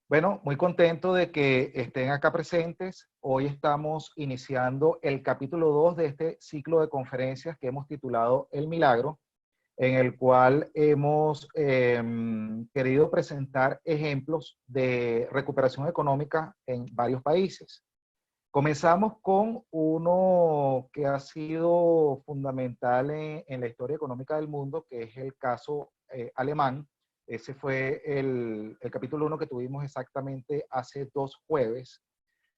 Bueno, muy contento de que estén acá presentes. Hoy estamos iniciando el capítulo 2 de este ciclo de conferencias que hemos titulado El Milagro, en el cual hemos querido presentar ejemplos de recuperación económica en varios países. Comenzamos con uno que ha sido fundamental en la historia económica del mundo, que es el caso alemán. Ese fue el capítulo 1 que tuvimos exactamente hace 2 jueves,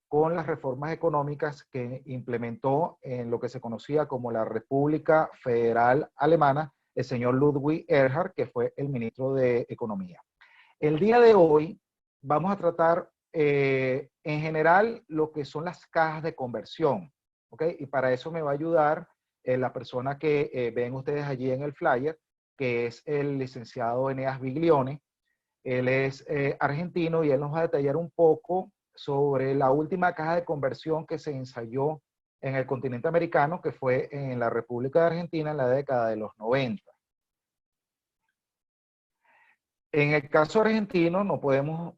con las reformas económicas que implementó en lo que se conocía como la República Federal Alemana, el señor Ludwig Erhard, que fue el ministro de Economía. El día de hoy vamos a tratar en general lo que son las cajas de conversión, ¿ok? Y para eso me va a ayudar la persona que ven ustedes allí en el flyer, que es el licenciado Eneas Biglione. Él es argentino y él nos va a detallar un poco sobre la última caja de conversión que se ensayó en el continente americano, que fue en la República de Argentina en la década de los 90. En el caso argentino no podemos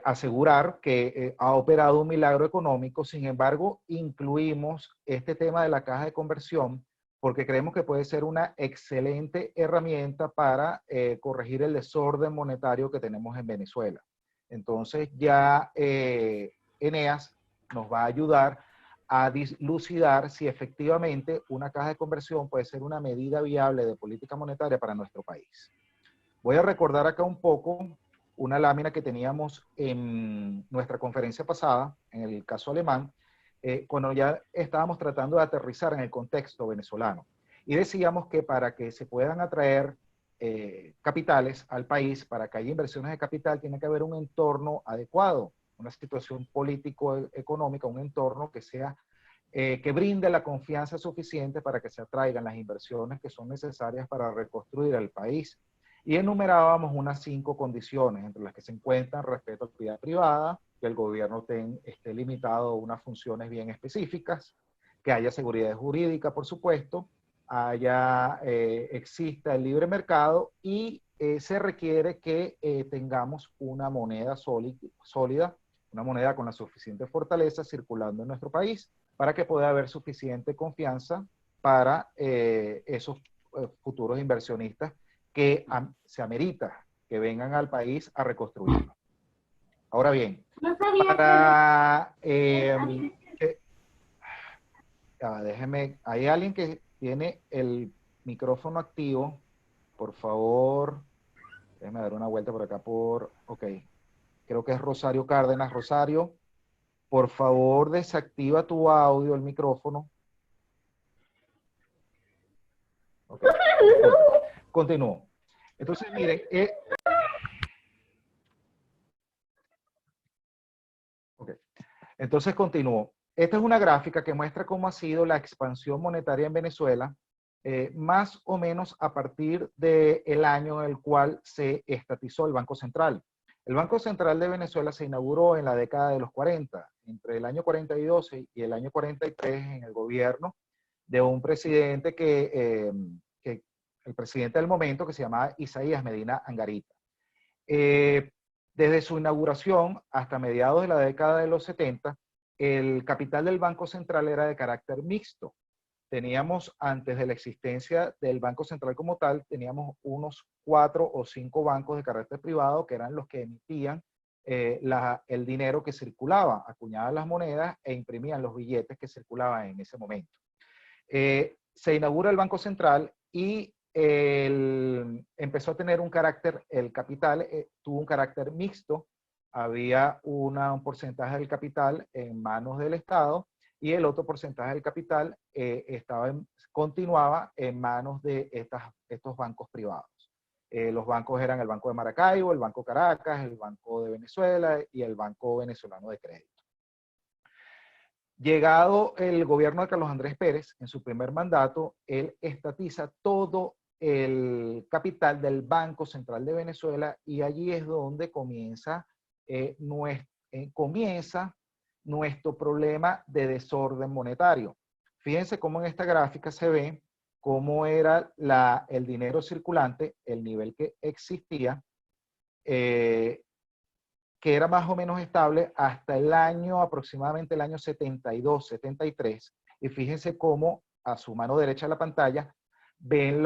asegurar que ha operado un milagro económico. Sin embargo, incluimos este tema de la caja de conversión porque creemos que puede ser una excelente herramienta para corregir el desorden monetario que tenemos en Venezuela. Entonces ya Eneas nos va a ayudar a dilucidar si efectivamente una caja de conversión puede ser una medida viable de política monetaria para nuestro país. Voy a recordar acá un poco una lámina que teníamos en nuestra conferencia pasada, en el caso alemán, cuando ya estábamos tratando de aterrizar en el contexto venezolano. Y decíamos que para que se puedan atraer capitales al país, para que haya inversiones de capital, tiene que haber un entorno adecuado, una situación político-económica, un entorno que sea que brinde la confianza suficiente para que se atraigan las inversiones que son necesarias para reconstruir el país. Y enumerábamos unas 5 condiciones, entre las que se encuentran respeto a la actividad privada, que el gobierno esté limitado a unas funciones bien específicas, que haya seguridad jurídica, por supuesto, exista el libre mercado y se requiere que tengamos una moneda sólida, una moneda con la suficiente fortaleza circulando en nuestro país para que pueda haber suficiente confianza para esos futuros inversionistas que se amerita que vengan al país a reconstruirlo. Ahora bien, para... déjeme, hay alguien que tiene el micrófono activo. Por favor, déjeme dar una vuelta por acá ok, creo que es Rosario Cárdenas. Rosario, por favor, desactiva tu audio, el micrófono. Ok, continúo. Entonces, miren, okay. Entonces continúo. Esta es una gráfica que muestra cómo ha sido la expansión monetaria en Venezuela, más o menos a partir del año en el cual se estatizó el Banco Central. El Banco Central de Venezuela se inauguró en la década de los 40, entre el año 42 y el año 43, en el gobierno de un presidente que el presidente del momento, que se llamaba Isaías Medina Angarita. Desde su inauguración hasta mediados de la década de los 70, el capital del Banco Central era de carácter mixto. Teníamos, antes de la existencia del Banco Central como tal, teníamos unos 4 o 5 bancos de carácter privado que eran los que emitían el dinero que circulaba, acuñaban las monedas e imprimían los billetes que circulaban en ese momento. Se inaugura el Banco Central y empezó a tener un carácter, el capital tuvo un carácter mixto. Había un porcentaje del capital en manos del Estado y el otro porcentaje del capital continuaba en manos de estos bancos privados. Los bancos eran el Banco de Maracaibo, el Banco Caracas, el Banco de Venezuela y el Banco Venezolano de Crédito. Llegado el gobierno de Carlos Andrés Pérez, en su primer mandato, él estatiza todo el capital del Banco Central de Venezuela y allí es donde comienza nuestro problema de desorden monetario. Fíjense cómo en esta gráfica se ve cómo era el dinero circulante, el nivel que existía, que era más o menos estable hasta el año, aproximadamente el año 72, 73. Y fíjense cómo a su mano derecha de la pantalla ven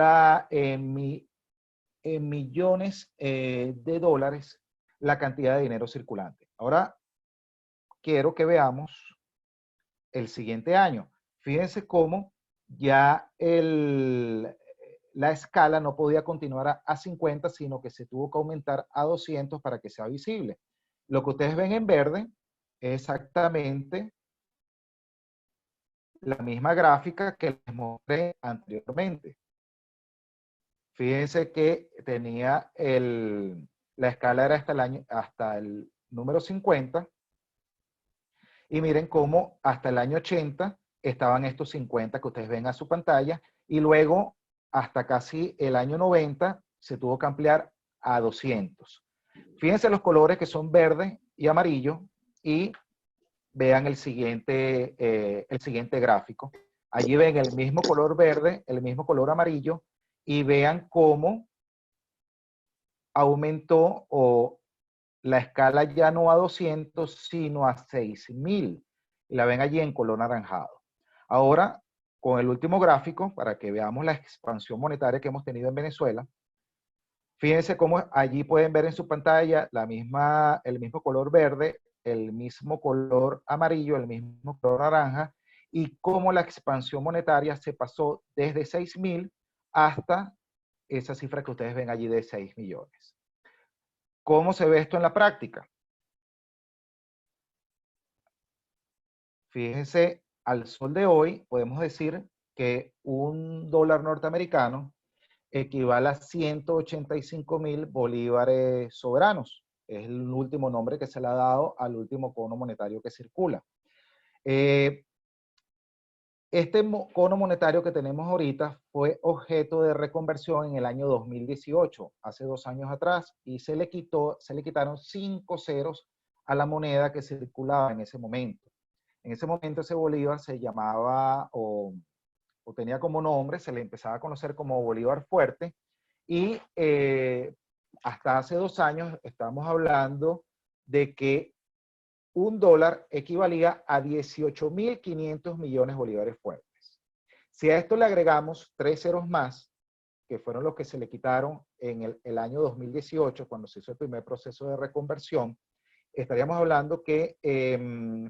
en millones de dólares la cantidad de dinero circulante. Ahora quiero que veamos el siguiente año. Fíjense cómo ya la escala no podía continuar a 50, sino que se tuvo que aumentar a 200 para que sea visible. Lo que ustedes ven en verde es exactamente la misma gráfica que les mostré anteriormente. Fíjense que tenía la escala era hasta el número 50, y miren cómo hasta el año 80 estaban estos 50 que ustedes ven a su pantalla, y luego hasta casi el año 90 se tuvo que ampliar a 200. Fíjense los colores que son verde y amarillo, y vean el siguiente gráfico. Allí ven el mismo color verde, el mismo color amarillo, y vean cómo aumentó la escala ya no a 200, sino a 6000. Y la ven allí en color naranjado. Ahora, con el último gráfico, para que veamos la expansión monetaria que hemos tenido en Venezuela, fíjense cómo allí pueden ver en su pantalla el mismo color verde, el mismo color amarillo, el mismo color naranja, y cómo la expansión monetaria se pasó desde 6000 hasta esa cifra que ustedes ven allí de 6 millones. ¿Cómo se ve esto en la práctica? Fíjense, al sol de hoy podemos decir que un dólar norteamericano equivale a 185.000 bolívares soberanos. Es el último nombre que se le ha dado al último cono monetario que circula. Este cono monetario que tenemos ahorita fue objeto de reconversión en el año 2018, hace 2 años atrás, y se le quitaron 5 ceros a la moneda que circulaba en ese momento. En ese momento ese bolívar se llamaba o tenía como nombre, se le empezaba a conocer como Bolívar Fuerte, y hasta hace 2 años estamos hablando de que un dólar equivalía a 18.500 millones de bolívares fuertes. Si a esto le agregamos 3 ceros más, que fueron los que se le quitaron en el año 2018, cuando se hizo el primer proceso de reconversión, estaríamos hablando que,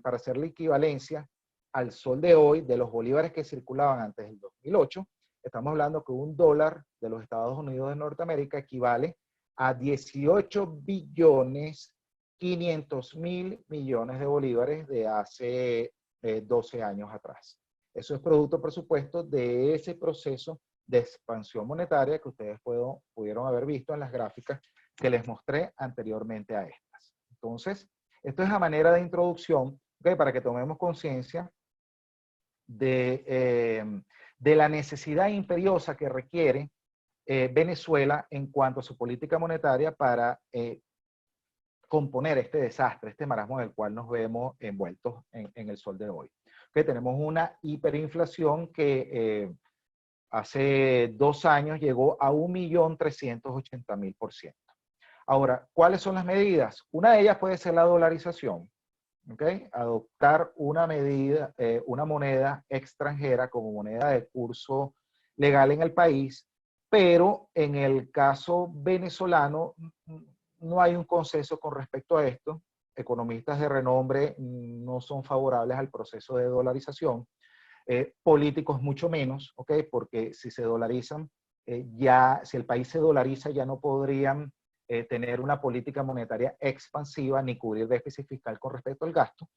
para hacer la equivalencia al sol de hoy, de los bolívares que circulaban antes del 2008, estamos hablando que un dólar de los Estados Unidos de Norteamérica equivale a 18 billones 500 mil millones de bolívares de hace 12 años atrás. Eso es producto, por supuesto, de ese proceso de expansión monetaria que ustedes pudieron haber visto en las gráficas que les mostré anteriormente a estas. Entonces, esto es a manera de introducción, ¿okay? Para que tomemos conciencia de la necesidad imperiosa que requiere Venezuela en cuanto a su política monetaria para componer este desastre, este marasmo en el cual nos vemos envueltos en el sol de hoy. ¿Okay? Tenemos una hiperinflación que hace 2 años llegó a 1.380.000%. Ahora, ¿cuáles son las medidas? Una de ellas puede ser la dolarización. ¿Okay? Adoptar una moneda extranjera como moneda de curso legal en el país, pero en el caso venezolano no hay un consenso con respecto a esto. Economistas de renombre no son favorables al proceso de dolarización, políticos mucho menos, ¿ok? Porque si se dolarizan, si el país se dolariza, ya no podrían tener una política monetaria expansiva ni cubrir déficit fiscal con respecto al gasto.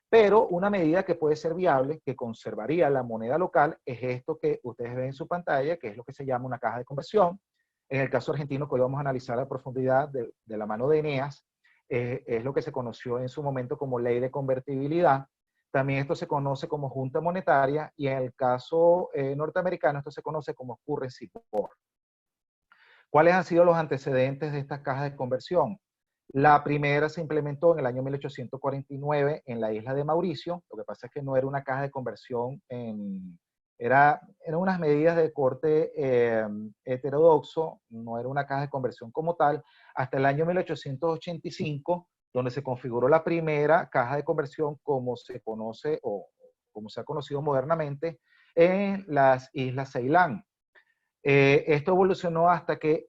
Pero una medida que puede ser viable, que conservaría la moneda local, es esto que ustedes ven en su pantalla, que es lo que se llama una caja de conversión. En el caso argentino, que hoy vamos a analizar a profundidad de la mano de Eneas, es lo que se conoció en su momento como ley de convertibilidad. También esto se conoce como junta monetaria, y en el caso norteamericano esto se conoce como currency board. ¿Cuáles han sido los antecedentes de estas cajas de conversión? La primera se implementó en el año 1849 en la isla de Mauricio. Lo que pasa es que no era una caja de conversión, eran unas medidas de corte heterodoxo, no era una caja de conversión como tal. Hasta el año 1885, donde se configuró la primera caja de conversión como se conoce o como se ha conocido modernamente en las Islas Ceilán. Esto evolucionó hasta que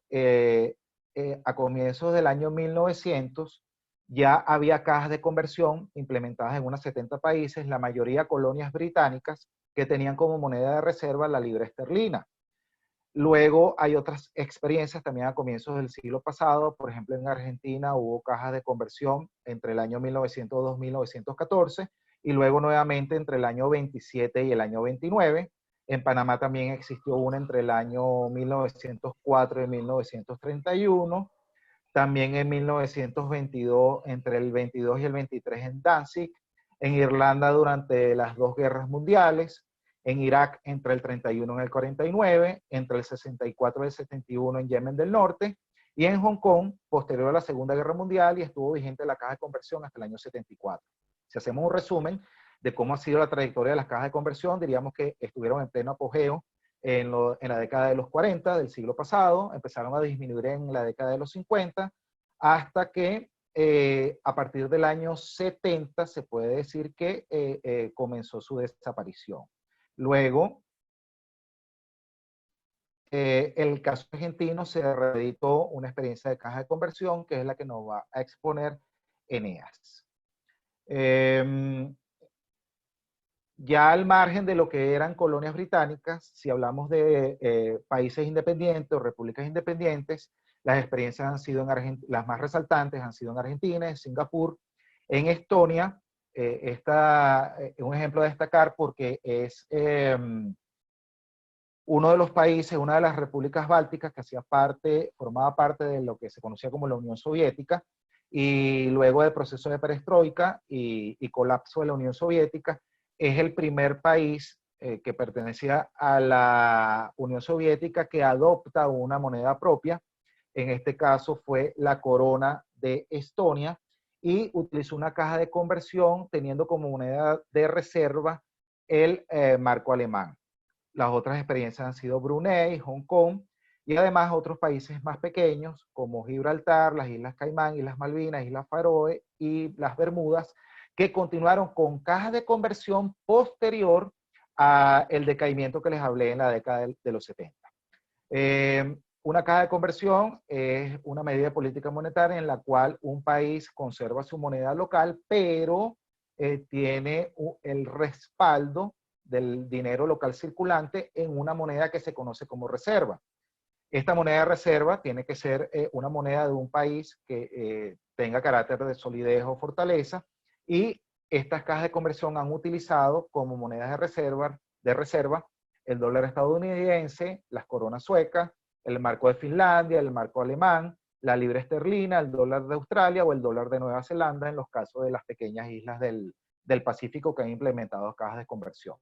a comienzos del año 1900 ya había cajas de conversión implementadas en unos 70 países, la mayoría colonias británicas, que tenían como moneda de reserva la libra esterlina. Luego hay otras experiencias también a comienzos del siglo pasado, por ejemplo en Argentina hubo cajas de conversión entre el año 1902 y 1914 y luego nuevamente entre el año 27 y el año 29. En Panamá también existió una entre el año 1904 y 1931. También en 1922, entre el 22 y el 23 en Danzig. En Irlanda durante las dos guerras mundiales. En Irak entre el 31 y el 49, entre el 64 y el 71 en Yemen del Norte, y en Hong Kong, posterior a la Segunda Guerra Mundial, y estuvo vigente la caja de conversión hasta el año 74. Si hacemos un resumen de cómo ha sido la trayectoria de las cajas de conversión, diríamos que estuvieron en pleno apogeo en la década de los 40 del siglo pasado, empezaron a disminuir en la década de los 50, hasta que a partir del año 70 se puede decir que comenzó su desaparición. Luego, el caso argentino se reeditó una experiencia de caja de conversión, que es la que nos va a exponer Eneas. Ya al margen de lo que eran colonias británicas, si hablamos de países independientes o repúblicas independientes, las experiencias han sido las más resaltantes han sido en Argentina, en Singapur, en Estonia. Un ejemplo a destacar porque es uno de los países, una de las repúblicas bálticas que formaba parte de lo que se conocía como la Unión Soviética, y luego del proceso de perestroika y colapso de la Unión Soviética, es el primer país que pertenecía a la Unión Soviética que adopta una moneda propia. En este caso fue la corona de Estonia, y utilizó una caja de conversión teniendo como moneda de reserva el marco alemán. Las otras experiencias han sido Brunei, Hong Kong, y además otros países más pequeños como Gibraltar, las Islas Caimán, Islas Malvinas, Islas Faroe y las Bermudas, que continuaron con cajas de conversión posterior al decaimiento que les hablé en la década de los 70. Una caja de conversión es una medida de política monetaria en la cual un país conserva su moneda local, pero tiene el respaldo del dinero local circulante en una moneda que se conoce como reserva. Esta moneda de reserva tiene que ser una moneda de un país que tenga carácter de solidez o fortaleza, y estas cajas de conversión han utilizado como monedas de reserva el dólar estadounidense, las coronas suecas, el marco de Finlandia, el marco alemán, la libra esterlina, el dólar de Australia o el dólar de Nueva Zelanda en los casos de las pequeñas islas del Pacífico que han implementado cajas de conversión.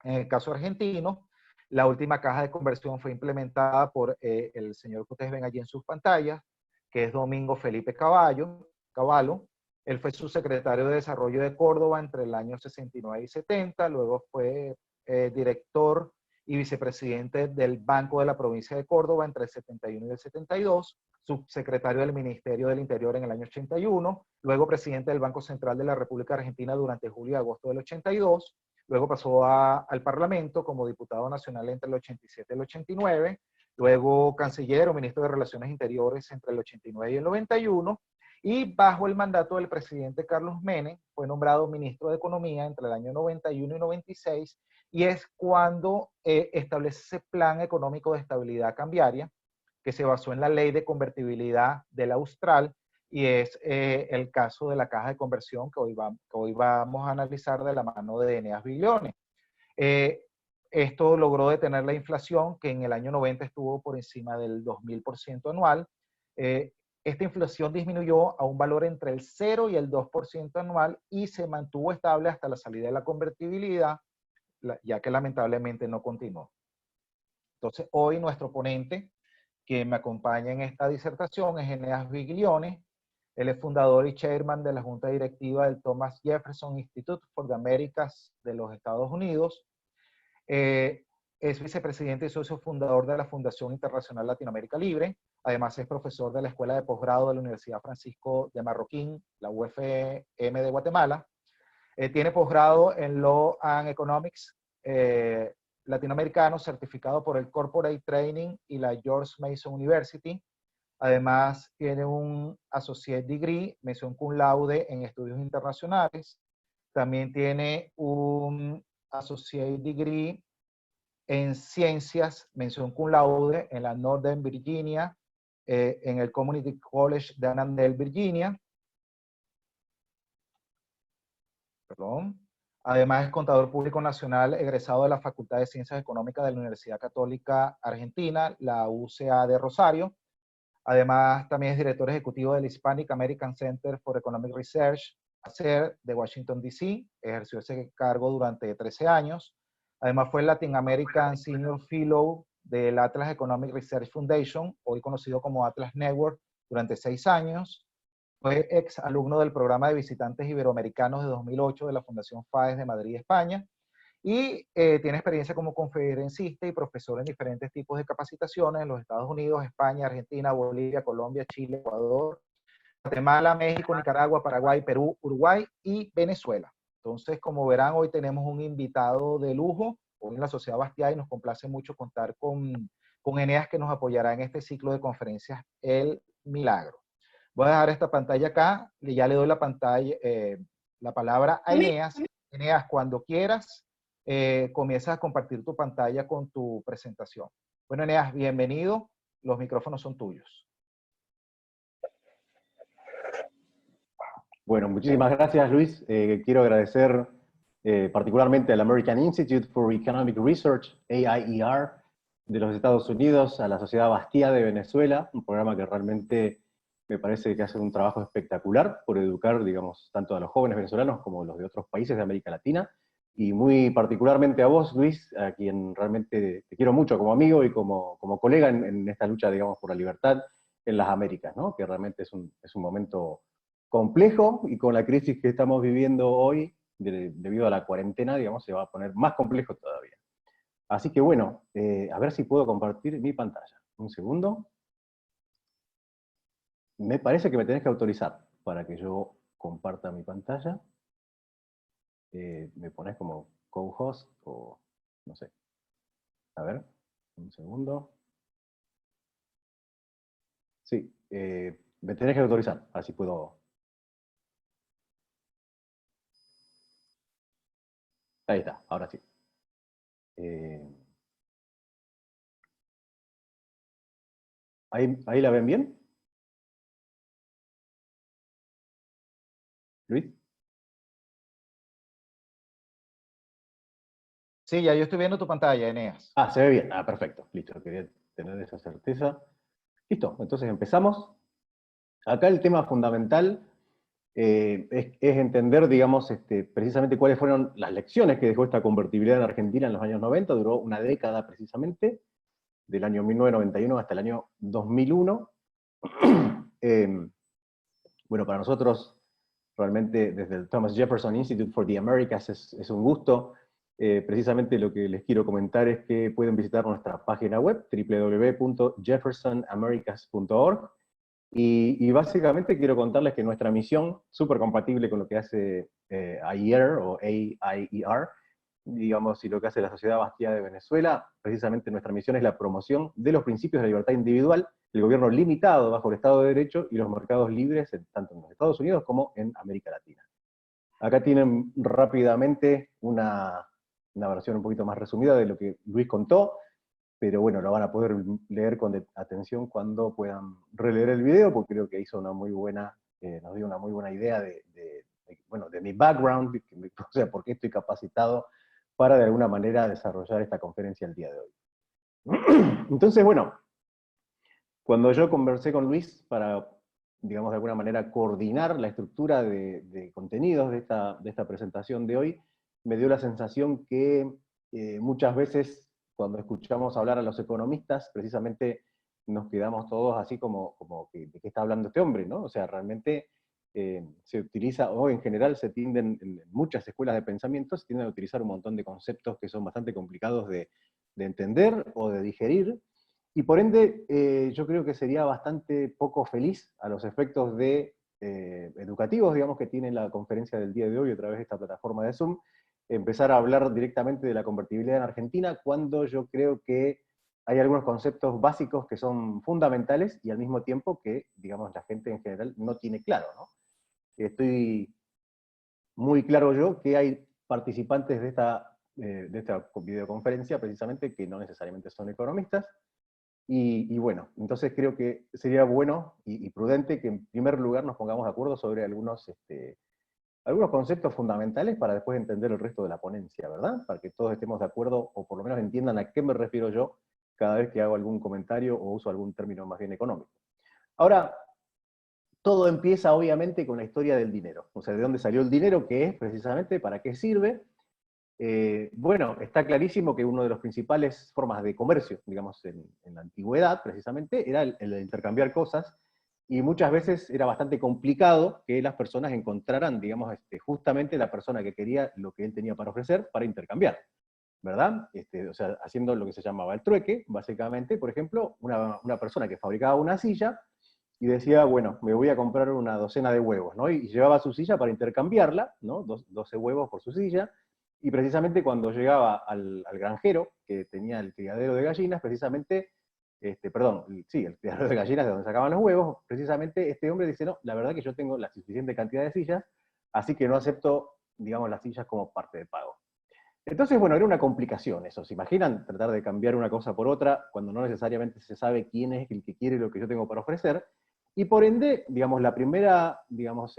En el caso argentino, la última caja de conversión fue implementada por el señor que ustedes ven allí en sus pantallas, que es Domingo Felipe Cavallo. Él fue subsecretario de Desarrollo de Córdoba entre el año 69 y 70, luego fue director y vicepresidente del Banco de la Provincia de Córdoba entre el 71 y el 72, subsecretario del Ministerio del Interior en el año 81, luego presidente del Banco Central de la República Argentina durante julio y agosto del 82, luego pasó al Parlamento como diputado nacional entre el 87 y el 89, luego canciller o ministro de Relaciones Interiores entre el 89 y el 91, y bajo el mandato del presidente Carlos Menem fue nombrado ministro de Economía entre el año 91 y 96, y es cuando establece ese plan económico de estabilidad cambiaria que se basó en la ley de convertibilidad del Austral, y es el caso de la caja de conversión que hoy vamos a analizar de la mano de Eneas Biglione. Esto logró detener la inflación, que en el año 90 estuvo por encima del 2000% anual. Esta inflación disminuyó a un valor entre el 0 y el 2% anual y se mantuvo estable hasta la salida de la convertibilidad, ya que lamentablemente no continuó. Entonces, hoy nuestro ponente que me acompaña en esta disertación es Eneas Biglione. Él es fundador y chairman de la junta directiva del Thomas Jefferson Institute for the Americas de los Estados Unidos. Es vicepresidente y socio fundador de la Fundación Internacional Latinoamérica Libre. Además es profesor de la Escuela de Posgrado de la Universidad Francisco de Marroquín, la UFM de Guatemala. Tiene posgrado en Law and Economics latinoamericano, certificado por el Corporate Training y la George Mason University. Además tiene un Associate Degree, mención cum laude en estudios internacionales. También tiene un Associate Degree en ciencias, mención cum laude, en la Northern Virginia, en el Community College de Annandale, Virginia. Perdón. Además es contador público nacional, egresado de la Facultad de Ciencias Económicas de la Universidad Católica Argentina, la UCA de Rosario. Además también es director ejecutivo del Hispanic American Center for Economic Research, ACER, de Washington, D.C. Ejerció ese cargo durante 13 años. Además fue Latin American Senior Fellow del Atlas Economic Research Foundation, hoy conocido como Atlas Network, durante 6 años. Fue ex alumno del programa de visitantes iberoamericanos de 2008 de la Fundación FAES de Madrid, España. Y tiene experiencia como conferencista y profesor en diferentes tipos de capacitaciones en los Estados Unidos, España, Argentina, Bolivia, Colombia, Chile, Ecuador, Guatemala, México, Nicaragua, Paraguay, Perú, Uruguay y Venezuela. Entonces, como verán, hoy tenemos un invitado de lujo, hoy en la Sociedad Bastiá, y nos complace mucho contar con Eneas, que nos apoyará en este ciclo de conferencias El Milagro. Voy a dejar esta pantalla acá, y ya le doy la pantalla, la palabra a Eneas. Eneas, cuando quieras, comienzas a compartir tu pantalla con tu presentación. Bueno, Eneas, bienvenido. Los micrófonos son tuyos. Bueno, muchísimas gracias, Luis. Quiero agradecer particularmente al American Institute for Economic Research, AIER, de los Estados Unidos, a la Sociedad Bastiá de Venezuela, un programa que realmente me parece que hace un trabajo espectacular por educar, digamos, tanto a los jóvenes venezolanos como a los de otros países de América Latina, y muy particularmente a vos, Luis, a quien realmente te quiero mucho como amigo y como colega en esta lucha, digamos, por la libertad en las Américas, ¿no? Que realmente es un momento complejo, y con la crisis que estamos viviendo hoy, debido a la cuarentena, digamos, se va a poner más complejo todavía. Así que bueno, a ver si puedo compartir mi pantalla. Un segundo. Me parece que me tenés que autorizar para que yo comparta mi pantalla. Me pones como co-host o no sé. A ver, un segundo. Sí, me tenés que autorizar, así puedo. Ahí está, ahora sí. ¿Ahí la ven bien? ¿Luis? Sí, ya yo estoy viendo tu pantalla, Eneas. Ah, se ve bien. Ah, perfecto. Listo, quería tener esa certeza. Listo, entonces empezamos. Acá el tema fundamental es entender, digamos, precisamente cuáles fueron las lecciones que dejó esta convertibilidad en Argentina en los años 90, duró una década precisamente, del año 1991 hasta el año 2001. Bueno, para nosotros, realmente desde el Thomas Jefferson Institute for the Americas es un gusto. Precisamente lo que les quiero comentar es que pueden visitar nuestra página web, www.jeffersonamericas.org, y básicamente quiero contarles que nuestra misión, súper compatible con lo que hace AIER o AIER, digamos, y lo que hace la Sociedad Bastiá de Venezuela, precisamente nuestra misión es la promoción de los principios de la libertad individual, el gobierno limitado bajo el Estado de Derecho y los mercados libres, tanto en los Estados Unidos como en América Latina. Acá tienen rápidamente una versión un poquito más resumida de lo que Luis contó, pero bueno, lo van a poder leer con atención cuando puedan releer el video, porque creo que hizo una muy buena, nos dio una muy buena idea bueno, de mi background, o sea, por qué estoy capacitado para de alguna manera desarrollar esta conferencia el día de hoy. Entonces, bueno, cuando yo conversé con Luis para, digamos, de alguna manera coordinar la estructura de contenidos de esta presentación de hoy, me dio la sensación que muchas veces cuando escuchamos hablar a los economistas, precisamente nos quedamos todos así como ¿de qué está hablando este hombre? ¿No? O sea, realmente se utiliza, o en general se tienden, en muchas escuelas de pensamiento, se tienden a utilizar un montón de conceptos que son bastante complicados de de entender o de digerir, y por ende yo creo que sería bastante poco feliz a los efectos de, educativos, digamos, que tiene la conferencia del día de hoy a través de esta plataforma de Zoom, empezar a hablar directamente de la convertibilidad en Argentina, cuando yo creo que hay algunos conceptos básicos que son fundamentales y al mismo tiempo que, digamos, la gente en general no tiene claro, ¿no? Estoy muy claro yo que hay participantes de esta videoconferencia precisamente que no necesariamente son economistas, y bueno, entonces creo que sería bueno y prudente que en primer lugar nos pongamos de acuerdo sobre algunos conceptos fundamentales para después entender el resto de la ponencia, ¿verdad? Para que todos estemos de acuerdo, o por lo menos entiendan a qué me refiero yo cada vez que hago algún comentario o uso algún término más bien económico. Ahora, todo empieza obviamente con la historia del dinero. O sea, ¿de dónde salió el dinero? ¿Qué es precisamente? ¿Para qué sirve? Bueno, está clarísimo que una de las principales formas de comercio, digamos, en la antigüedad, precisamente, era el de intercambiar cosas, y muchas veces era bastante complicado que las personas encontraran, digamos, justamente la persona que quería lo que él tenía para ofrecer para intercambiar, ¿verdad? O sea, haciendo lo que se llamaba el trueque, básicamente, por ejemplo, una persona que fabricaba una silla, y decía, bueno, me voy a comprar una docena de huevos, ¿no? Y llevaba su silla para intercambiarla, ¿no? 12 huevos por su silla, y precisamente cuando llegaba al granjero, que tenía el criadero de gallinas, precisamente, perdón, sí, el criadero de gallinas de donde sacaban los huevos, precisamente este hombre dice, no, la verdad que yo tengo la suficiente cantidad de sillas, así que no acepto, digamos, las sillas como parte de pago. Entonces, bueno, era una complicación eso. ¿Se imaginan tratar de cambiar una cosa por otra cuando no necesariamente se sabe quién es el que quiere lo que yo tengo para ofrecer? Y por ende, digamos, la primera, digamos,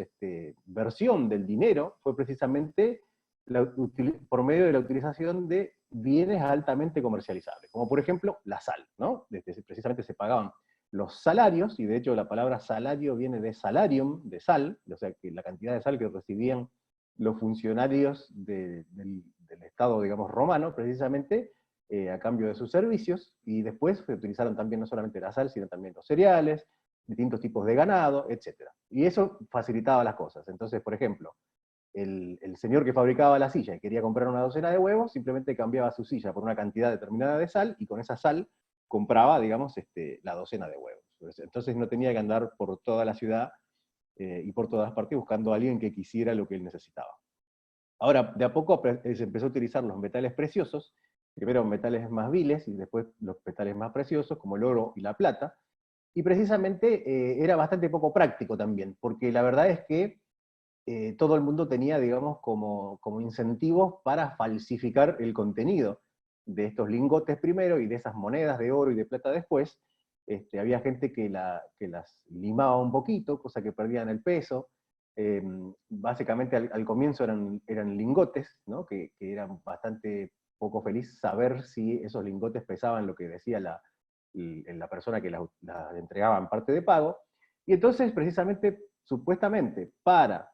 versión del dinero fue precisamente por medio de la utilización de bienes altamente comercializables, como por ejemplo la sal, ¿no? Precisamente se pagaban los salarios, y de hecho la palabra salario viene de salarium, de sal, o sea, que la cantidad de sal que recibían los funcionarios del Estado, digamos, romano, precisamente, a cambio de sus servicios, y después se utilizaron también no solamente la sal, sino también los cereales, distintos tipos de ganado, etc. Y eso facilitaba las cosas. Entonces, por ejemplo, el señor que fabricaba la silla y quería comprar una docena de huevos, simplemente cambiaba su silla por una cantidad determinada de sal, y con esa sal compraba, digamos, la docena de huevos. Entonces no tenía que andar por toda la ciudad y por todas partes buscando a alguien que quisiera lo que él necesitaba. Ahora, de a poco se empezó a utilizar los metales preciosos, primero metales más viles y después los metales más preciosos, como el oro y la plata, y precisamente era bastante poco práctico también, porque la verdad es que todo el mundo tenía, digamos, como incentivos para falsificar el contenido de estos lingotes primero y de esas monedas de oro y de plata después. Había gente que las limaba un poquito, cosa que perdían el peso. Básicamente al comienzo eran lingotes, ¿no? que eran bastante poco feliz saber si esos lingotes pesaban lo que decía la persona que las entregaba en parte de pago. Y entonces, precisamente, supuestamente, para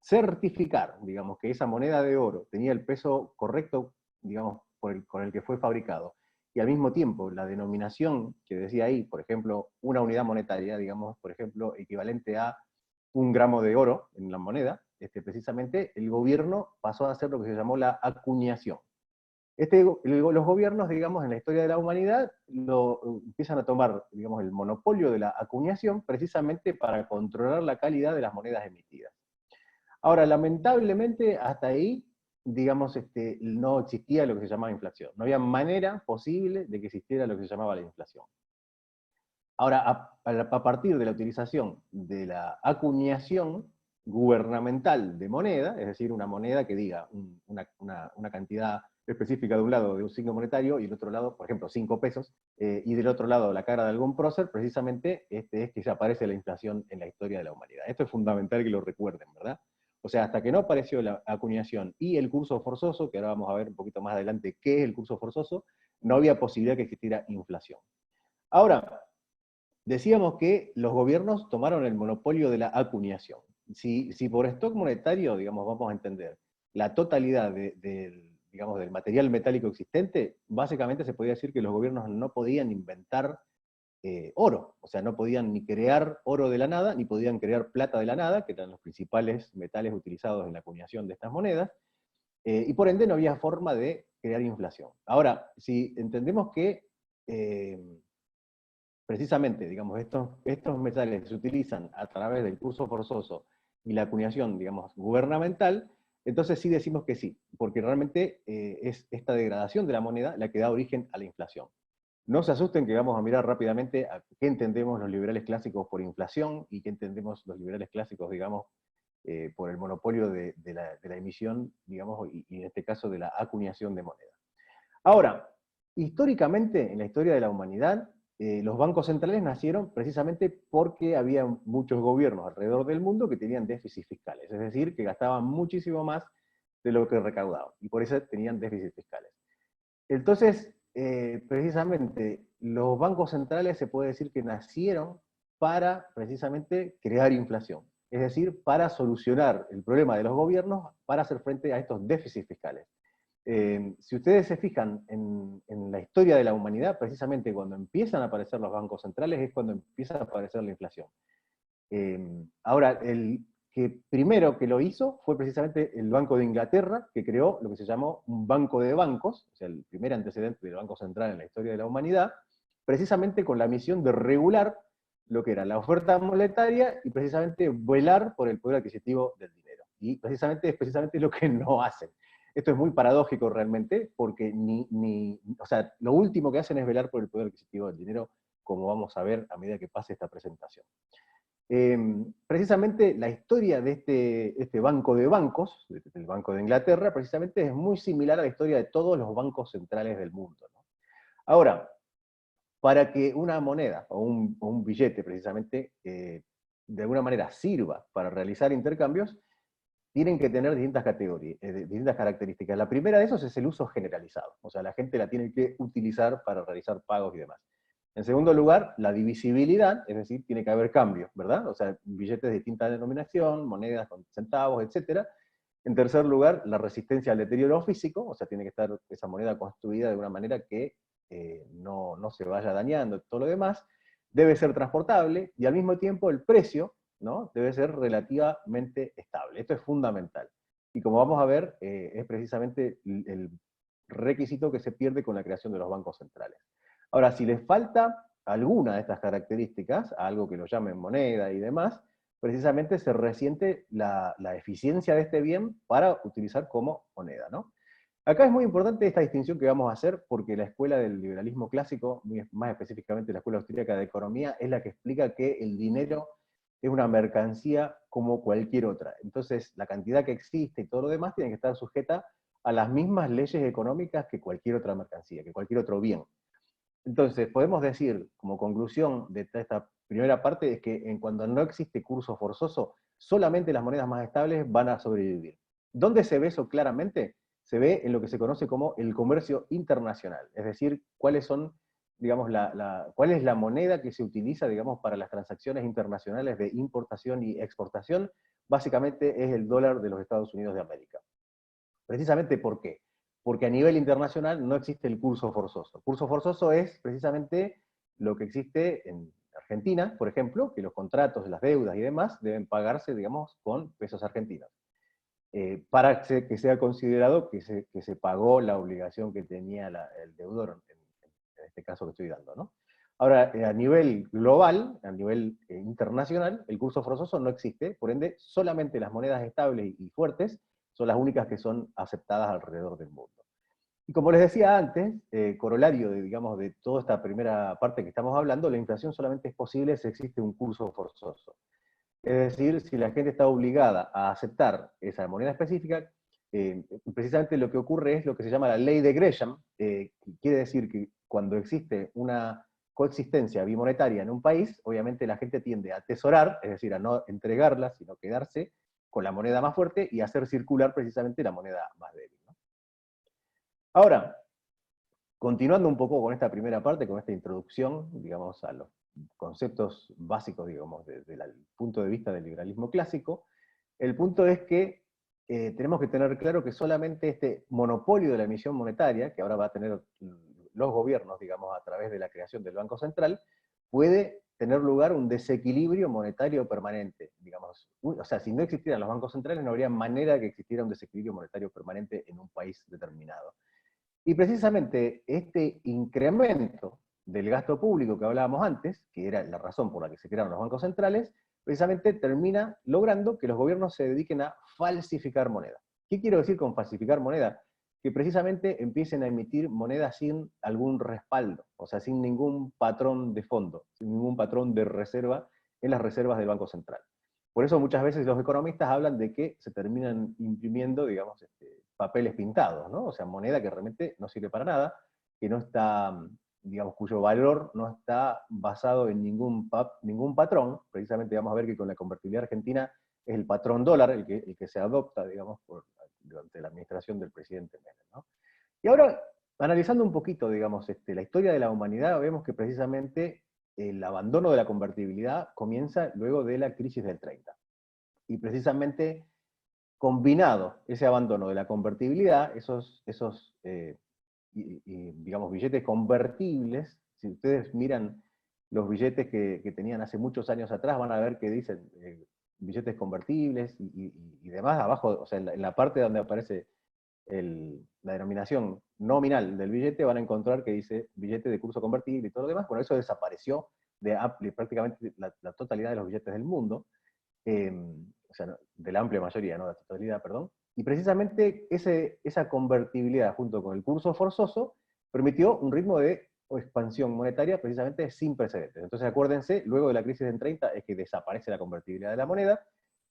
certificar, digamos, que esa moneda de oro tenía el peso correcto, digamos, con el que fue fabricado, y al mismo tiempo la denominación que decía ahí, por ejemplo, una unidad monetaria, digamos, por ejemplo, equivalente a 1 gramo de oro en la moneda, precisamente el gobierno pasó a hacer lo que se llamó la acuñación. Los gobiernos, digamos, en la historia de la humanidad, empiezan a tomar, digamos, el monopolio de la acuñación precisamente para controlar la calidad de las monedas emitidas. Ahora, lamentablemente, hasta ahí, digamos, no existía lo que se llamaba inflación. No había manera posible de que existiera lo que se llamaba la inflación. Ahora, a partir de la utilización de la acuñación gubernamental de moneda, es decir, una moneda que diga una cantidad específica de un lado de un signo monetario y del otro lado, por ejemplo, 5 pesos, y del otro lado la cara de algún prócer, precisamente es que se aparece la inflación en la historia de la humanidad. Esto es fundamental que lo recuerden, ¿verdad? O sea, hasta que no apareció la acuñación y el curso forzoso, que ahora vamos a ver un poquito más adelante qué es el curso forzoso, no había posibilidad que existiera inflación. Ahora, decíamos que los gobiernos tomaron el monopolio de la acuñación. Si por stock monetario, digamos, vamos a entender la totalidad digamos, del material metálico existente, básicamente se podía decir que los gobiernos no podían inventar oro, o sea, no podían ni crear oro de la nada, ni podían crear plata de la nada, que eran los principales metales utilizados en la acuñación de estas monedas, y por ende no había forma de crear inflación. Ahora, si entendemos que precisamente, digamos, estos metales se utilizan a través del curso forzoso y la acuñación, digamos, gubernamental, entonces sí decimos que sí, porque realmente es esta degradación de la moneda la que da origen a la inflación. No se asusten que vamos a mirar rápidamente a qué entendemos los liberales clásicos por inflación y qué entendemos los liberales clásicos, digamos, por el monopolio de la emisión, digamos, y en este caso de la acuñación de moneda. Ahora, históricamente, en la historia de la humanidad, los bancos centrales nacieron precisamente porque había muchos gobiernos alrededor del mundo que tenían déficits fiscales, es decir, que gastaban muchísimo más de lo que recaudaban, y por eso tenían déficits fiscales. Entonces, precisamente, los bancos centrales se puede decir que nacieron para precisamente crear inflación, es decir, para solucionar el problema de los gobiernos para hacer frente a estos déficits fiscales. Si ustedes se fijan en la historia de la humanidad, precisamente cuando empiezan a aparecer los bancos centrales es cuando empieza a aparecer la inflación. Ahora, el que primero que lo hizo fue precisamente el Banco de Inglaterra, que creó lo que se llamó un banco de bancos, o sea, el primer antecedente del Banco Central en la historia de la humanidad, precisamente con la misión de regular lo que era la oferta monetaria y precisamente velar por el poder adquisitivo del dinero. Y precisamente es precisamente lo que no hacen. Esto es muy paradójico realmente, porque o sea, lo último que hacen es velar por el poder adquisitivo del dinero, como vamos a ver a medida que pase esta presentación. Precisamente la historia de este banco de bancos, el Banco de Inglaterra, precisamente es muy similar a la historia de todos los bancos centrales del mundo, ¿no? Ahora, para que una moneda o un billete precisamente de alguna manera sirva para realizar intercambios, tienen que tener distintas categorías, distintas características. La primera de esos es el uso generalizado, o sea, la gente la tiene que utilizar para realizar pagos y demás. En segundo lugar, la divisibilidad, es decir, tiene que haber cambio, ¿verdad? O sea, billetes de distinta denominación, monedas con centavos, etc. En tercer lugar, la resistencia al deterioro físico, o sea, tiene que estar esa moneda construida de una manera que no se vaya dañando, todo lo demás. Debe ser transportable, y al mismo tiempo el precio, ¿no?, debe ser relativamente estable. Esto es fundamental. Y como vamos a ver, es precisamente el requisito que se pierde con la creación de los bancos centrales. Ahora, si les falta alguna de estas características, algo que lo llamen moneda y demás, precisamente se resiente la eficiencia de este bien para utilizar como moneda, ¿no? Acá es muy importante esta distinción que vamos a hacer, porque la escuela del liberalismo clásico, más específicamente la escuela austríaca de economía, es la que explica que el dinero es una mercancía como cualquier otra. Entonces, la cantidad que existe y todo lo demás tiene que estar sujeta a las mismas leyes económicas que cualquier otra mercancía, que cualquier otro bien. Entonces, podemos decir, como conclusión de esta primera parte, es que en cuando no existe curso forzoso, solamente las monedas más estables van a sobrevivir. ¿Dónde se ve eso claramente? Se ve en lo que se conoce como el comercio internacional, es decir, cuáles son, digamos, cuál es la moneda que se utiliza, digamos, para las transacciones internacionales de importación y exportación. Básicamente es el dólar de los Estados Unidos de América. Precisamente, ¿por qué? Porque a nivel internacional no existe el curso forzoso. El curso forzoso es precisamente lo que existe en Argentina, por ejemplo, que los contratos, las deudas y demás deben pagarse, digamos, con pesos argentinos. Para que sea considerado que se pagó la obligación que tenía el deudor, en este caso que estoy dando, ¿no? Ahora, a nivel global, a nivel internacional, el curso forzoso no existe, por ende, solamente las monedas estables y fuertes son las únicas que son aceptadas alrededor del mundo. Y como les decía antes, corolario digamos, de toda esta primera parte que estamos hablando, la inflación solamente es posible si existe un curso forzoso. Es decir, si la gente está obligada a aceptar esa moneda específica, precisamente lo que ocurre es lo que se llama la ley de Gresham, que quiere decir que cuando existe una coexistencia bimonetaria en un país, obviamente la gente tiende a atesorar, es decir, a no entregarla, sino quedarse con la moneda más fuerte y hacer circular precisamente la moneda más débil, ¿no? Ahora, continuando un poco con esta primera parte, con esta introducción, digamos, a los conceptos básicos, digamos, desde el punto de vista del liberalismo clásico, el punto es que tenemos que tener claro que solamente este monopolio de la emisión monetaria, que ahora va a tener los gobiernos, digamos, a través de la creación del Banco Central, puede tener lugar un desequilibrio monetario permanente, digamos. O sea, si no existieran los bancos centrales, no habría manera de que existiera un desequilibrio monetario permanente en un país determinado. Y precisamente este incremento del gasto público que hablábamos antes, que era la razón por la que se crearon los bancos centrales, precisamente termina logrando que los gobiernos se dediquen a falsificar moneda. ¿Qué quiero decir con falsificar moneda? Que precisamente empiecen a emitir moneda sin algún respaldo, o sea, sin ningún patrón de fondo, sin ningún patrón de reserva en las reservas del Banco Central. Por eso muchas veces los economistas hablan de que se terminan imprimiendo, digamos, papeles pintados, ¿no? O sea, moneda que realmente no sirve para nada, que no está, digamos, cuyo valor no está basado en ningún patrón. Precisamente vamos a ver que con la convertibilidad argentina es el patrón dólar el que se adopta, digamos, durante la administración del presidente Menem, ¿no? Y ahora, analizando un poquito, digamos, la historia de la humanidad, vemos que precisamente el abandono de la convertibilidad comienza luego de la crisis del 30. Y precisamente combinado ese abandono de la convertibilidad, digamos, billetes convertibles, si ustedes miran los billetes que tenían hace muchos años atrás, van a ver que dicen billetes convertibles y demás, abajo, o sea, en la parte donde aparece la denominación nominal del billete, van a encontrar que dice billete de curso convertible y todo lo demás. Bueno, eso desapareció de prácticamente la totalidad de los billetes del mundo, o sea, de la amplia mayoría, no la totalidad, perdón. Y precisamente esa convertibilidad junto con el curso forzoso permitió un ritmo de expansión monetaria precisamente sin precedentes. Entonces acuérdense, luego de la crisis del 30 es que desaparece la convertibilidad de la moneda,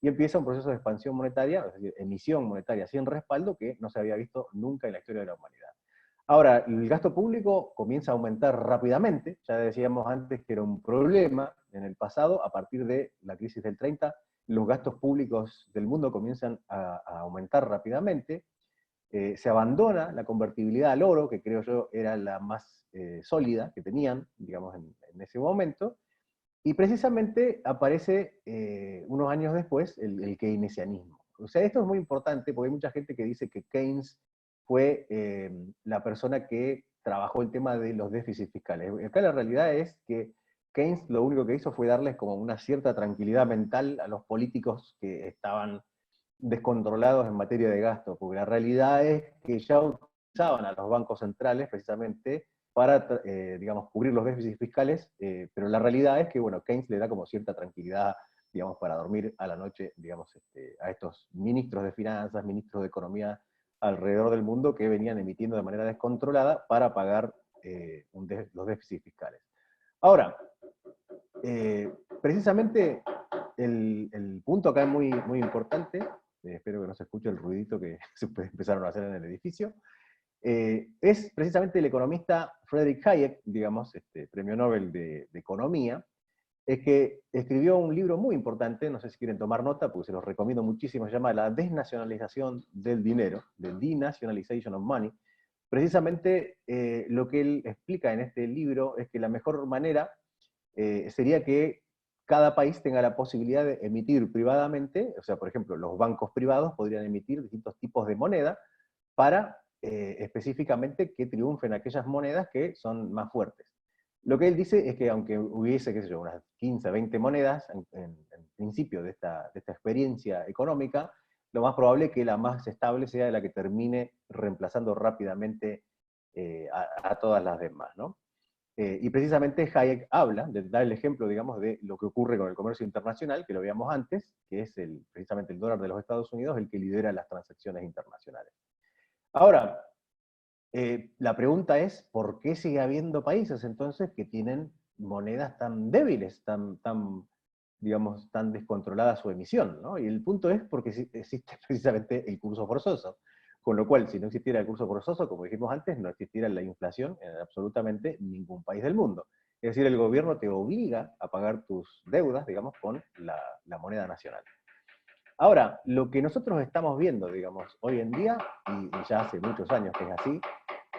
y empieza un proceso de expansión monetaria, es decir, emisión monetaria sin respaldo, que no se había visto nunca en la historia de la humanidad. Ahora, el gasto público comienza a aumentar rápidamente, ya decíamos antes que era un problema en el pasado, a partir de la crisis del 30, los gastos públicos del mundo comienzan a aumentar rápidamente, se abandona la convertibilidad al oro, que creo yo era la más sólida que tenían, digamos, en ese momento, y precisamente aparece unos años después el keynesianismo. O sea, esto es muy importante porque hay mucha gente que dice que Keynes fue la persona que trabajó el tema de los déficits fiscales. Acá la realidad es que Keynes lo único que hizo fue darles como una cierta tranquilidad mental a los políticos que estaban descontrolados en materia de gasto, porque la realidad es que ya utilizaban a los bancos centrales precisamente para, digamos, cubrir los déficits fiscales, pero la realidad es que, bueno, Keynes le da como cierta tranquilidad, digamos, para dormir a la noche, digamos, a estos ministros de finanzas, ministros de economía alrededor del mundo que venían emitiendo de manera descontrolada para pagar los déficits fiscales. Ahora, precisamente el punto acá es muy, muy importante, espero que no se escuche el ruidito que se empezaron a hacer en el edificio, es precisamente el economista Friedrich Hayek, digamos, premio Nobel de Economía, es que escribió un libro muy importante, no sé si quieren tomar nota, porque se los recomiendo muchísimo, se llama La desnacionalización del dinero, The Denationalization of Money. Precisamente lo que él explica en este libro es que la mejor manera sería que cada país tenga la posibilidad de emitir privadamente, o sea, por ejemplo, los bancos privados podrían emitir distintos tipos de moneda para específicamente que triunfen aquellas monedas que son más fuertes. Lo que él dice es que aunque hubiese, qué sé yo, unas 15, 20 monedas en principio de esta experiencia económica, lo más probable es que la más estable sea la que termine reemplazando rápidamente a todas las demás, ¿no? Y precisamente Hayek habla, da el ejemplo, digamos, de lo que ocurre con el comercio internacional, que lo veíamos antes, que es precisamente el dólar de los Estados Unidos el que lidera las transacciones internacionales. Ahora, la pregunta es, ¿por qué sigue habiendo países entonces que tienen monedas tan débiles, digamos, tan descontrolada su emisión, ¿no? Y el punto es porque existe precisamente el curso forzoso. Con lo cual, si no existiera el curso forzoso, como dijimos antes, no existiera la inflación en absolutamente ningún país del mundo. Es decir, el gobierno te obliga a pagar tus deudas, digamos, con la moneda nacional. Ahora, lo que nosotros estamos viendo, digamos, hoy en día, y ya hace muchos años que es así,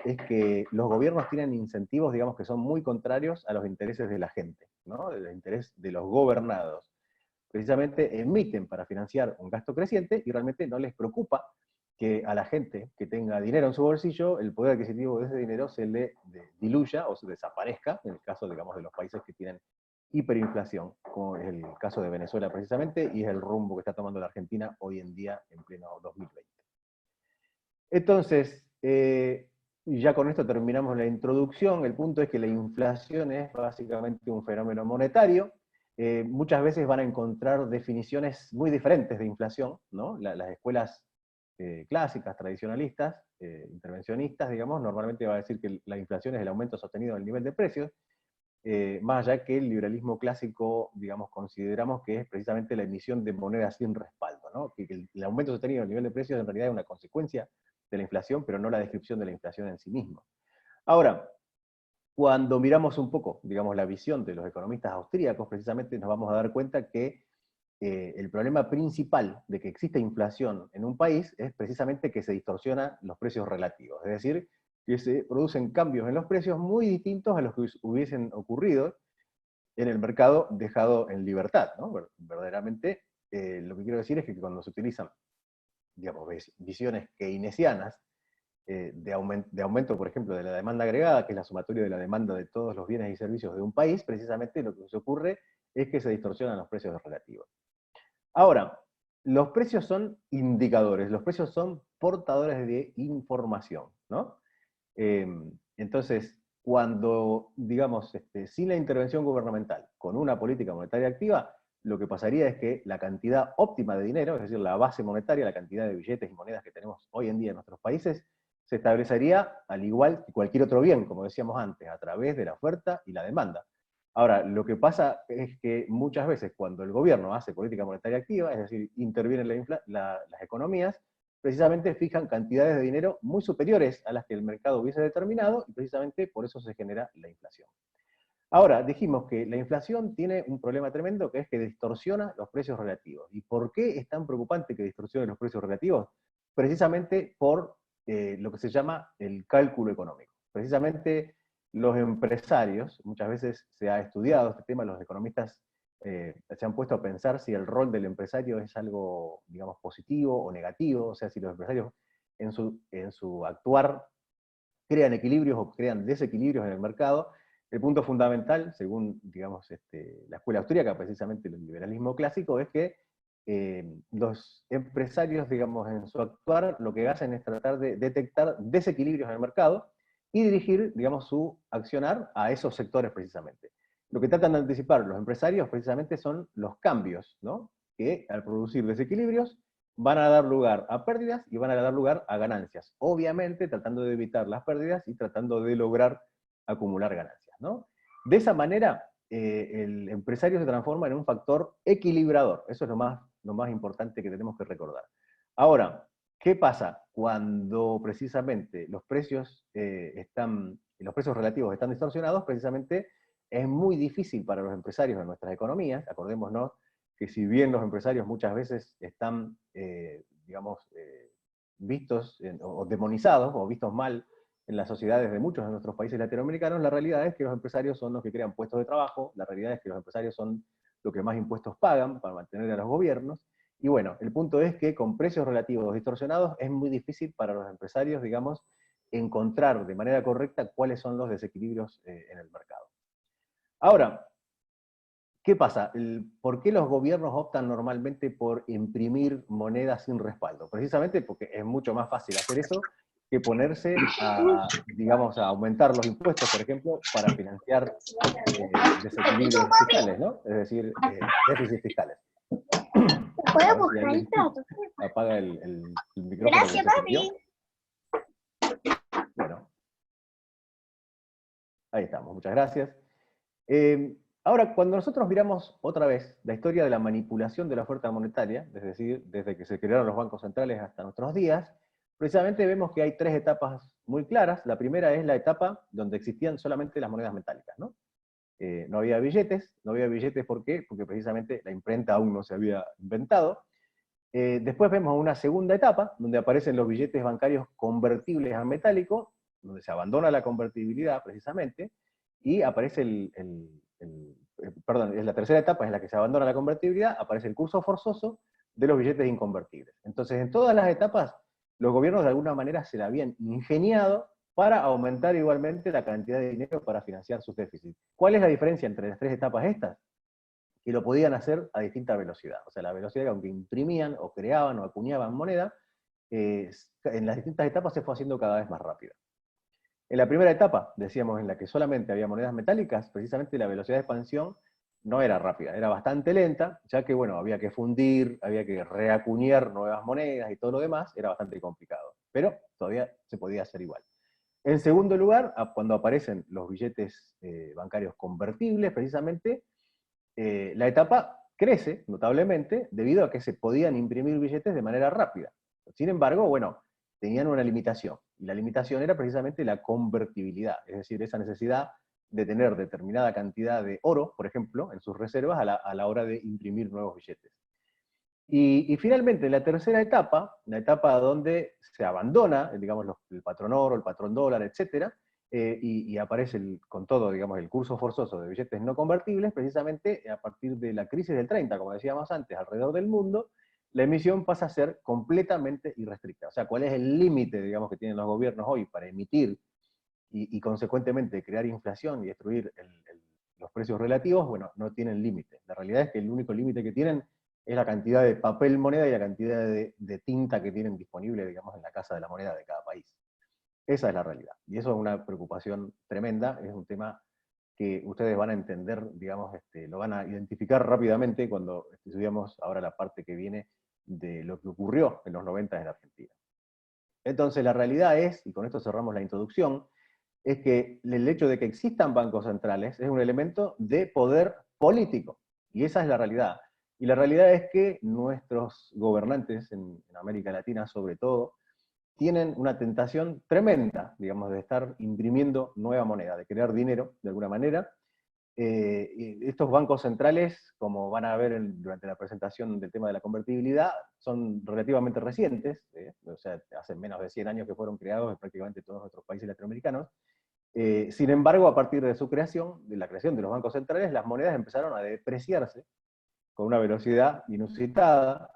es que los gobiernos tienen incentivos, digamos, que son muy contrarios a los intereses de la gente, ¿no? El interés de los gobernados. Precisamente emiten para financiar un gasto creciente y realmente no les preocupa que a la gente que tenga dinero en su bolsillo, el poder adquisitivo de ese dinero se le diluya o se desaparezca, en el caso, digamos, de los países que tienen hiperinflación, como es el caso de Venezuela precisamente, y es el rumbo que está tomando la Argentina hoy en día en pleno 2020. Entonces, ya con esto terminamos la introducción. El punto es que la inflación es básicamente un fenómeno monetario. Muchas veces van a encontrar definiciones muy diferentes de inflación, ¿no? Las escuelas clásicas, tradicionalistas, intervencionistas, digamos, normalmente va a decir que la inflación es el aumento sostenido del nivel de precios, más allá que el liberalismo clásico, digamos, consideramos que es precisamente la emisión de monedas sin respaldo, ¿no? Que el aumento sostenido del nivel de precios en realidad es una consecuencia de la inflación, pero no la descripción de la inflación en sí misma. Ahora, cuando miramos un poco, digamos, la visión de los economistas austríacos, precisamente nos vamos a dar cuenta que el problema principal de que existe inflación en un país es precisamente que se distorsionan los precios relativos, es decir, que se producen cambios en los precios muy distintos a los que hubiesen ocurrido en el mercado dejado en libertad, ¿no? Verdaderamente, lo que quiero decir es que cuando se utilizan, digamos, visiones keynesianas, de aumento, por ejemplo, de la demanda agregada, que es la sumatoria de la demanda de todos los bienes y servicios de un país, precisamente lo que se ocurre es que se distorsionan los precios relativos. Ahora, los precios son indicadores, los precios son portadores de información, ¿no? Entonces, cuando, digamos, sin la intervención gubernamental, con una política monetaria activa, lo que pasaría es que la cantidad óptima de dinero, es decir, la base monetaria, la cantidad de billetes y monedas que tenemos hoy en día en nuestros países, se establecería al igual que cualquier otro bien, como decíamos antes, a través de la oferta y la demanda. Ahora, lo que pasa es que muchas veces cuando el gobierno hace política monetaria activa, es decir, interviene en las economías, precisamente fijan cantidades de dinero muy superiores a las que el mercado hubiese determinado, y precisamente por eso se genera la inflación. Ahora, dijimos que la inflación tiene un problema tremendo, que es que distorsiona los precios relativos. ¿Y por qué es tan preocupante que distorsione los precios relativos? Precisamente por lo que se llama el cálculo económico. Precisamente los empresarios, muchas veces se ha estudiado este tema, los economistas se han puesto a pensar si el rol del empresario es algo, digamos, positivo o negativo, o sea, si los empresarios en su actuar crean equilibrios o crean desequilibrios en el mercado. El punto fundamental, según, digamos, la escuela austríaca, precisamente el liberalismo clásico, es que los empresarios, digamos, en su actuar, lo que hacen es tratar de detectar desequilibrios en el mercado y dirigir, digamos, su accionar a esos sectores precisamente. Lo que tratan de anticipar los empresarios precisamente son los cambios, ¿no? Que al producir desequilibrios van a dar lugar a pérdidas y van a dar lugar a ganancias. Obviamente tratando de evitar las pérdidas y tratando de lograr acumular ganancias, ¿no? De esa manera, el empresario se transforma en un factor equilibrador. Eso es lo más importante que tenemos que recordar. Ahora, ¿qué pasa cuando precisamente los precios relativos están distorsionados? Precisamente es muy difícil para los empresarios en nuestras economías, acordémonos que si bien los empresarios muchas veces están, digamos, vistos o demonizados o vistos mal en las sociedades de muchos de nuestros países latinoamericanos, la realidad es que los empresarios son los que crean puestos de trabajo, la realidad es que los empresarios son los que más impuestos pagan para mantener a los gobiernos, y bueno, el punto es que con precios relativos distorsionados es muy difícil para los empresarios, digamos, encontrar de manera correcta cuáles son los desequilibrios en el mercado. Ahora, ¿qué pasa? ¿Por qué los gobiernos optan normalmente por imprimir monedas sin respaldo? Precisamente porque es mucho más fácil hacer eso que ponerse a, digamos, a aumentar los impuestos, por ejemplo, para financiar desequilibrios fiscales, ¿no? Es decir, déficits fiscales. ¿Puedo buscar el plato? Apaga el micrófono. Gracias, papi. Bueno, ahí estamos, muchas gracias. Ahora, cuando nosotros miramos otra vez la historia de la manipulación de la oferta monetaria, es decir, desde que se crearon los bancos centrales hasta nuestros días, precisamente vemos que hay tres etapas muy claras. La primera es la etapa donde existían solamente las monedas metálicas, ¿no? No había billetes. ¿Por qué? Porque precisamente la imprenta aún no se había inventado. Después vemos una segunda etapa, donde aparecen los billetes bancarios convertibles a metálico, donde se abandona la convertibilidad precisamente, y aparece perdón, es la tercera etapa, es la que se abandona la convertibilidad, aparece el curso forzoso de los billetes inconvertibles. Entonces, en todas las etapas, los gobiernos de alguna manera se la habían ingeniado para aumentar igualmente la cantidad de dinero para financiar sus déficits. ¿Cuál es la diferencia entre las tres etapas estas? Que lo podían hacer a distinta velocidad. O sea, la velocidad que aunque imprimían o creaban o acuñaban moneda, en las distintas etapas se fue haciendo cada vez más rápida. En la primera etapa, decíamos, en la que solamente había monedas metálicas, precisamente la velocidad de expansión no era rápida, era bastante lenta, ya que, bueno, había que fundir, había que reacuñar nuevas monedas y todo lo demás, era bastante complicado. Pero todavía se podía hacer igual. En segundo lugar, cuando aparecen los billetes bancarios convertibles, precisamente, la etapa crece notablemente debido a que se podían imprimir billetes de manera rápida. Sin embargo, bueno, tenían una limitación, y la limitación era precisamente la convertibilidad, es decir, esa necesidad de tener determinada cantidad de oro, por ejemplo, en sus reservas a la hora de imprimir nuevos billetes. Y finalmente, la tercera etapa, la etapa donde se abandona, digamos, el patrón oro, el patrón dólar, etcétera, y aparece con todo, digamos, el curso forzoso de billetes no convertibles, precisamente a partir de la crisis del 30, como decíamos antes, alrededor del mundo, la emisión pasa a ser completamente irrestricta. O sea, ¿cuál es el límite, digamos, que tienen los gobiernos hoy para emitir y consecuentemente crear inflación y destruir los precios relativos? Bueno, no tienen límite. La realidad es que el único límite que tienen es la cantidad de papel moneda y la cantidad de tinta que tienen disponible, digamos, en la casa de la moneda de cada país. Esa es la realidad. Y eso es una preocupación tremenda, es un tema que ustedes van a entender, digamos, lo van a identificar rápidamente cuando estudiamos ahora la parte que viene de lo que ocurrió en los 90 en Argentina. Entonces la realidad es, y con esto cerramos la introducción, es que el hecho de que existan bancos centrales es un elemento de poder político, y esa es la realidad. Y la realidad es que nuestros gobernantes, en América Latina sobre todo, tienen una tentación tremenda, digamos, de estar imprimiendo nueva moneda, de crear dinero de alguna manera. Y estos bancos centrales, como van a ver durante la presentación del tema de la convertibilidad, son relativamente recientes, o sea, hace menos de 100 años que fueron creados en prácticamente todos nuestros países latinoamericanos. Sin embargo, a partir de su creación, de la creación de los bancos centrales, las monedas empezaron a depreciarse con una velocidad inusitada.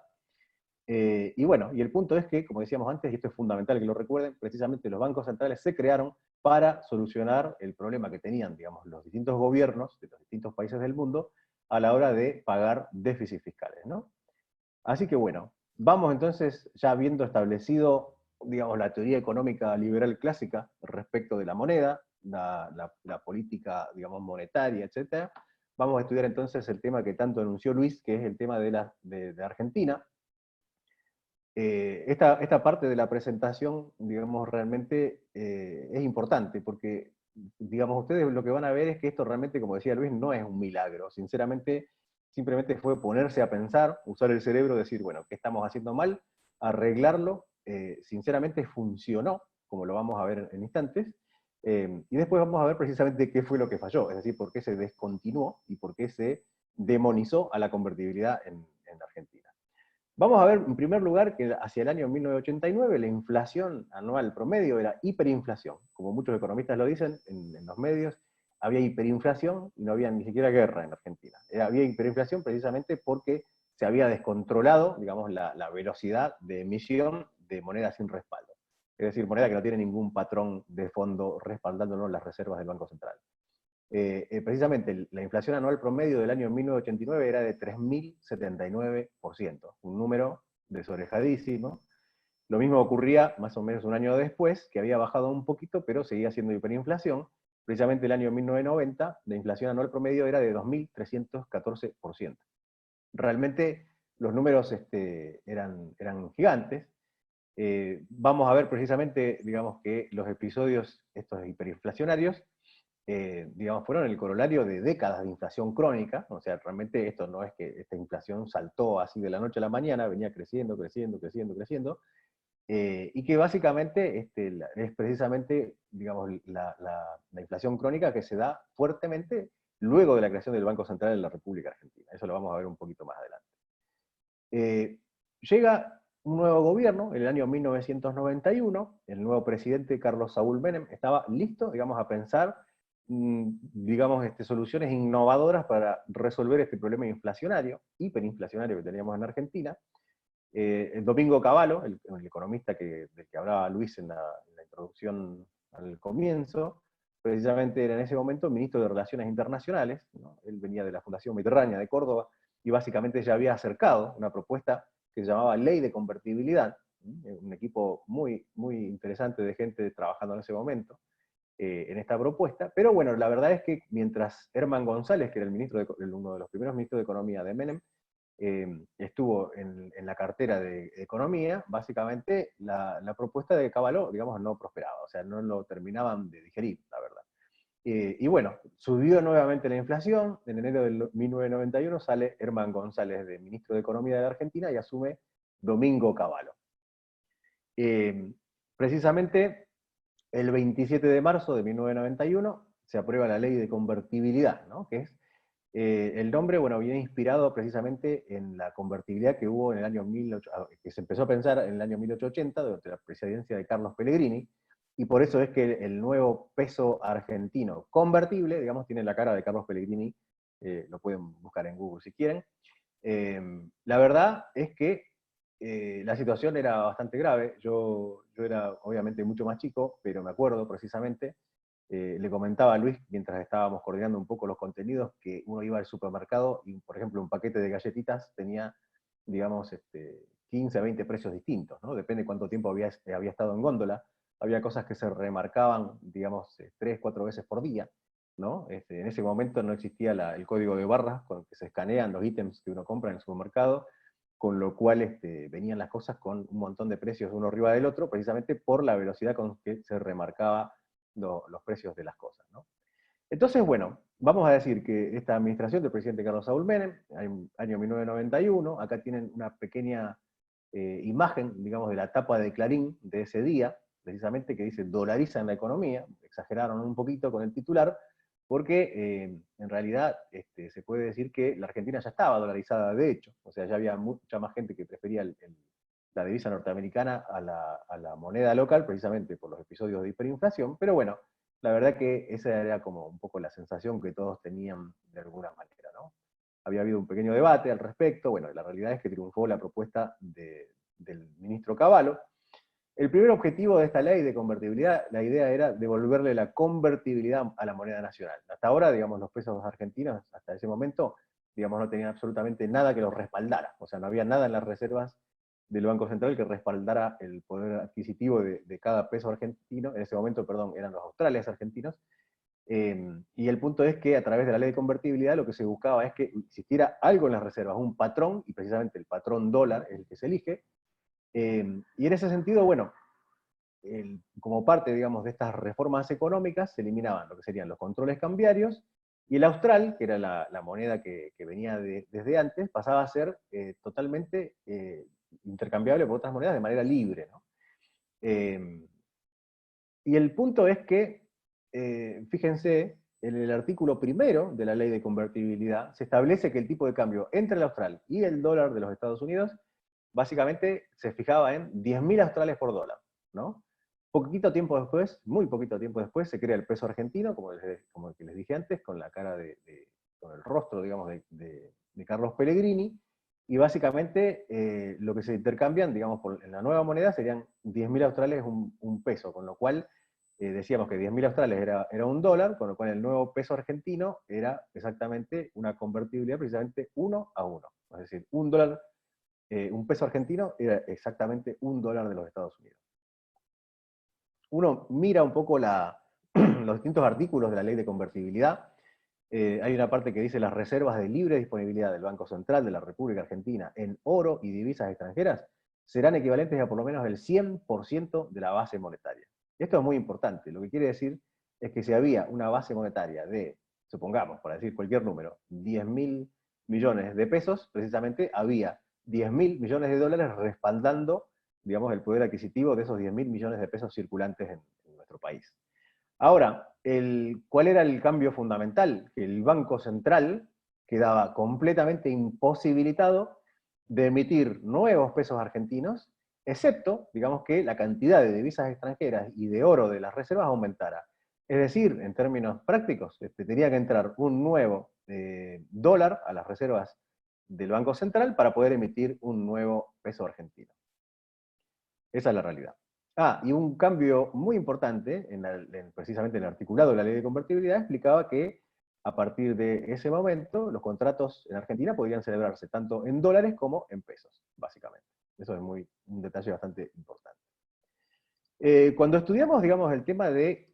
Y bueno, y el punto es que, como decíamos antes, y esto es fundamental que lo recuerden, precisamente los bancos centrales se crearon para solucionar el problema que tenían, digamos, los distintos gobiernos de los distintos países del mundo a la hora de pagar déficits fiscales, ¿no? Así que bueno, vamos entonces, ya habiendo establecido, digamos, la teoría económica liberal clásica respecto de la moneda, la política, digamos, monetaria, etc., vamos a estudiar entonces el tema que tanto anunció Luis, que es el tema de Argentina. Esta parte de la presentación, digamos, realmente es importante, porque, digamos, ustedes lo que van a ver es que esto realmente, como decía Luis, no es un milagro. Sinceramente, simplemente fue ponerse a pensar, usar el cerebro, decir, bueno, ¿qué estamos haciendo mal? Arreglarlo. Sinceramente funcionó, como lo vamos a ver en instantes, y después vamos a ver precisamente qué fue lo que falló, es decir, por qué se descontinuó y por qué se demonizó a la convertibilidad en Argentina. Vamos a ver, en primer lugar, que hacia el año 1989 la inflación anual promedio era hiperinflación. Como muchos economistas lo dicen en los medios, había hiperinflación y no había ni siquiera guerra en Argentina. Había hiperinflación precisamente porque se había descontrolado, digamos, la velocidad de emisión de moneda sin respaldo. Es decir, moneda que no tiene ningún patrón de fondo respaldándonos las reservas del Banco Central. Precisamente la inflación anual promedio del año 1989 era de 3.079%, un número desorejadísimo. Lo mismo ocurría más o menos un año después, que había bajado un poquito, pero seguía siendo hiperinflación. Precisamente el año 1990, la inflación anual promedio era de 2.314%. Realmente los números eran gigantes. Vamos a ver precisamente, digamos, que los episodios estos hiperinflacionarios digamos, fueron el corolario de décadas de inflación crónica. O sea, realmente esto no es que esta inflación saltó así de la noche a la mañana, venía creciendo, creciendo, creciendo, creciendo, y que básicamente es precisamente, digamos, la inflación crónica que se da fuertemente luego de la creación del Banco Central de la República Argentina. Eso lo vamos a ver un poquito más adelante. Llega un nuevo gobierno en el año 1991, el nuevo presidente Carlos Saúl Menem estaba listo, digamos, a pensar digamos, soluciones innovadoras para resolver este problema inflacionario, hiperinflacionario que teníamos en Argentina. El Domingo Cavallo, el economista del que hablaba Luis en la introducción al comienzo, precisamente era en ese momento ministro de Relaciones Internacionales, ¿no? Él venía de la Fundación Mediterránea de Córdoba, y básicamente ya había acercado una propuesta que se llamaba Ley de Convertibilidad, un equipo muy, muy interesante de gente trabajando en ese momento, en esta propuesta, pero bueno, la verdad es que mientras Herman González, que era uno de los primeros ministros de Economía de Menem, estuvo en la cartera de Economía, básicamente la propuesta de Cavallo, digamos, no prosperaba, o sea, no lo terminaban de digerir, la verdad. Y bueno, subió nuevamente la inflación, en enero del 1991 sale Herman González de ministro de Economía de la Argentina y asume Domingo Cavallo. Precisamente el 27 de marzo de 1991 se aprueba la ley de convertibilidad, ¿no? Que es el nombre, bueno, viene inspirado precisamente en la convertibilidad que hubo en el año que se empezó a pensar en el año 1880 durante la presidencia de Carlos Pellegrini, y por eso es que el nuevo peso argentino convertible, digamos, tiene la cara de Carlos Pellegrini, lo pueden buscar en Google si quieren. La verdad es que la situación era bastante grave. Yo era obviamente mucho más chico, pero me acuerdo precisamente, le comentaba a Luis, mientras estábamos coordinando un poco los contenidos, que uno iba al supermercado y, por ejemplo, un paquete de galletitas tenía, digamos, 15 a 20 precios distintos, ¿no? Depende cuánto tiempo había estado en góndola. Había cosas que se remarcaban, digamos, 3, 4 veces por día, ¿no? En ese momento no existía el código de barras con el que se escanean los ítems que uno compra en el supermercado, con lo cual venían las cosas con un montón de precios uno arriba del otro, precisamente por la velocidad con que se remarcaba los precios de las cosas, ¿no? Entonces, bueno, vamos a decir que esta administración del presidente Carlos Saúl Menem, año 1991, acá tienen una pequeña imagen, digamos, de la tapa de Clarín de ese día, precisamente que dice dolarizan la economía, exageraron un poquito con el titular, porque en realidad se puede decir que la Argentina ya estaba dolarizada de hecho, o sea, ya había mucha más gente que prefería la divisa norteamericana a la moneda local, precisamente por los episodios de hiperinflación, pero bueno, la verdad que esa era como un poco la sensación que todos tenían de alguna manera, ¿no? Había habido un pequeño debate al respecto, bueno, la realidad es que triunfó la propuesta del ministro Cavallo. El primer objetivo de esta ley de convertibilidad, la idea era devolverle la convertibilidad a la moneda nacional. Hasta ahora, digamos, los pesos argentinos, hasta ese momento, digamos, no tenían absolutamente nada que los respaldara. O sea, no había nada en las reservas del Banco Central que respaldara el poder adquisitivo de cada peso argentino. En ese momento, perdón, eran los australes argentinos. Y el punto es que a través de la ley de convertibilidad lo que se buscaba es que existiera algo en las reservas, un patrón, y precisamente el patrón dólar es el que se elige. Y en ese sentido, bueno, como parte, digamos, de estas reformas económicas, se eliminaban lo que serían los controles cambiarios, y el austral, que era la moneda que venía desde antes, pasaba a ser totalmente intercambiable por otras monedas de manera libre, ¿no? Y el punto es que, fíjense, en el artículo primero de la ley de convertibilidad se establece que el tipo de cambio entre el austral y el dólar de los Estados Unidos básicamente se fijaba en 10.000 australes por dólar, ¿no? Poquito tiempo después, muy poquito tiempo después, se crea el peso argentino, como el que les dije antes, con la cara con el rostro, digamos, de Carlos Pellegrini, y básicamente lo que se intercambian, digamos, en la nueva moneda serían 10.000 australes un peso, con lo cual decíamos que 10.000 australes era un dólar, con lo cual el nuevo peso argentino era exactamente una convertibilidad precisamente 1 a 1. Es decir, un dólar, un peso argentino era exactamente un dólar de los Estados Unidos. Uno mira un poco los distintos artículos de la ley de convertibilidad. Hay una parte que dice las reservas de libre disponibilidad del Banco Central de la República Argentina en oro y divisas extranjeras serán equivalentes a por lo menos el 100% de la base monetaria. Esto es muy importante. Lo que quiere decir es que si había una base monetaria de, supongamos, para decir cualquier número, 10.000 millones de pesos, precisamente había 10.000 millones de dólares respaldando, digamos, el poder adquisitivo de esos 10.000 millones de pesos circulantes en nuestro país. Ahora, ¿cuál era el cambio fundamental? Que el Banco Central quedaba completamente imposibilitado de emitir nuevos pesos argentinos, excepto, digamos, que la cantidad de divisas extranjeras y de oro de las reservas aumentara. Es decir, en términos prácticos, tenía que entrar un nuevo dólar a las reservas del Banco Central para poder emitir un nuevo peso argentino. Esa es la realidad. Y un cambio muy importante, precisamente en el articulado de la ley de convertibilidad, explicaba que a partir de ese momento los contratos en Argentina podían celebrarse tanto en dólares como en pesos, básicamente. Eso es un detalle bastante importante. Cuando estudiamos, digamos, el tema de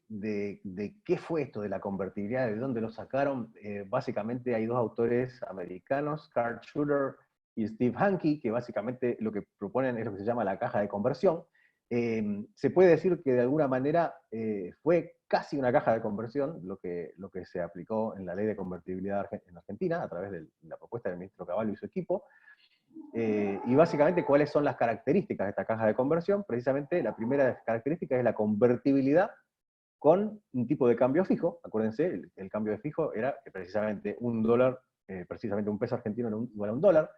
qué fue esto de la convertibilidad, de dónde lo sacaron, básicamente hay dos autores americanos, Carl Schuller y Steve Hanke, que básicamente lo que proponen es lo que se llama la caja de conversión. Se puede decir que de alguna manera fue casi una caja de conversión lo que se aplicó en la ley de convertibilidad en Argentina, a través de la propuesta del ministro Cavallo y su equipo. Y básicamente, ¿cuáles son las características de esta caja de conversión? Precisamente, la primera característica es la convertibilidad con un tipo de cambio fijo. Acuérdense, el cambio de fijo era que precisamente un dólar, precisamente un peso argentino era igual a un dólar.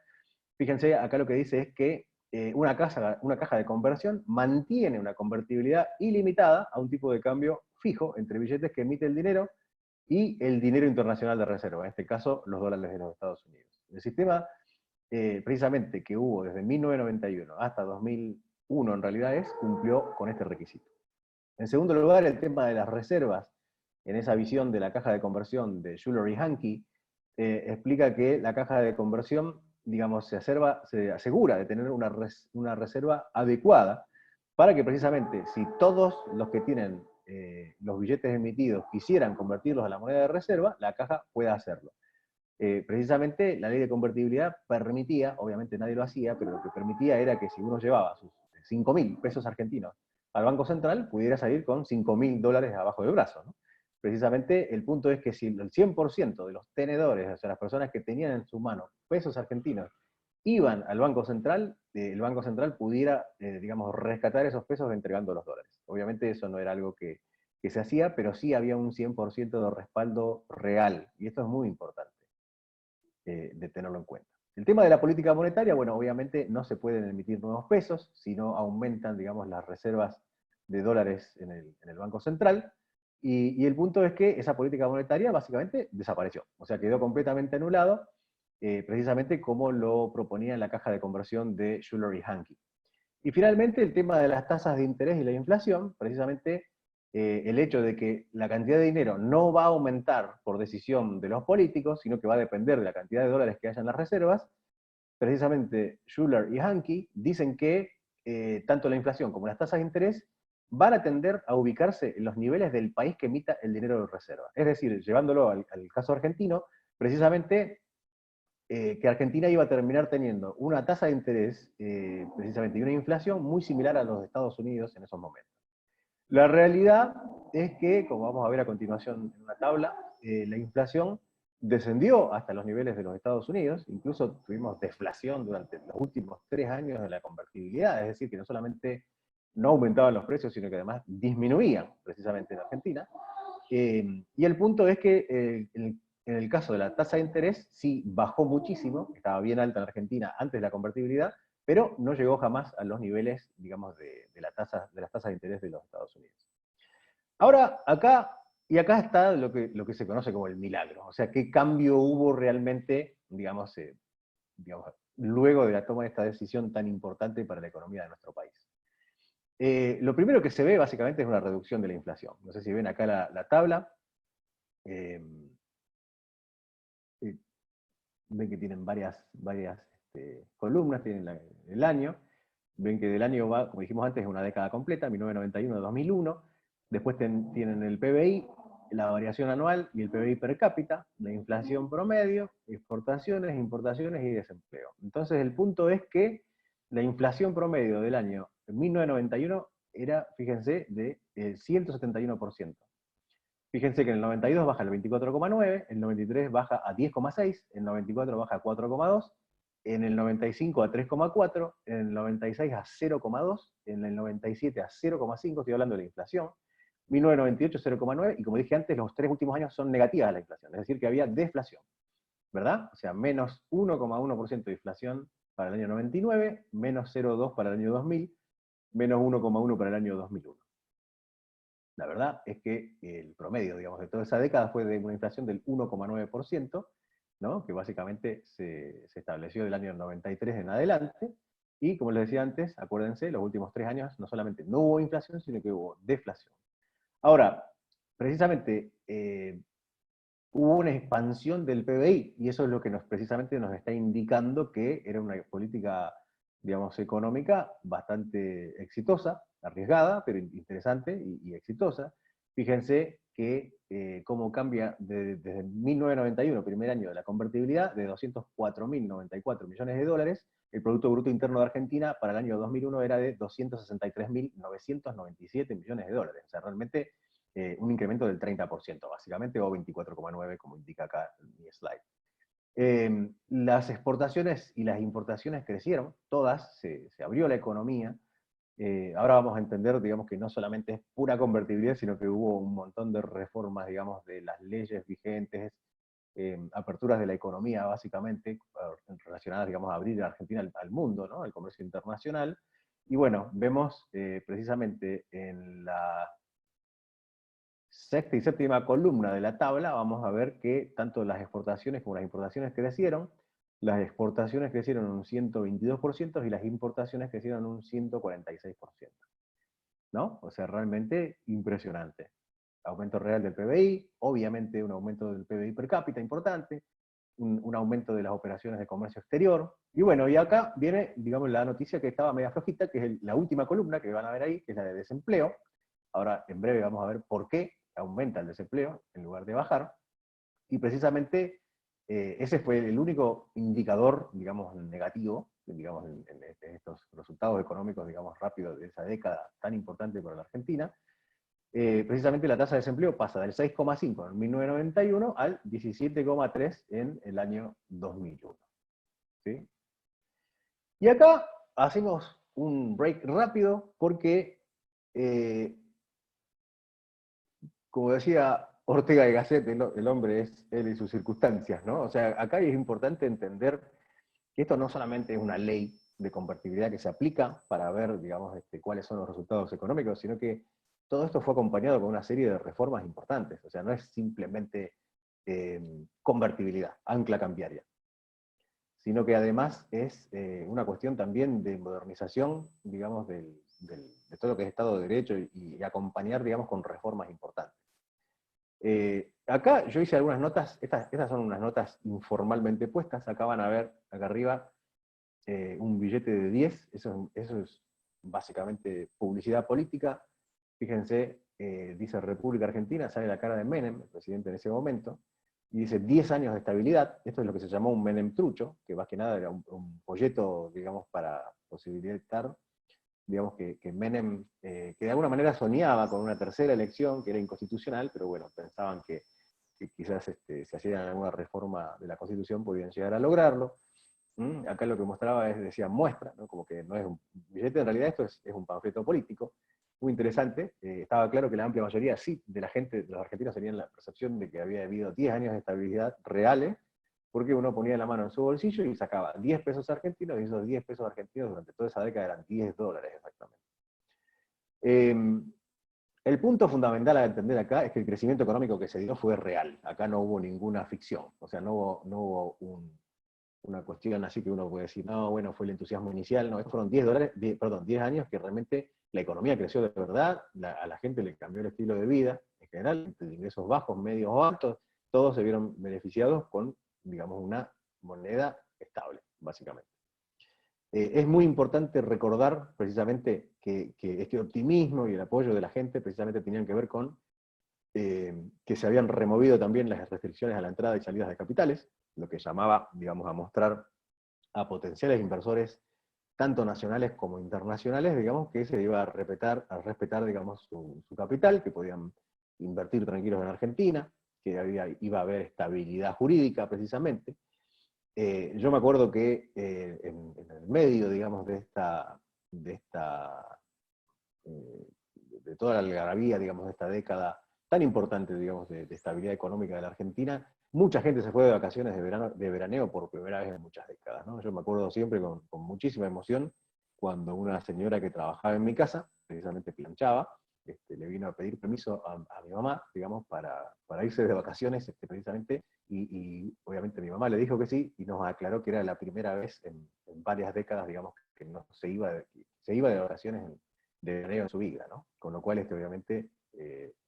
Fíjense, acá lo que dice es que una caja de conversión mantiene una convertibilidad ilimitada a un tipo de cambio fijo entre billetes que emite el dinero y el dinero internacional de reserva, en este caso los dólares de los Estados Unidos. El sistema precisamente que hubo desde 1991 hasta 2001 en realidad cumplió con este requisito. En segundo lugar, el tema de las reservas, en esa visión de la caja de conversión de Schuller y Hanke, explica que la caja de conversión, digamos, se asegura de tener una reserva adecuada para que precisamente si todos los que tienen los billetes emitidos quisieran convertirlos a la moneda de reserva, la caja pueda hacerlo. Precisamente la ley de convertibilidad permitía, obviamente nadie lo hacía, pero lo que permitía era que si uno llevaba sus 5.000 pesos argentinos al Banco Central, pudiera salir con 5.000 dólares abajo del brazo, ¿no? Precisamente el punto es que si el 100% de los tenedores, o sea, las personas que tenían en su mano pesos argentinos, iban al Banco Central, el Banco Central pudiera, digamos, rescatar esos pesos entregando los dólares. Obviamente eso no era algo que se hacía, pero sí había un 100% de respaldo real, y esto es muy importante de tenerlo en cuenta. El tema de la política monetaria, bueno, obviamente no se pueden emitir nuevos pesos, sino aumentan, digamos, las reservas de dólares en el Banco Central, y el punto es que esa política monetaria básicamente desapareció, o sea, quedó completamente anulado, precisamente como lo proponía en la caja de conversión de Schuller y Hanke. Y finalmente el tema de las tasas de interés y la inflación, precisamente el hecho de que la cantidad de dinero no va a aumentar por decisión de los políticos, sino que va a depender de la cantidad de dólares que haya en las reservas, precisamente Schuller y Hanke dicen que tanto la inflación como las tasas de interés van a tender a ubicarse en los niveles del país que emita el dinero de reserva. Es decir, llevándolo al caso argentino, precisamente que Argentina iba a terminar teniendo una tasa de interés, precisamente, y una inflación muy similar a los de Estados Unidos en esos momentos. La realidad es que, como vamos a ver a continuación en una tabla, la inflación descendió hasta los niveles de los Estados Unidos, incluso tuvimos deflación durante los últimos 3 años de la convertibilidad, es decir, que no solamente no aumentaban los precios, sino que además disminuían, precisamente en Argentina. Y el punto es que en el caso de la tasa de interés, sí bajó muchísimo, estaba bien alta en Argentina antes de la convertibilidad, pero no llegó jamás a los niveles, digamos, de las tasas de interés de los Estados Unidos. Ahora, acá está lo que se conoce como el milagro, o sea, qué cambio hubo realmente, digamos, luego de la toma de esta decisión tan importante para la economía de nuestro país. Lo primero que se ve, básicamente, es una reducción de la inflación. No sé si ven acá la tabla. Ven que tienen varias columnas, tienen el año, ven que del año va, como dijimos antes, es una década completa, 1991 a 2001, después tienen el PBI, la variación anual y el PBI per cápita, la inflación promedio, exportaciones, importaciones y desempleo. Entonces el punto es que la inflación promedio del año 1991 era, fíjense, de 171%. Fíjense que en el 92 baja al 24,9, el 93 baja a 10,6, el 94 baja a 4,2, en el 95 a 3,4, en el 96 a 0,2, en el 97 a 0,5, estoy hablando de la inflación, 1998 0,9, y como dije antes, los 3 últimos años son negativas la inflación, es decir, que había deflación, ¿verdad? O sea, menos 1,1% de inflación para el año 99, menos 0,2 para el año 2000, menos 1,1 para el año 2001. La verdad es que el promedio, digamos, de toda esa década fue de una inflación del 1,9%, ¿no? Que básicamente se estableció del año 93 en adelante, Y como les decía antes, acuérdense, los últimos 3 años no solamente no hubo inflación, sino que hubo deflación. Ahora, precisamente, hubo una expansión del PBI, y eso es lo que precisamente nos está indicando que era una política, digamos, económica bastante exitosa, arriesgada, pero interesante y exitosa. Fíjense que cómo cambia desde 1991, primer año de la convertibilidad, de 204.094 millones de dólares, el Producto Bruto Interno de Argentina para el año 2001 era de 263.997 millones de dólares. O sea, realmente un incremento del 30%, básicamente, o 24,9%, como indica acá en mi slide. Las exportaciones y las importaciones crecieron, todas, se abrió la economía. Ahora vamos a entender, digamos, que no solamente es pura convertibilidad, sino que hubo un montón de reformas, digamos, de las leyes vigentes, aperturas de la economía, básicamente, relacionadas, digamos, a abrir a Argentina al mundo, ¿no? Al comercio internacional. Y bueno, vemos precisamente en la sexta y séptima columna de la tabla, vamos a ver que tanto las exportaciones como las importaciones crecieron. Las exportaciones crecieron un 122% y las importaciones crecieron un 146%. ¿No? O sea, realmente impresionante. Aumento real del PBI, obviamente un aumento del PBI per cápita importante, un aumento de las operaciones de comercio exterior. Y bueno, y acá viene, digamos, la noticia que estaba media flojita, que es la última columna que van a ver ahí, que es la de desempleo. Ahora, en breve vamos a ver por qué aumenta el desempleo en lugar de bajar. Y precisamente ese fue el único indicador, digamos, negativo, digamos, en estos resultados económicos, digamos, rápidos de esa década tan importante para la Argentina. Precisamente la tasa de desempleo pasa del 6,5 en 1991 al 17,3 en el año 2001. ¿Sí? Y acá hacemos un break rápido porque, como decía Ortega y Gasset, el hombre es él y sus circunstancias, ¿no? O sea, acá es importante entender que esto no solamente es una ley de convertibilidad que se aplica para ver, digamos, cuáles son los resultados económicos, sino que todo esto fue acompañado con una serie de reformas importantes. O sea, no es simplemente convertibilidad, ancla cambiaria, sino que además es una cuestión también de modernización, digamos, de todo lo que es Estado de Derecho y acompañar, digamos, con reformas importantes. Acá yo hice algunas notas, estas son unas notas informalmente puestas, acá van a ver, acá arriba, un billete de 10, eso es básicamente publicidad política. Fíjense, dice República Argentina, sale la cara de Menem, el presidente en ese momento, y dice 10 años de estabilidad. Esto es lo que se llamó un Menem trucho, que más que nada era un folleto, digamos, para posibilitar, digamos, que Menem, que de alguna manera soñaba con una tercera elección, que era inconstitucional, pero bueno, pensaban que quizás si hacían alguna reforma de la Constitución podían llegar a lograrlo. Acá lo que mostraba decía muestra, ¿no? Como que no es un billete, en realidad esto es un panfleto político, muy interesante. Estaba claro que la amplia mayoría, sí, de la gente, de los argentinos tenían la percepción de que había habido 10 años de estabilidad reales, porque uno ponía la mano en su bolsillo y sacaba 10 pesos argentinos, y esos 10 pesos argentinos durante toda esa década eran 10 dólares exactamente. El punto fundamental a entender acá es que el crecimiento económico que se dio fue real. Acá no hubo ninguna ficción, o sea, no hubo una cuestión así que uno puede decir, no, bueno, fue el entusiasmo inicial, no, fueron 10 años que realmente la economía creció de verdad, a la gente le cambió el estilo de vida, en general, de ingresos bajos, medios o altos, todos se vieron beneficiados con, digamos, una moneda estable, básicamente. Es muy importante recordar precisamente que este optimismo y el apoyo de la gente precisamente tenían que ver con que se habían removido también las restricciones a la entrada y salida de capitales, lo que llamaba, digamos, a mostrar a potenciales inversores, tanto nacionales como internacionales, digamos, que se iba a respetar digamos, su capital, que podían invertir tranquilos en Argentina, que iba a haber estabilidad jurídica, precisamente. Yo me acuerdo que en el medio, digamos, de toda la algarabía, digamos, de esta década tan importante, digamos, de estabilidad económica de la Argentina, mucha gente se fue de vacaciones de veraneo por primera vez en muchas décadas, ¿no? Yo me acuerdo siempre con muchísima emoción cuando una señora que trabajaba en mi casa, precisamente planchaba, le vino a pedir permiso a mi mamá, digamos, para irse de vacaciones, precisamente, y obviamente mi mamá le dijo que sí, y nos aclaró que era la primera vez en varias décadas, digamos, que no se iba de vacaciones de veraneo en su vida, ¿no? Con lo cual, obviamente,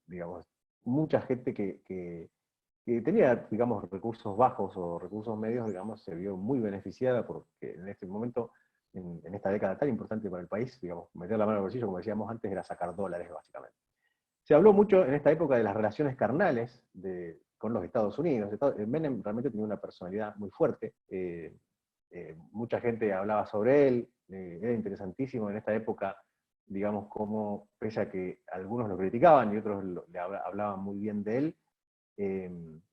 digamos, mucha gente que tenía, digamos, recursos bajos o recursos medios, digamos, se vio muy beneficiada porque en este momento, en esta década tan importante para el país, digamos, meter la mano en el bolsillo, como decíamos antes, era sacar dólares, básicamente. Se habló mucho en esta época de las relaciones carnales con los Estados Unidos. Menem realmente tenía una personalidad muy fuerte. Mucha gente hablaba sobre él. Era interesantísimo en esta época, digamos, como, pese a que algunos lo criticaban y otros le hablaban muy bien de él,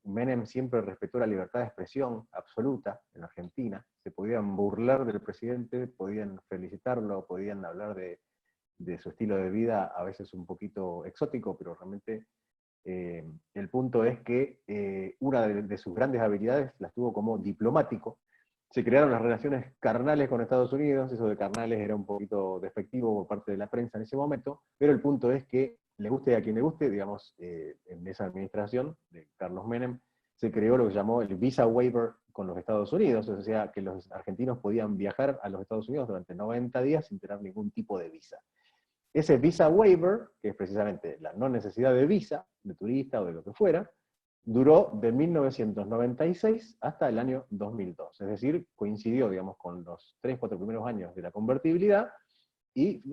Menem siempre respetó la libertad de expresión absoluta en Argentina. Se podían burlar del presidente, podían felicitarlo, podían hablar de su estilo de vida, a veces un poquito exótico, pero realmente el punto es que una de sus grandes habilidades las tuvo como diplomático. Se crearon las relaciones carnales con Estados Unidos, eso de carnales era un poquito despectivo por parte de la prensa en ese momento, pero el punto es que, le guste a quien le guste, digamos, en esa administración de Carlos Menem, se creó lo que se llamó el Visa Waiver con los Estados Unidos, o sea, que los argentinos podían viajar a los Estados Unidos durante 90 días sin tener ningún tipo de visa. Ese Visa Waiver, que es precisamente la no necesidad de visa, de turista o de lo que fuera, duró de 1996 hasta el año 2002. Es decir, coincidió, digamos, con los 3-4 primeros años de la convertibilidad y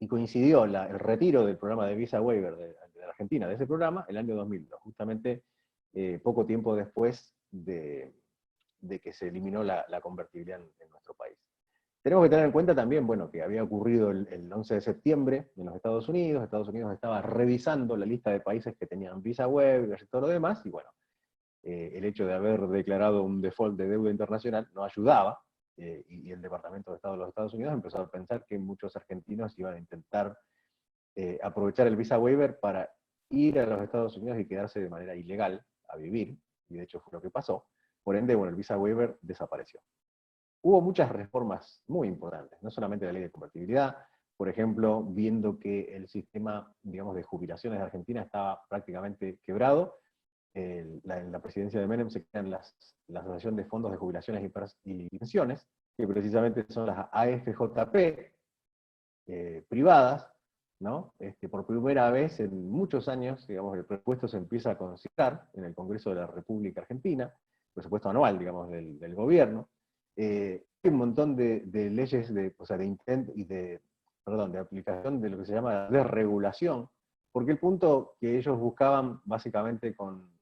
coincidió el retiro del programa de Visa Waiver de la Argentina, de ese programa, el año 2002, justamente poco tiempo después de que se eliminó la convertibilidad en nuestro país. Tenemos que tener en cuenta también, bueno, que había ocurrido el 11 de septiembre en los Estados Unidos estaba revisando la lista de países que tenían Visa Waiver y todo lo demás, y bueno, el hecho de haber declarado un default de deuda internacional no ayudaba, y el Departamento de Estado de los Estados Unidos empezó a pensar que muchos argentinos iban a intentar aprovechar el Visa Waiver para ir a los Estados Unidos y quedarse de manera ilegal a vivir, y de hecho fue lo que pasó. Por ende, bueno, el Visa Waiver desapareció. Hubo muchas reformas muy importantes, no solamente la ley de convertibilidad, por ejemplo, viendo que el sistema, digamos, de jubilaciones de Argentina estaba prácticamente quebrado. En la presidencia de Menem se crean la Asociación de Fondos de Jubilaciones y Pensiones, que precisamente son las AFJP privadas, ¿no? Por primera vez en muchos años, digamos, el presupuesto se empieza a considerar en el Congreso de la República Argentina, presupuesto anual, digamos, del gobierno. Hay un montón de leyes de aplicación de lo que se llama desregulación, porque el punto que ellos buscaban básicamente con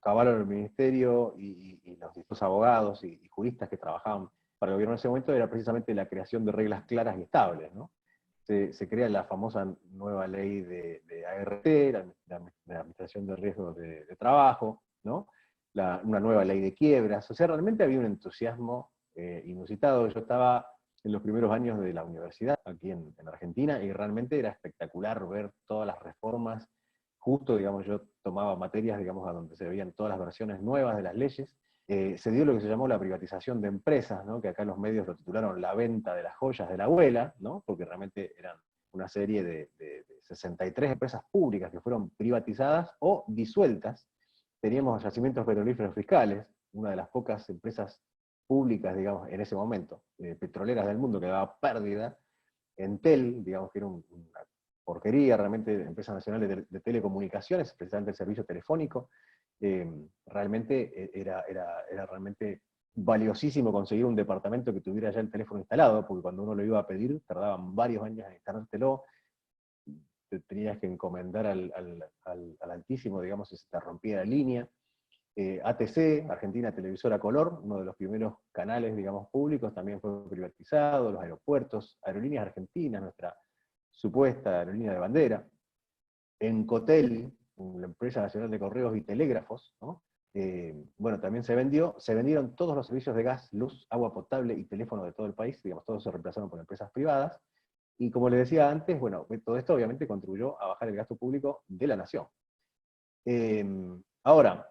Cavallo en el ministerio y los abogados y juristas que trabajaban para el gobierno en ese momento era precisamente la creación de reglas claras y estables, ¿no? Se crea la famosa nueva ley de ART, la Administración de Riesgos de Trabajo, ¿no? Una nueva ley de quiebras. O sea, realmente había un entusiasmo inusitado. Yo estaba en los primeros años de la universidad aquí en Argentina y realmente era espectacular ver todas las reformas. Justo, digamos, yo tomaba materias, digamos, a donde se veían todas las versiones nuevas de las leyes. Se dio lo que se llamó la privatización de empresas, ¿no? Que acá los medios lo titularon la venta de las joyas de la abuela, ¿no? Porque realmente eran una serie de 63 empresas públicas que fueron privatizadas o disueltas. Teníamos yacimientos petrolíferos fiscales, una de las pocas empresas públicas, digamos, en ese momento, petroleras del mundo que daba pérdida. Entel, digamos que era una porquería, realmente, empresa nacional de telecomunicaciones, precisamente el servicio telefónico. Realmente era realmente valiosísimo conseguir un departamento que tuviera ya el teléfono instalado, porque cuando uno lo iba a pedir, tardaban varios años en instalártelo, te tenías que encomendar al Altísimo, digamos, si se te rompía la línea. ATC, Argentina Televisora Color, uno de los primeros canales, digamos, públicos, también fue privatizado, los aeropuertos, Aerolíneas Argentinas, nuestra supuesta aerolínea de bandera, Encotel, la empresa nacional de correos y telégrafos, ¿no? Bueno, también se vendieron todos los servicios de gas, luz, agua potable y teléfono de todo el país, digamos, todos se reemplazaron por empresas privadas, y como les decía antes, bueno, todo esto obviamente contribuyó a bajar el gasto público de la nación. Ahora,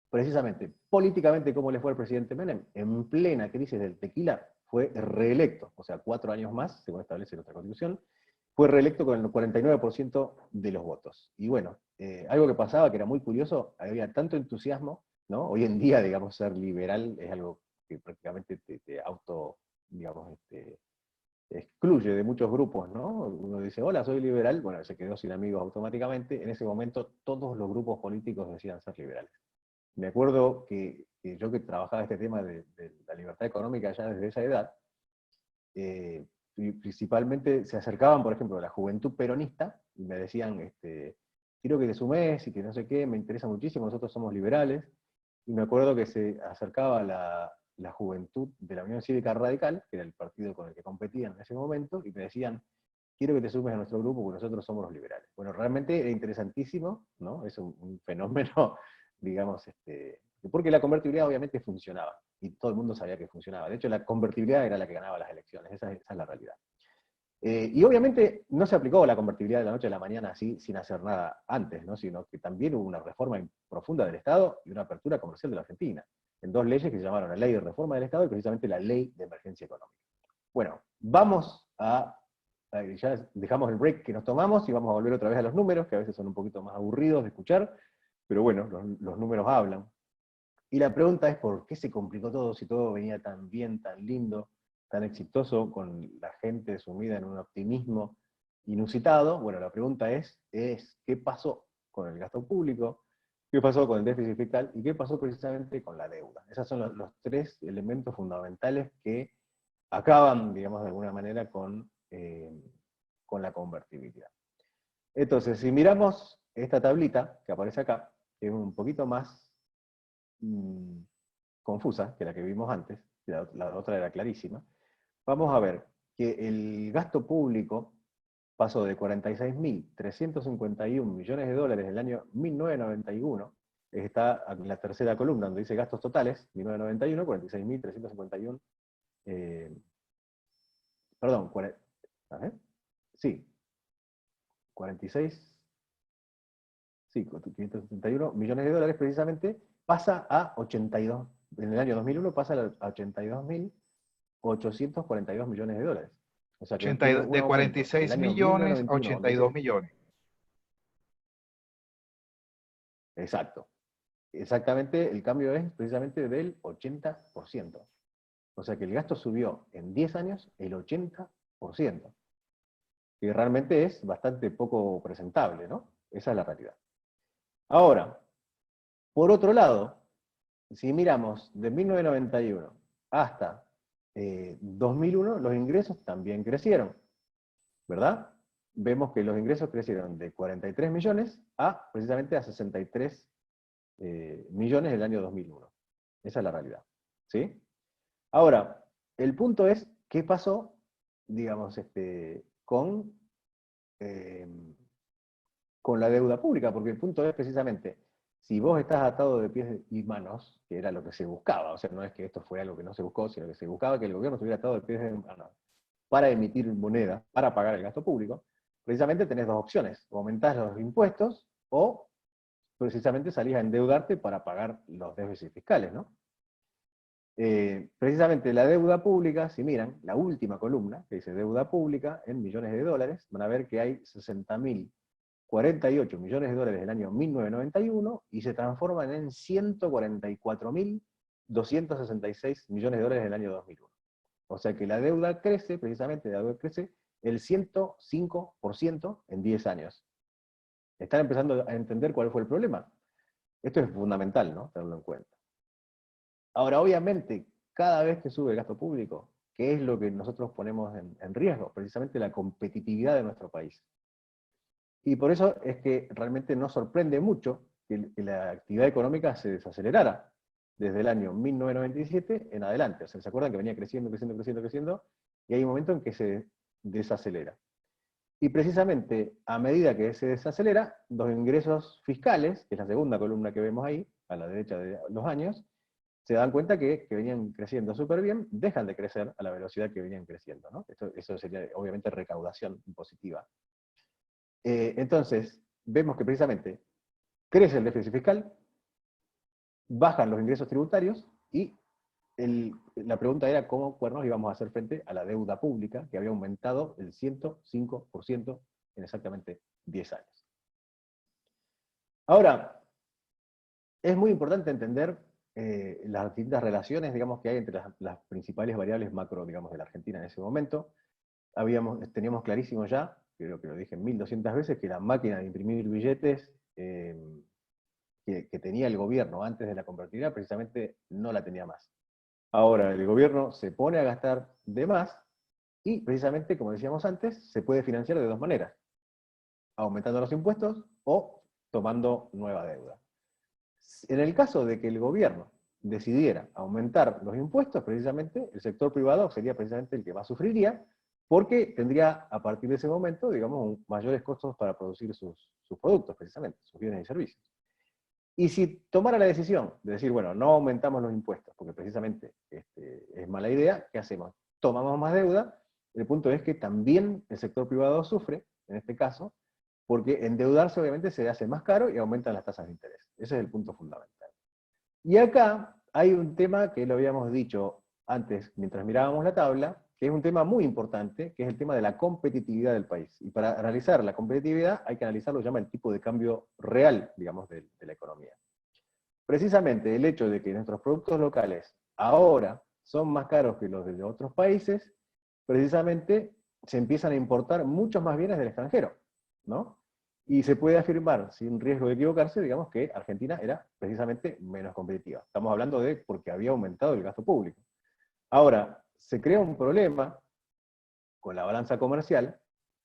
precisamente, políticamente, ¿cómo le fue al presidente Menem? En plena crisis del tequila, fue reelecto, o sea, 4 años más, según establece nuestra Constitución, fue reelecto con el 49% de los votos. Y bueno, algo que pasaba, que era muy curioso, había tanto entusiasmo, ¿no? Hoy en día, digamos, ser liberal es algo que prácticamente te auto, digamos, excluye de muchos grupos, ¿no? Uno dice, hola, soy liberal, bueno, se quedó sin amigos automáticamente. En ese momento todos los grupos políticos decían ser liberales. Me acuerdo que yo que trabajaba este tema de la libertad económica ya desde esa edad, principalmente se acercaban, por ejemplo, a la juventud peronista, y me decían, quiero que te sumes y que no sé qué, me interesa muchísimo, nosotros somos liberales, y me acuerdo que se acercaba la juventud de la Unión Cívica Radical, que era el partido con el que competían en ese momento, y me decían, quiero que te sumes a nuestro grupo porque nosotros somos los liberales. Bueno, realmente era interesantísimo, ¿no? Es un fenómeno, digamos, porque la convertibilidad obviamente funcionaba, y todo el mundo sabía que funcionaba. De hecho, la convertibilidad era la que ganaba las elecciones, esa es la realidad. Y obviamente no se aplicó la convertibilidad de la noche a la mañana así, sin hacer nada antes, ¿no? Sino que también hubo una reforma profunda del Estado y una apertura comercial de la Argentina, en dos leyes que se llamaron la Ley de Reforma del Estado y precisamente la Ley de Emergencia Económica. Bueno, vamos ya dejamos el break que nos tomamos y vamos a volver otra vez a los números, que a veces son un poquito más aburridos de escuchar, pero bueno, los números hablan. Y la pregunta es, ¿por qué se complicó todo si todo venía tan bien, tan lindo, tan exitoso, con la gente sumida en un optimismo inusitado? Bueno, la pregunta es ¿qué pasó con el gasto público? ¿Qué pasó con el déficit fiscal? ¿Y qué pasó precisamente con la deuda? Esos son los tres elementos fundamentales que acaban, digamos, de alguna manera con la convertibilidad. Entonces, si miramos esta tablita que aparece acá, que es un poquito más confusa que la que vimos antes, la otra era clarísima, vamos a ver que el gasto público pasó de 46.351 millones de dólares en el año 1991, está en la tercera columna donde dice gastos totales, 1991, 46.351, perdón, sí, 46, sí, 571 millones de dólares precisamente, pasa a 82, en el año 2001 pasa a 82.842 millones de dólares. O sea que tiene un De aumento del 46 año millones a 1991, donde 82 dice, millones. exacto, exactamente, el cambio es precisamente del 80%. O sea que el gasto subió en 10 años el 80%, que realmente es bastante poco presentable, ¿no? Esa es la realidad. Ahora, por otro lado, si miramos de 1991 hasta 2001, los ingresos también crecieron, ¿verdad? Vemos que los ingresos crecieron de 43 millones a precisamente a 63 millones el año 2001. Esa es la realidad, ¿sí? Ahora, el punto es, ¿qué pasó, digamos, con la deuda pública? Porque el punto es precisamente, si vos estás atado de pies y manos, que era lo que se buscaba, o sea, no es que esto fue algo que no se buscó, sino que se buscaba que el gobierno estuviera atado de pies y manos para emitir moneda, para pagar el gasto público, precisamente tenés dos opciones: o aumentás los impuestos, o precisamente salís a endeudarte para pagar los déficits fiscales, ¿no? Precisamente la deuda pública, si miran, la última columna, que dice deuda pública en millones de dólares, van a ver que hay 60.048 millones de dólares del año 1991 y se transforman en 144.266 millones de dólares del año 2001. O sea que la deuda crece, precisamente la deuda crece el 105% en 10 años. ¿Están empezando a entender cuál fue el problema? Esto es fundamental, ¿no? Tenerlo en cuenta. Ahora, obviamente, cada vez que sube el gasto público, ¿qué es lo que nosotros ponemos en riesgo? Precisamente la competitividad de nuestro país. Y por eso es que realmente nos sorprende mucho que la actividad económica se desacelerara desde el año 1997 en adelante. O sea, ¿se acuerdan que venía creciendo, creciendo, creciendo, creciendo? Y hay un momento en que se desacelera. Y precisamente a medida que se desacelera, los ingresos fiscales, que es la segunda columna que vemos ahí, a la derecha de los años, se dan cuenta que venían creciendo súper bien, dejan de crecer a la velocidad que venían creciendo, ¿no? Eso sería obviamente recaudación impositiva. Entonces, vemos que precisamente crece el déficit fiscal, bajan los ingresos tributarios, y la pregunta era cómo cuernos íbamos a hacer frente a la deuda pública, que había aumentado el 105% en exactamente 10 años. Ahora, es muy importante entender las distintas relaciones, digamos, que hay entre las principales variables macro, digamos, de la Argentina en ese momento. Teníamos clarísimo ya, creo que lo dije 1200 veces, que la máquina de imprimir billetes que tenía el gobierno antes de la convertibilidad, precisamente no la tenía más. Ahora el gobierno se pone a gastar de más, y precisamente, como decíamos antes, se puede financiar de dos maneras: aumentando los impuestos o tomando nueva deuda. En el caso de que el gobierno decidiera aumentar los impuestos, precisamente el sector privado sería precisamente el que más sufriría, porque tendría a partir de ese momento, digamos, mayores costos para producir sus productos, precisamente, sus bienes y servicios. Y si tomara la decisión de decir, bueno, no aumentamos los impuestos, porque precisamente es mala idea, ¿qué hacemos? Tomamos más deuda. El punto es que también el sector privado sufre, en este caso, porque endeudarse obviamente se hace más caro y aumentan las tasas de interés. Ese es el punto fundamental. Y acá hay un tema que lo habíamos dicho antes, mientras mirábamos la tabla, que es un tema muy importante, que es el tema de la competitividad del país. Y para analizar la competitividad hay que analizar lo que llama el tipo de cambio real, digamos, de la economía. Precisamente el hecho de que nuestros productos locales ahora son más caros que los de otros países, precisamente se empiezan a importar muchos más bienes del extranjero, ¿no? Y se puede afirmar, sin riesgo de equivocarse, digamos, que Argentina era precisamente menos competitiva. Estamos hablando de porque había aumentado el gasto público. Ahora, se crea un problema con la balanza comercial,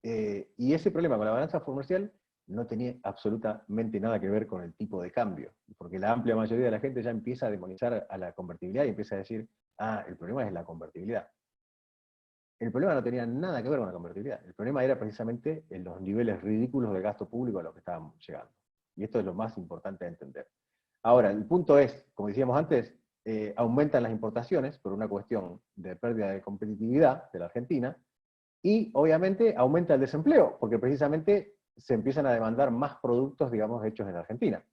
y ese problema con la balanza comercial no tenía absolutamente nada que ver con el tipo de cambio, porque la amplia mayoría de la gente ya empieza a demonizar a la convertibilidad y empieza a decir, ah, el problema es la convertibilidad. El problema no tenía nada que ver con la convertibilidad, el problema era precisamente en los niveles ridículos de gasto público a los que estábamos llegando. Y esto es lo más importante de entender. Ahora, el punto es, como decíamos antes, aumentan las importaciones por una cuestión de pérdida de competitividad de la Argentina, y obviamente aumenta el desempleo, porque precisamente se empiezan a demandar más productos, digamos, hechos en Argentina,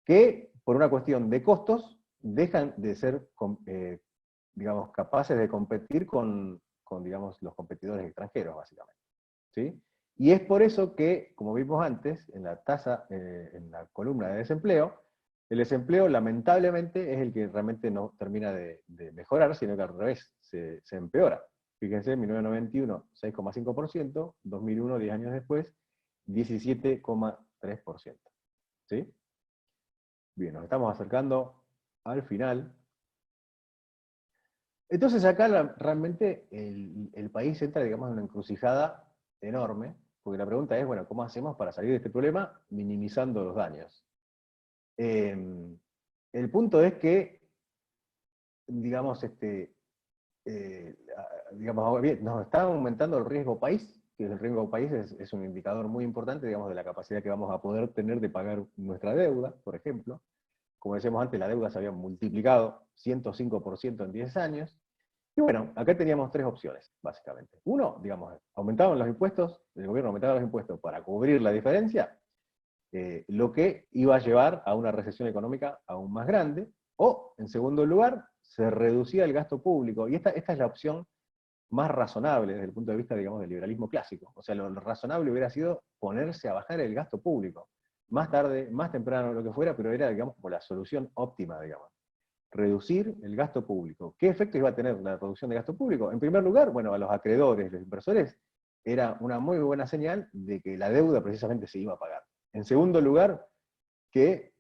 que por una cuestión de costos dejan de ser, digamos, capaces de competir con, digamos, los competidores extranjeros, básicamente. ¿Sí? Y es por eso que, como vimos antes, en la tasa, en la columna de desempleo, el desempleo lamentablemente es el que realmente no termina de mejorar, sino que al revés, se empeora. Fíjense, en 1991, 6,5%, 2001, 10 años después, 17,3%. ¿Sí? Bien, nos estamos acercando al final. Entonces acá realmente el país entra, digamos, en una encrucijada enorme, porque la pregunta es, bueno, ¿cómo hacemos para salir de este problema minimizando los daños? El punto es que, digamos, digamos, bien, nos está aumentando el riesgo país, que el riesgo país es un indicador muy importante, digamos, de la capacidad que vamos a poder tener de pagar nuestra deuda, por ejemplo. Como decíamos antes, la deuda se había multiplicado 105% en 10 años. Y bueno, acá teníamos tres opciones, básicamente. Uno, digamos, aumentaban los impuestos, el gobierno aumentaba los impuestos para cubrir la diferencia, lo que iba a llevar a una recesión económica aún más grande, o, en segundo lugar, se reducía el gasto público, y esta es la opción más razonable desde el punto de vista, digamos, del liberalismo clásico. O sea, lo razonable hubiera sido ponerse a bajar el gasto público, más tarde, más temprano, lo que fuera, pero era, digamos, como la solución óptima, digamos. Reducir el gasto público. ¿Qué efectos iba a tener la reducción de gasto público? En primer lugar, bueno, a los acreedores, los inversores, era una muy buena señal de que la deuda precisamente se iba a pagar. En segundo lugar, que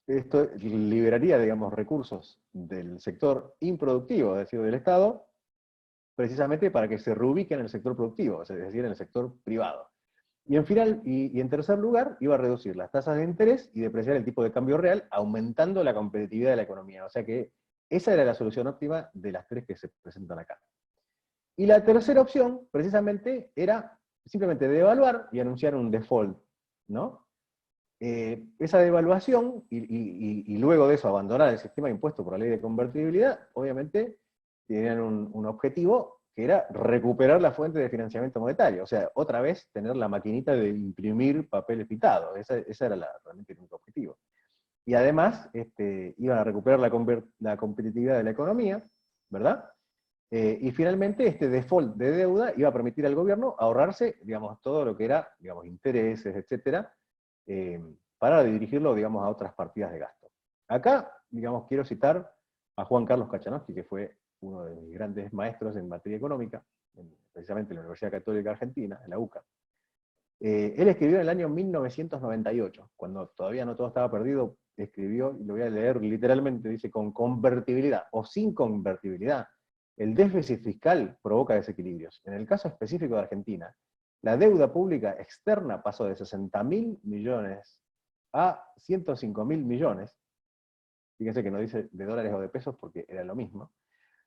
esto liberaría, digamos, recursos del sector improductivo, es decir, del Estado, precisamente para que se reubiquen en el sector productivo, es decir, en el sector privado. Y en tercer lugar, iba a reducir las tasas de interés y depreciar el tipo de cambio real, aumentando la competitividad de la economía. O sea que esa era la solución óptima de las tres que se presentan acá. Y la tercera opción, precisamente, era simplemente devaluar y anunciar un default, ¿no? Esa devaluación, y luego de eso abandonar el sistema impuesto por la ley de convertibilidad, obviamente tenían un objetivo que era recuperar la fuente de financiamiento monetario, o sea, otra vez tener la maquinita de imprimir papeles pitados, esa era realmente el único objetivo. Y además, iban a recuperar la competitividad de la economía, ¿verdad? Y finalmente este default de deuda iba a permitir al gobierno ahorrarse, digamos, todo lo que era, digamos, intereses, etcétera, para dirigirlo, digamos, a otras partidas de gasto. Acá, digamos, quiero citar a Juan Carlos Kachanowski, que fue uno de mis grandes maestros en materia económica, precisamente en la Universidad Católica Argentina, en la UCA. Él escribió en el año 1998, cuando todavía no todo estaba perdido, escribió, y lo voy a leer literalmente, dice: con convertibilidad o sin convertibilidad, el déficit fiscal provoca desequilibrios. En el caso específico de Argentina, la deuda pública externa pasó de 60.000 millones a 105.000 millones, fíjense que no dice de dólares o de pesos porque era lo mismo,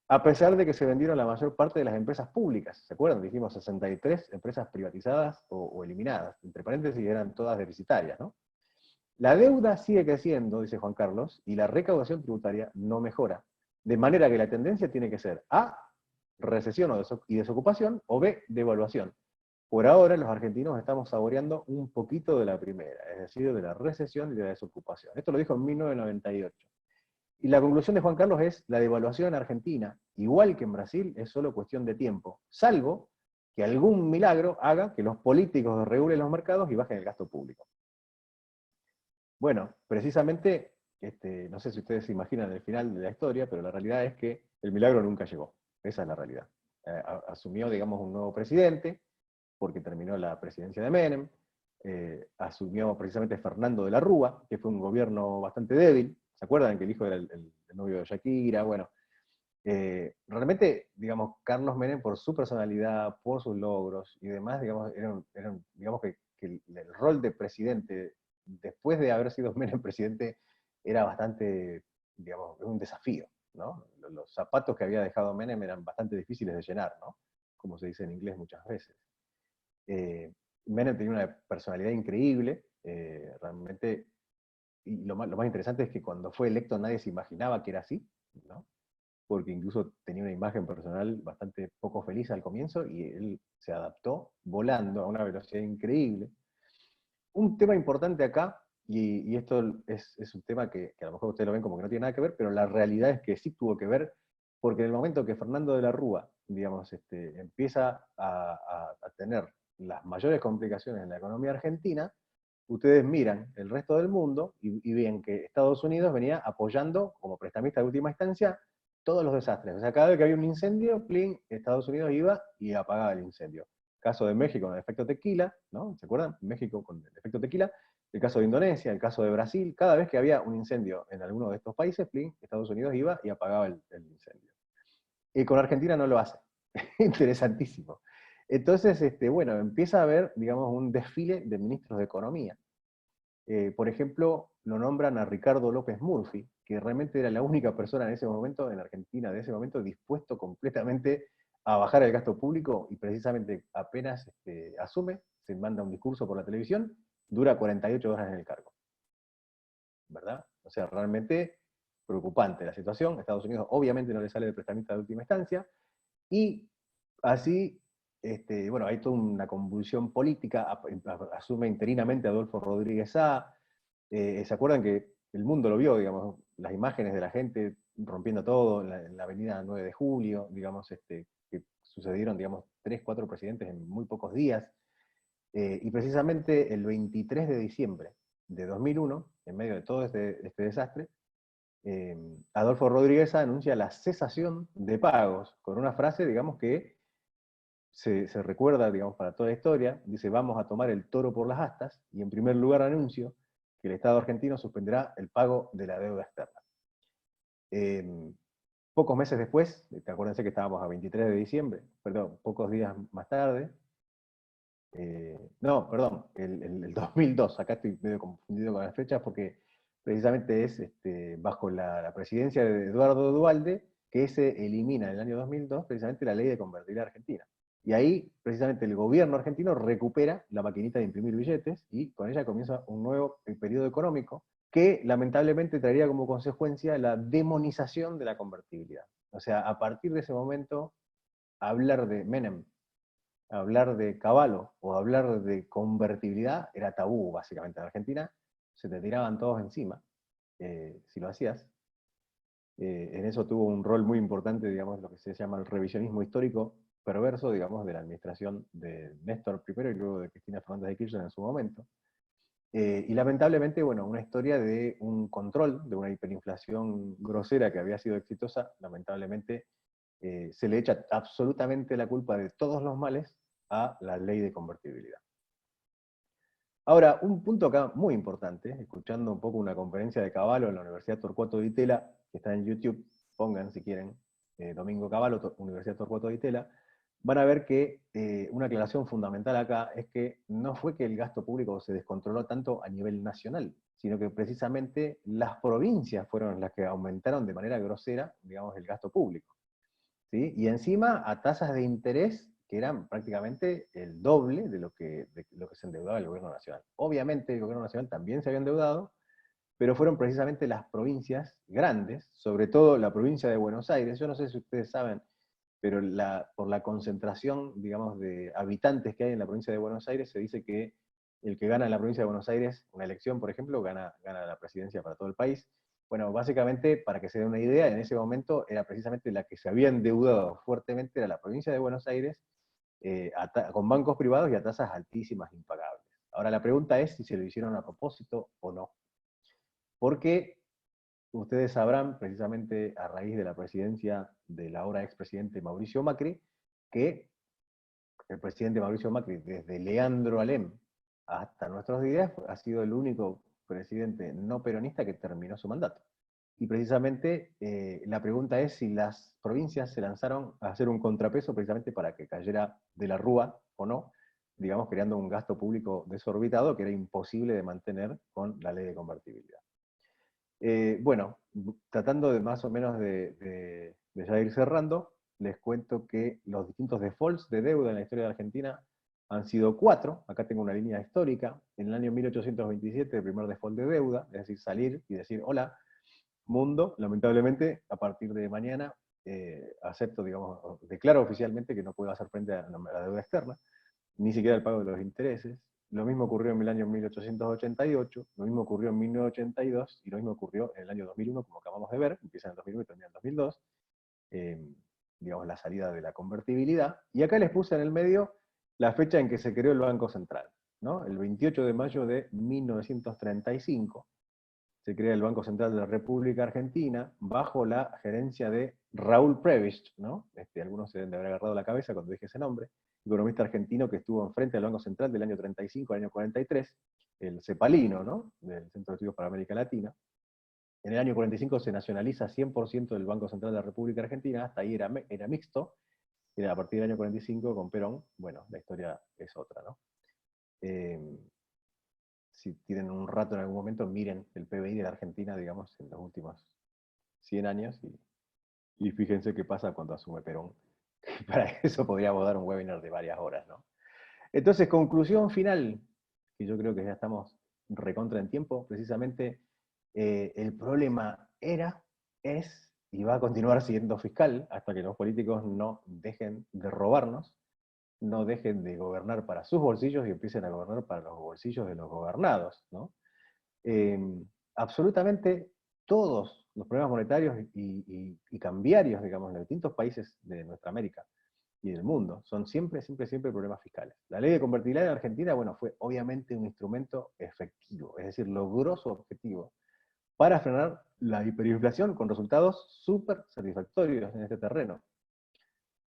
a pesar de que se vendieron la mayor parte de las empresas públicas. ¿Se acuerdan? Dijimos 63 empresas privatizadas o eliminadas. Entre paréntesis, eran todas deficitarias, ¿no? La deuda sigue creciendo, dice Juan Carlos, y la recaudación tributaria no mejora. De manera que la tendencia tiene que ser A, recesión y desocupación, o B, devaluación. Por ahora los argentinos estamos saboreando un poquito de la primera, es decir, de la recesión y de la desocupación. Esto lo dijo en 1998. Y la conclusión de Juan Carlos es: la devaluación en Argentina, igual que en Brasil, es solo cuestión de tiempo, salvo que algún milagro haga que los políticos regulen los mercados y bajen el gasto público. Bueno, precisamente, no sé si ustedes se imaginan el final de la historia, pero la realidad es que el milagro nunca llegó. Esa es la realidad. Asumió, digamos, un nuevo presidente, porque terminó la presidencia de Menem, asumió precisamente Fernando de la Rúa, que fue un gobierno bastante débil. ¿Se acuerdan que el hijo era el novio de Shakira? Bueno, realmente, digamos, Carlos Menem, por su personalidad, por sus logros y demás, digamos, digamos que el rol de presidente, después de haber sido Menem presidente, era bastante, digamos, un desafío, ¿no? Los zapatos que había dejado Menem eran bastante difíciles de llenar, ¿no? Como se dice en inglés muchas veces. Menem tenía una personalidad increíble, realmente, y lo más interesante es que cuando fue electo nadie se imaginaba que era así, ¿no? Porque incluso tenía una imagen personal bastante poco feliz al comienzo, y él se adaptó volando a una velocidad increíble. Un tema importante acá, y esto es un tema que a lo mejor ustedes lo ven como que no tiene nada que ver, pero la realidad es que sí tuvo que ver, porque en el momento que Fernando de la Rúa, digamos, empieza a tener las mayores complicaciones en la economía argentina, ustedes miran el resto del mundo y ven que Estados Unidos venía apoyando, como prestamista de última instancia, todos los desastres. O sea, cada vez que había un incendio, plin, Estados Unidos iba y apagaba el incendio. Caso de México con el efecto tequila, ¿no? ¿Se acuerdan? México con el efecto tequila. El caso de Indonesia, el caso de Brasil, cada vez que había un incendio en alguno de estos países, plin, Estados Unidos iba y apagaba el incendio. Y con Argentina no lo hace. Interesantísimo. Entonces, bueno, empieza a haber, digamos, un desfile de ministros de Economía. Por ejemplo, lo nombran a Ricardo López Murphy, que realmente era la única persona en ese momento, en Argentina, de ese momento, dispuesto completamente a bajar el gasto público, y precisamente apenas asume, se manda un discurso por la televisión, dura 48 horas en el cargo. ¿Verdad? O sea, realmente preocupante la situación. Estados Unidos obviamente no le sale de prestamista de última instancia, y así, bueno, hay toda una convulsión política, asume interinamente Adolfo Rodríguez Sá. ¿Se acuerdan que el mundo lo vio, digamos, las imágenes de la gente rompiendo todo en la avenida 9 de Julio, digamos, que sucedieron, digamos, 3, 4 presidentes en muy pocos días? Y precisamente el 23 de diciembre de 2001, en medio de todo este desastre, Adolfo Rodríguez anuncia la cesación de pagos, con una frase, digamos, que se recuerda, digamos, para toda la historia. Dice: vamos a tomar el toro por las astas, y en primer lugar anuncio que el Estado argentino suspenderá el pago de la deuda externa. Pocos meses después, acuérdense que estábamos a 23 de diciembre, perdón, pocos días más tarde, no, perdón, el 2002, acá estoy medio confundido con las fechas, porque precisamente es bajo la presidencia de Eduardo Duhalde que se elimina en el año 2002 precisamente la ley de convertibilidad argentina. Y ahí precisamente el gobierno argentino recupera la maquinita de imprimir billetes, y con ella comienza un nuevo periodo económico que lamentablemente traería como consecuencia la demonización de la convertibilidad. O sea, a partir de ese momento, hablar de Menem, hablar de caballo o hablar de convertibilidad era tabú, básicamente. En Argentina se te tiraban todos encima, si lo hacías. En eso tuvo un rol muy importante, digamos, lo que se llama el revisionismo histórico perverso, digamos, de la administración de Néstor primero y luego de Cristina Fernández de Kirchner en su momento. Y lamentablemente, bueno, una historia de un control, de una hiperinflación grosera que había sido exitosa, lamentablemente se le echa absolutamente la culpa de todos los males a la ley de convertibilidad. Ahora, un punto acá muy importante, escuchando un poco una conferencia de Cavallo en la Universidad Torcuato Di Tella, que está en YouTube, pongan si quieren, Domingo Cavallo, Universidad Torcuato Di Tella, van a ver que una aclaración fundamental acá es que no fue que el gasto público se descontroló tanto a nivel nacional, sino que precisamente las provincias fueron las que aumentaron de manera grosera, digamos, el gasto público, ¿sí? Y encima a tasas de interés que eran prácticamente el doble de lo que se endeudaba el gobierno nacional. Obviamente el gobierno nacional también se había endeudado, pero fueron precisamente las provincias grandes, sobre todo la provincia de Buenos Aires. Yo no sé si ustedes saben, pero por la concentración, digamos, de habitantes que hay en la provincia de Buenos Aires, se dice que el que gana en la provincia de Buenos Aires una elección, por ejemplo, gana la presidencia para todo el país. Bueno, básicamente, para que se den una idea, en ese momento era precisamente la que se había endeudado fuertemente, era la provincia de Buenos Aires, con bancos privados y a tasas altísimas, impagables. Ahora la pregunta es si se lo hicieron a propósito o no. Porque ustedes sabrán, precisamente a raíz de la presidencia del ahora expresidente Mauricio Macri, que el presidente Mauricio Macri, desde Leandro Alem hasta nuestros días, ha sido el único presidente no peronista que terminó su mandato. Y precisamente la pregunta es si las provincias se lanzaron a hacer un contrapeso precisamente para que cayera de la rúa o no, digamos, creando un gasto público desorbitado que era imposible de mantener con la ley de convertibilidad. Bueno, tratando de más o menos de ya ir cerrando, les cuento que los distintos defaults de deuda en la historia de Argentina han sido 4. Acá tengo una línea histórica. En el año 1827, el primer default de deuda, es decir, salir y decir, hola, mundo, lamentablemente, a partir de mañana, acepto, digamos, declaro oficialmente que no puedo hacer frente a la deuda externa, ni siquiera el pago de los intereses. Lo mismo ocurrió en el año 1888, lo mismo ocurrió en 1982, y lo mismo ocurrió en el año 2001, como acabamos de ver, empieza en el 2001 y termina en el 2002, digamos, la salida de la convertibilidad. Y acá les puse en el medio la fecha en que se creó el Banco Central, ¿no? El 28 de mayo de 1935, se crea el Banco Central de la República Argentina, bajo la gerencia de Raúl Prebisch, ¿no? Algunos se deben de haber agarrado la cabeza cuando dije ese nombre, economista argentino que estuvo enfrente del Banco Central del año 35 al año 43, el cepalino, ¿no? Del Centro de Estudios para América Latina. En el año 45 se nacionaliza 100% del Banco Central de la República Argentina, hasta ahí era mixto, y a partir del año 45 con Perón, bueno, la historia es otra, ¿no? Si tienen un rato en algún momento, miren el PBI de la Argentina, digamos, en los últimos 100 años, y fíjense qué pasa cuando asume Perón. Para eso podríamos dar un webinar de varias horas, ¿no? Entonces, conclusión final, que yo creo que ya estamos recontra en tiempo, precisamente el problema era, es y va a continuar siendo fiscal hasta que los políticos no dejen de robarnos, no dejen de gobernar para sus bolsillos y empiecen a gobernar para los bolsillos de los gobernados, ¿no? Absolutamente todos los problemas monetarios y cambiarios, digamos, en los distintos países de nuestra América y del mundo, son siempre problemas fiscales. La ley de convertibilidad en Argentina, bueno, fue obviamente un instrumento efectivo, es decir, logró su objetivo para frenar la hiperinflación con resultados súper satisfactorios en este terreno.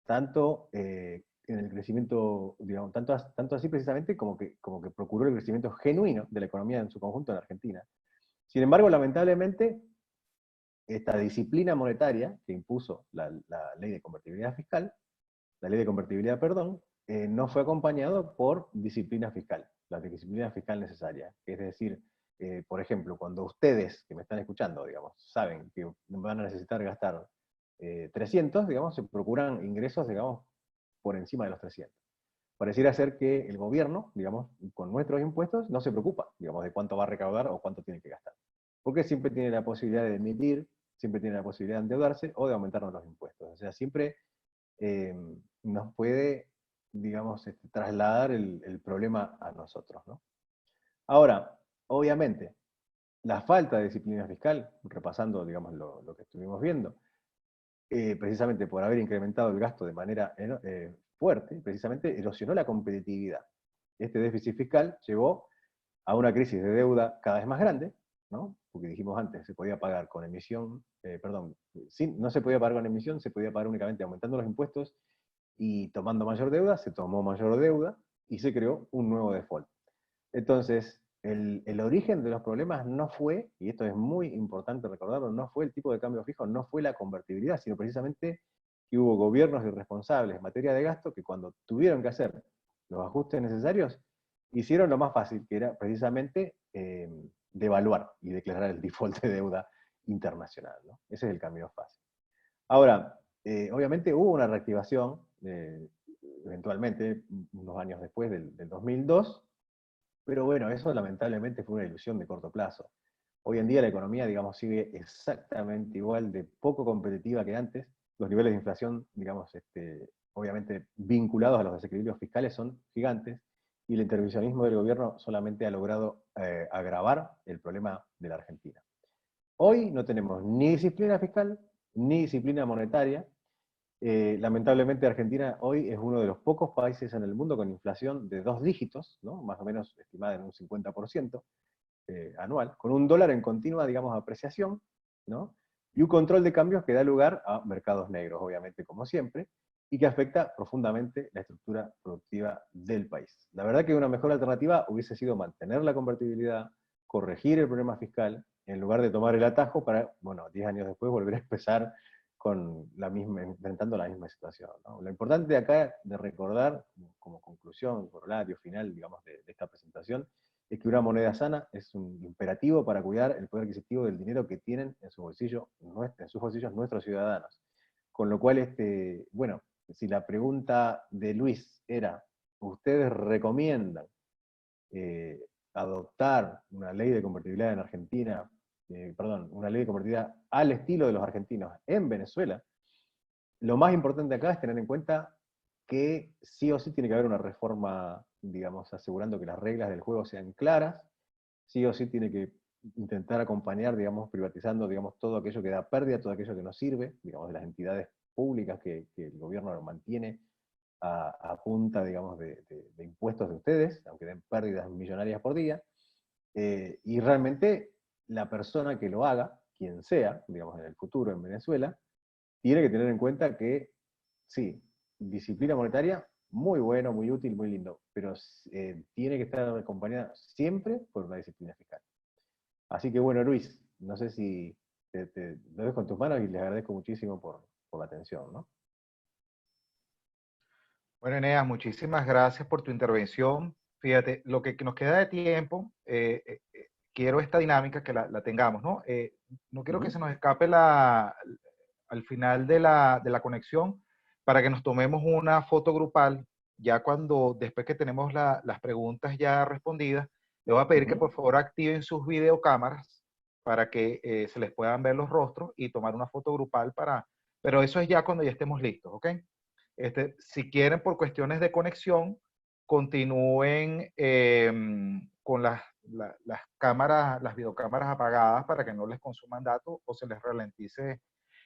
Tanto en el crecimiento, digamos, tanto así precisamente como que procuró el crecimiento genuino de la economía en su conjunto en Argentina. Sin embargo, lamentablemente, esta disciplina monetaria que impuso la ley de convertibilidad fiscal, la ley de convertibilidad, perdón, no fue acompañado por disciplina fiscal, la disciplina fiscal necesaria. Es decir, por ejemplo, cuando ustedes que me están escuchando, digamos, saben que van a necesitar gastar 300, digamos, se procuran ingresos, digamos, por encima de los 300. Pareciera ser que el gobierno, digamos, con nuestros impuestos, no se preocupa, digamos, de cuánto va a recaudar o cuánto tiene que gastar. Porque siempre tiene la posibilidad de emitir, siempre tiene la posibilidad de endeudarse o de aumentarnos los impuestos. O sea, siempre nos puede, digamos, trasladar el problema a nosotros, ¿no? Ahora, obviamente, la falta de disciplina fiscal, repasando, digamos, lo que estuvimos viendo, precisamente por haber incrementado el gasto de manera fuerte, precisamente erosionó la competitividad. Este déficit fiscal llevó a una crisis de deuda cada vez más grande, ¿no? Porque dijimos antes, se podía pagar con emisión, no se podía pagar con emisión, se podía pagar únicamente aumentando los impuestos y tomando mayor deuda, se tomó mayor deuda y se creó un nuevo default. Entonces, el origen de los problemas no fue, y esto es muy importante recordarlo, no fue el tipo de cambio fijo, no fue la convertibilidad, sino precisamente que hubo gobiernos irresponsables en materia de gasto que cuando tuvieron que hacer los ajustes necesarios, hicieron lo más fácil, que era precisamente devaluar y declarar el default de deuda internacional, ¿no? Ese es el camino fácil. Ahora, obviamente hubo una reactivación, eventualmente, unos años después del 2002, pero bueno, eso lamentablemente fue una ilusión de corto plazo. Hoy en día la economía, digamos, sigue exactamente igual de poco competitiva que antes. Los niveles de inflación, digamos, obviamente vinculados a los desequilibrios fiscales son gigantes, y el intervencionismo del gobierno solamente ha logrado agravar el problema de la Argentina. Hoy no tenemos ni disciplina fiscal, ni disciplina monetaria. Lamentablemente Argentina hoy es uno de los pocos países en el mundo con inflación de 2 dígitos, ¿no? Más o menos estimada en un 50% anual, con un dólar en continua, digamos, apreciación, ¿no? Y un control de cambios que da lugar a mercados negros, obviamente, como siempre, y que afecta profundamente la estructura productiva del país. La verdad que una mejor alternativa hubiese sido mantener la convertibilidad, corregir el problema fiscal, en lugar de tomar el atajo para, bueno, 10 años después volver a empezar con enfrentando la misma situación, ¿no? Lo importante de acá, de recordar, como conclusión, corolario final, digamos, de esta presentación, es que una moneda sana es un imperativo para cuidar el poder adquisitivo del dinero que tienen en sus bolsillos nuestros ciudadanos. Con lo cual, bueno, si la pregunta de Luis era, ¿ustedes recomiendan adoptar una ley de convertibilidad en Argentina, una ley de convertibilidad al estilo de los argentinos en Venezuela? Lo más importante acá es tener en cuenta que sí o sí tiene que haber una reforma, digamos, asegurando que las reglas del juego sean claras, sí o sí tiene que intentar acompañar, digamos, privatizando, digamos, todo aquello que da pérdida, todo aquello que no sirve, digamos, de las entidades públicas que el gobierno mantiene a punta, digamos, de impuestos de ustedes, aunque den pérdidas millonarias por día, y realmente la persona que lo haga, quien sea, digamos, en el futuro en Venezuela, tiene que tener en cuenta que, sí, disciplina monetaria, muy bueno, muy útil, muy lindo, pero tiene que estar acompañada siempre por una disciplina fiscal. Así que bueno, Luis, no sé si lo dejo en tus manos y les agradezco muchísimo por la atención, ¿no? Bueno, Eneas, muchísimas gracias por tu intervención. Fíjate, lo que nos queda de tiempo, quiero esta dinámica que la tengamos, ¿no? No quiero que se nos escape al final de la conexión para que nos tomemos una foto grupal, ya después que tenemos las preguntas ya respondidas, les voy a pedir que por favor activen sus videocámaras para que se les puedan ver los rostros y tomar una foto grupal pero eso es ya cuando ya estemos listos, ¿ok? Si quieren, por cuestiones de conexión, continúen con las cámaras, las videocámaras apagadas para que no les consuman datos o se les ralentice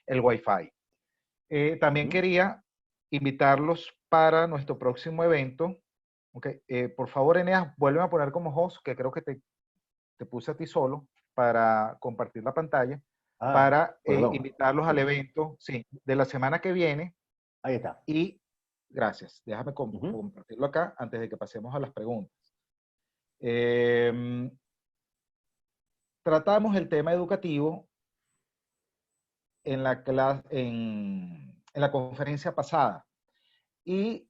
el Wi-Fi. También quería invitarlos para nuestro próximo evento. Okay. Por favor, Eneas, vuelve a poner como host, que creo que te puse a ti solo para compartir la pantalla, para invitarlos al evento, sí, de la semana que viene. Ahí está. Y gracias. Déjame compartirlo acá antes de que pasemos a las preguntas. Tratamos el tema educativo en la conferencia pasada. Y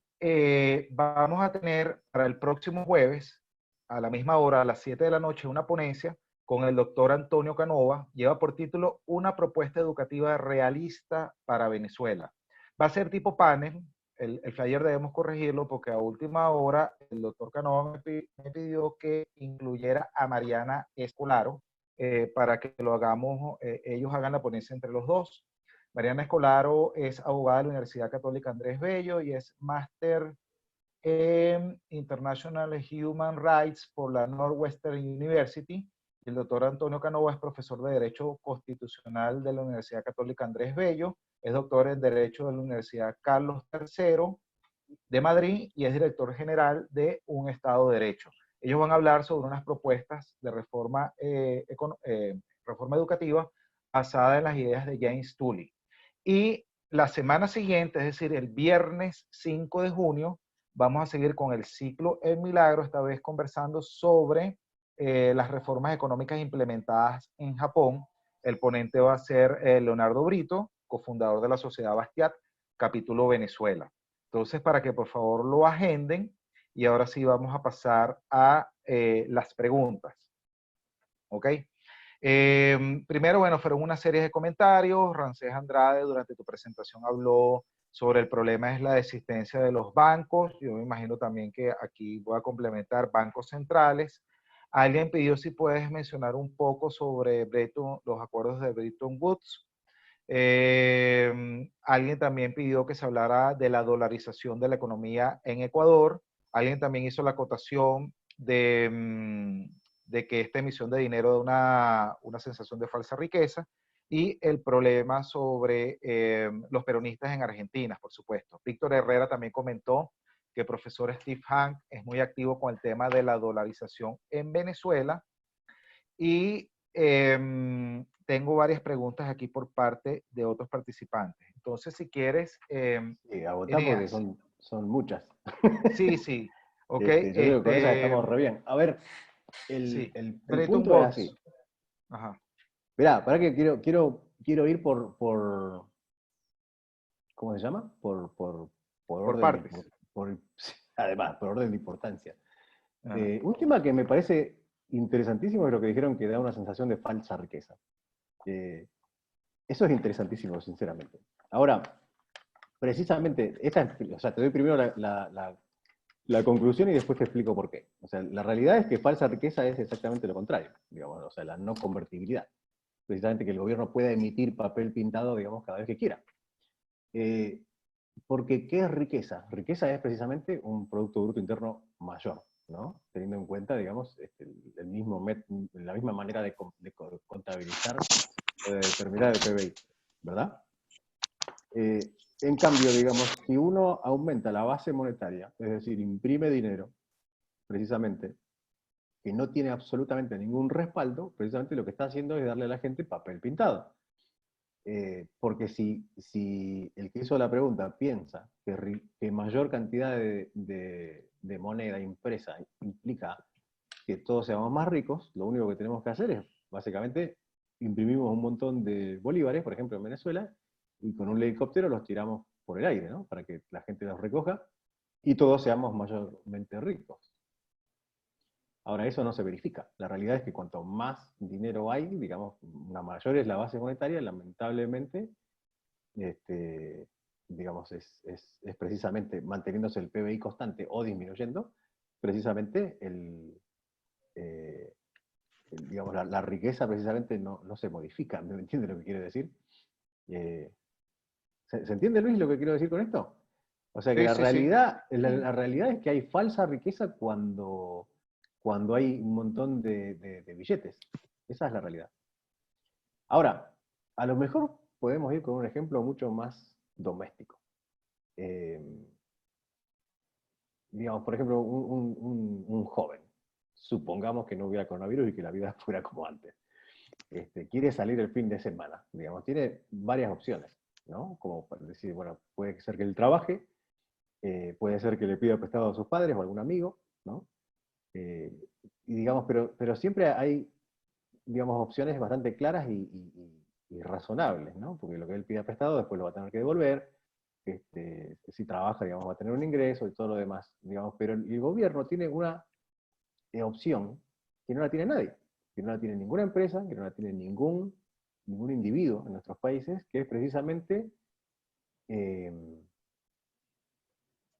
vamos a tener para el próximo jueves, a la misma hora, a las 7 de la noche, una ponencia con el doctor Antonio Canova. Lleva por título Una propuesta educativa realista para Venezuela. Va a ser tipo panel. El flyer debemos corregirlo porque a última hora el doctor Canova me pidió que incluyera a Mariana Escolaro para que lo hagamos, ellos hagan la ponencia entre los dos. Mariana Escolaro es abogada de la Universidad Católica Andrés Bello y es máster en International Human Rights por la Northwestern University. El doctor Antonio Canova es profesor de Derecho Constitucional de la Universidad Católica Andrés Bello, es doctor en Derecho de la Universidad Carlos III de Madrid y es director general de Un Estado de Derecho. Ellos van a hablar sobre unas propuestas de reforma educativa basada en las ideas de James Tully. Y la semana siguiente, es decir, el viernes 5 de junio, vamos a seguir con el ciclo El Milagro, esta vez conversando sobre las reformas económicas implementadas en Japón. El ponente va a ser Leonardo Brito, cofundador de la Sociedad Bastiat, capítulo Venezuela. Entonces, para que por favor lo agenden, y ahora sí vamos a pasar a las preguntas. ¿Ok? Primero, bueno, fueron una serie de comentarios. Rancés Andrade durante tu presentación habló sobre el problema es la existencia de los bancos. Yo me imagino también que aquí voy a complementar bancos centrales. Alguien pidió si puedes mencionar un poco sobre los acuerdos de Bretton Woods. Alguien también pidió que se hablara de la dolarización de la economía en Ecuador. Alguien también hizo la acotación de que esta emisión de dinero da una sensación de falsa riqueza, y el problema sobre los peronistas en Argentina, por supuesto. Víctor Herrera también comentó que el profesor Steve Hank es muy activo con el tema de la dolarización en Venezuela. Y tengo varias preguntas aquí por parte de otros participantes. Entonces, si quieres, Sí, agotá porque Eneas. son muchas. Sí, sí. Ok, Yo creo que con esas estamos re bien. A ver, sí. el Bretton punto es así. Woods. Ajá. Mirá, para que quiero ir por, ¿cómo se llama? Por Por orden de, partes. además, por orden de importancia. Ajá. Un tema que me parece interesantísimo es lo que dijeron, que da una sensación de falsa riqueza. Eso es interesantísimo, sinceramente. Ahora, precisamente, o sea, te doy primero la conclusión y después te explico por qué. O sea, la realidad es que falsa riqueza es exactamente lo contrario, digamos, o sea, la no convertibilidad. Precisamente que el gobierno pueda emitir papel pintado, digamos, cada vez que quiera. Porque, ¿qué es riqueza? Riqueza es precisamente un Producto Bruto Interno mayor, ¿no? Teniendo en cuenta, digamos, la misma manera de contabilizar o de determinar el PBI, ¿verdad? En cambio, digamos, si uno aumenta la base monetaria, es decir, imprime dinero, precisamente, que no tiene absolutamente ningún respaldo, precisamente lo que está haciendo es darle a la gente papel pintado. Porque si el que hizo la pregunta piensa que mayor cantidad de moneda impresa implica que todos seamos más ricos, lo único que tenemos que hacer es, básicamente, imprimimos un montón de bolívares, por ejemplo en Venezuela, y con un helicóptero los tiramos por el aire, ¿no? Para que la gente los recoja y todos seamos mayormente ricos. Ahora, eso no se verifica. La realidad es que cuanto más dinero hay, digamos, una mayor es la base monetaria, lamentablemente, digamos, es precisamente manteniéndose el PBI constante o disminuyendo, precisamente digamos, la riqueza precisamente no se modifica. ¿Me entiende lo que quiero decir? ¿Se entiende, Luis, lo que quiero decir con esto? O sea que Sí, la sí, sí. realidad, la realidad es que hay falsa riqueza cuando hay un montón de billetes. Esa es la realidad. Ahora, a lo mejor podemos ir con un ejemplo mucho más doméstico. Digamos, por ejemplo, un joven. Supongamos que no hubiera coronavirus y que la vida fuera como antes. Quiere salir el fin de semana. Digamos, tiene varias opciones, ¿no? Como para decir, bueno, puede ser que él trabaje, puede ser que le pida prestado a sus padres o a algún amigo, ¿no? Y digamos, pero siempre hay, digamos, opciones bastante claras y razonables, ¿no? Porque lo que él pida prestado después lo va a tener que devolver, si trabaja, digamos, va a tener un ingreso y todo lo demás, digamos, pero el gobierno tiene una opción que no la tiene nadie, que no la tiene ninguna empresa, que no la tiene ningún individuo en nuestros países, que es precisamente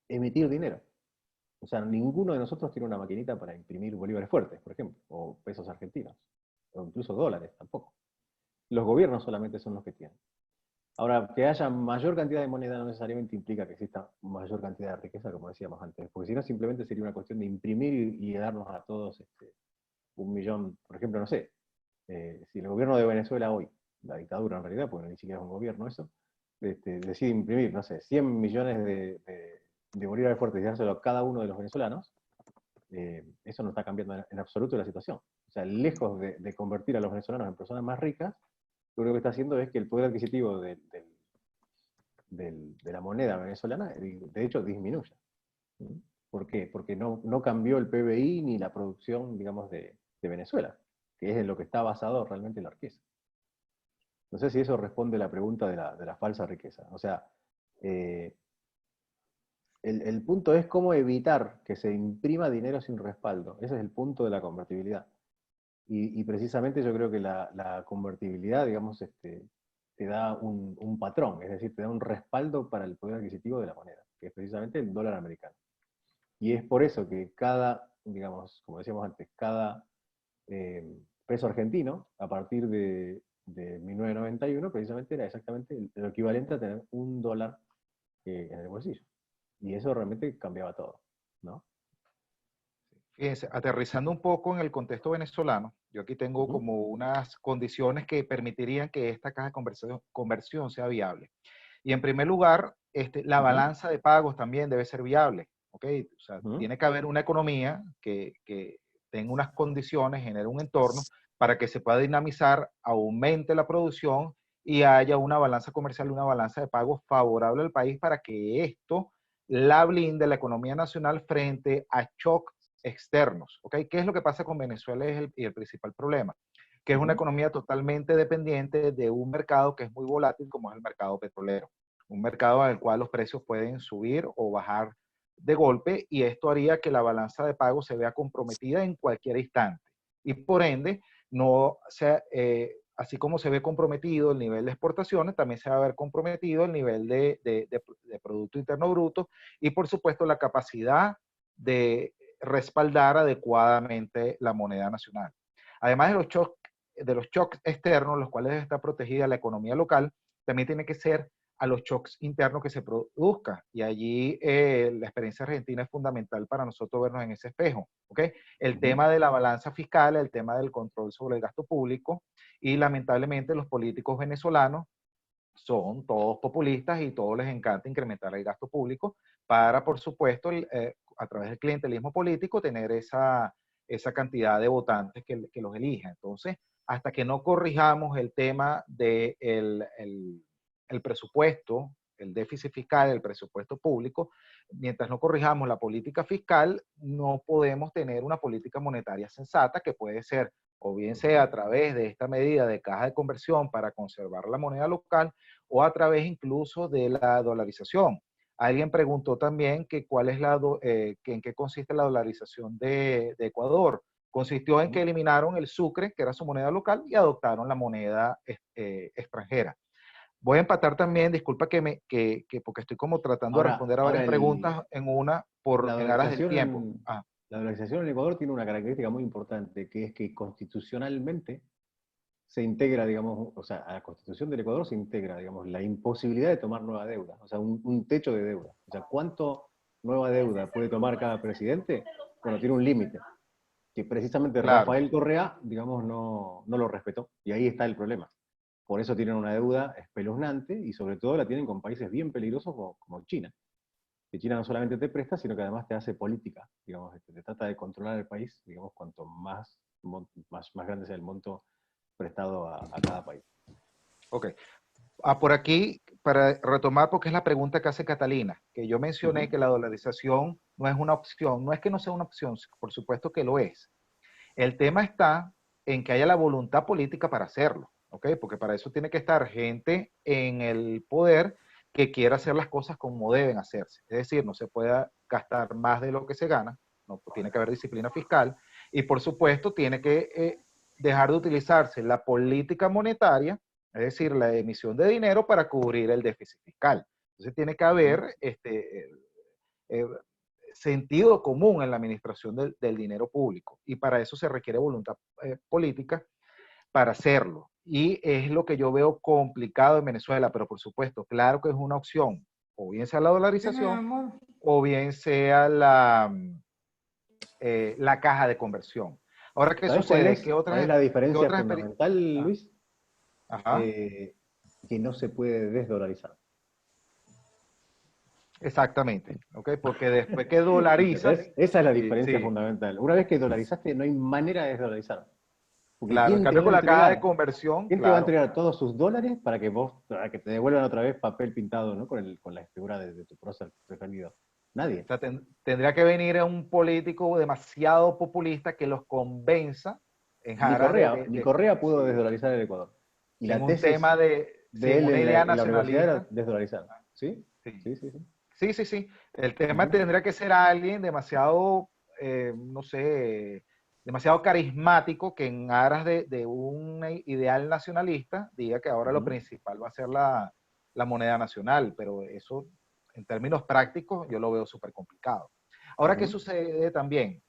emitir dinero. O sea, ninguno de nosotros tiene una maquinita para imprimir bolívares fuertes, por ejemplo, o pesos argentinos, o incluso dólares tampoco. Los gobiernos solamente son los que tienen. Ahora, que haya mayor cantidad de moneda no necesariamente implica que exista mayor cantidad de riqueza, como decíamos antes, porque si no simplemente sería una cuestión de imprimir y darnos a todos 1.000.000, por ejemplo, no sé, si el gobierno de Venezuela hoy, la dictadura en realidad, porque ni siquiera es un gobierno eso, decide imprimir, no sé, 100 millones de bolívares fuertes y dárselo a cada uno de los venezolanos, eso no está cambiando en absoluto la situación. O sea, lejos de convertir a los venezolanos en personas más ricas, lo único que está haciendo es que el poder adquisitivo de la moneda venezolana, de hecho, disminuya. ¿Por qué? Porque no cambió el PBI ni la producción, digamos, de Venezuela, que es en lo que está basado realmente la riqueza. No sé si eso responde a la pregunta de la falsa riqueza. O sea, el punto es cómo evitar que se imprima dinero sin respaldo. Ese es el punto de la convertibilidad. Y precisamente yo creo que la convertibilidad, digamos, te da un patrón, es decir, te da un respaldo para el poder adquisitivo de la moneda, que es precisamente el dólar americano. Y es por eso que cada, digamos, como decíamos antes, cada peso argentino, a partir de 1991, precisamente era exactamente lo equivalente a tener un dólar en el bolsillo. Y eso realmente cambiaba todo, ¿no? Fíjense, aterrizando un poco en el contexto venezolano, yo aquí tengo como unas condiciones que permitirían que esta caja de conversión sea viable. Y en primer lugar, la balanza de pagos también debe ser viable, ¿ok? O sea, tiene que haber una economía que tenga unas condiciones, genere un entorno para que se pueda dinamizar, aumente la producción y haya una balanza comercial, una balanza de pagos favorable al país para que esto la blinde la economía nacional frente a shocks externos, ¿ok? ¿Qué es lo que pasa con Venezuela y el principal problema? Que es una economía totalmente dependiente de un mercado que es muy volátil como es el mercado petrolero. Un mercado en el cual los precios pueden subir o bajar de golpe y esto haría que la balanza de pago se vea comprometida en cualquier instante. Y por ende, no sea, así como se ve comprometido el nivel de exportaciones, también se va a ver comprometido el nivel de Producto Interno Bruto y por supuesto la capacidad de respaldar adecuadamente la moneda nacional. Además de los shocks externos, los cuales está protegida la economía local, también tiene que ser a los shocks internos que se produzcan. Y allí la experiencia argentina es fundamental para nosotros vernos en ese espejo. ¿Okay? El tema de la balanza fiscal, el tema del control sobre el gasto público y lamentablemente los políticos venezolanos son todos populistas y todos les encanta incrementar el gasto público para, por supuesto, a través del clientelismo político, tener esa cantidad de votantes que los elija. Entonces, hasta que no corrijamos el tema del el presupuesto, el déficit fiscal, el presupuesto público, mientras no corrijamos la política fiscal, no podemos tener una política monetaria sensata que puede ser o bien sea a través de esta medida de caja de conversión para conservar la moneda local o a través incluso de la dolarización. Alguien preguntó también que cuál es que en qué consiste la dolarización de Ecuador. Consistió en que eliminaron el sucre, que era su moneda local, y adoptaron la moneda extranjera. Voy a empatar también, disculpa porque estoy como tratando de responder a varias preguntas en una en aras del tiempo. La dolarización en Ecuador tiene una característica muy importante, que es que constitucionalmente se integra, digamos, o sea, a la Constitución del Ecuador se integra, digamos, la imposibilidad de tomar nueva deuda, o sea, un techo de deuda. O sea, ¿cuánto nueva deuda puede tomar cada presidente? Bueno, tiene un límite, que precisamente Claro. Rafael Correa, digamos, no lo respetó, y ahí está el problema. Por eso tienen una deuda espeluznante, y sobre todo la tienen con países bien peligrosos como China. Que China no solamente te presta, sino que además te hace política, digamos, te trata de controlar el país, digamos, cuanto más grande sea el monto prestado a cada país. Ok. Por aquí, para retomar, porque es la pregunta que hace Catalina, que yo mencioné que la dolarización no es una opción, no es que no sea una opción, por supuesto que lo es. El tema está en que haya la voluntad política para hacerlo, ¿ok? Porque para eso tiene que estar gente en el poder que quiera hacer las cosas como deben hacerse. Es decir, no se puede gastar más de lo que se gana, no, tiene que haber disciplina fiscal y por supuesto tiene que dejar de utilizarse la política monetaria, es decir, la emisión de dinero para cubrir el déficit fiscal. Entonces tiene que haber sentido común en la administración del dinero público y para eso se requiere voluntad política para hacerlo. Y es lo que yo veo complicado en Venezuela, pero por supuesto, claro que es una opción, o bien sea la dolarización, o bien sea la caja de conversión. Ahora, ¿qué sucede? ¿Cuál es la diferencia fundamental, Luis? Ajá. Que no se puede desdolarizar. Exactamente, ¿ok? Porque después que dolarizas, ¿Entendés? Esa es la diferencia sí, fundamental. Una vez que dolarizaste, no hay manera de desdolarizar. Porque claro, en ¿quién te cambio va a con la caja de entregar? conversión, ¿Quién te va a claro, entregar todos sus dólares para que te devuelvan otra vez papel pintado, ¿no? Con la figura de tu prócer preferido? o Nadie. sea, tendría que venir un político demasiado populista que los convenza en aras Ni Correa pudo sí, desdolarizar el Ecuador. Y en la un tema tesis de, sí, de en él una idea en la universidad era nacionalista, desdolarizar. ¿Sí? sí, Sí, sí, sí. sí, sí, sí. El tema Ujú, tendría que ser alguien demasiado, no sé, demasiado carismático que en aras de un ideal nacionalista diga que ahora lo ujú, principal va a ser la moneda nacional, pero eso en términos prácticos yo lo veo súper complicado. Ahora, ¿qué ujú, sucede también?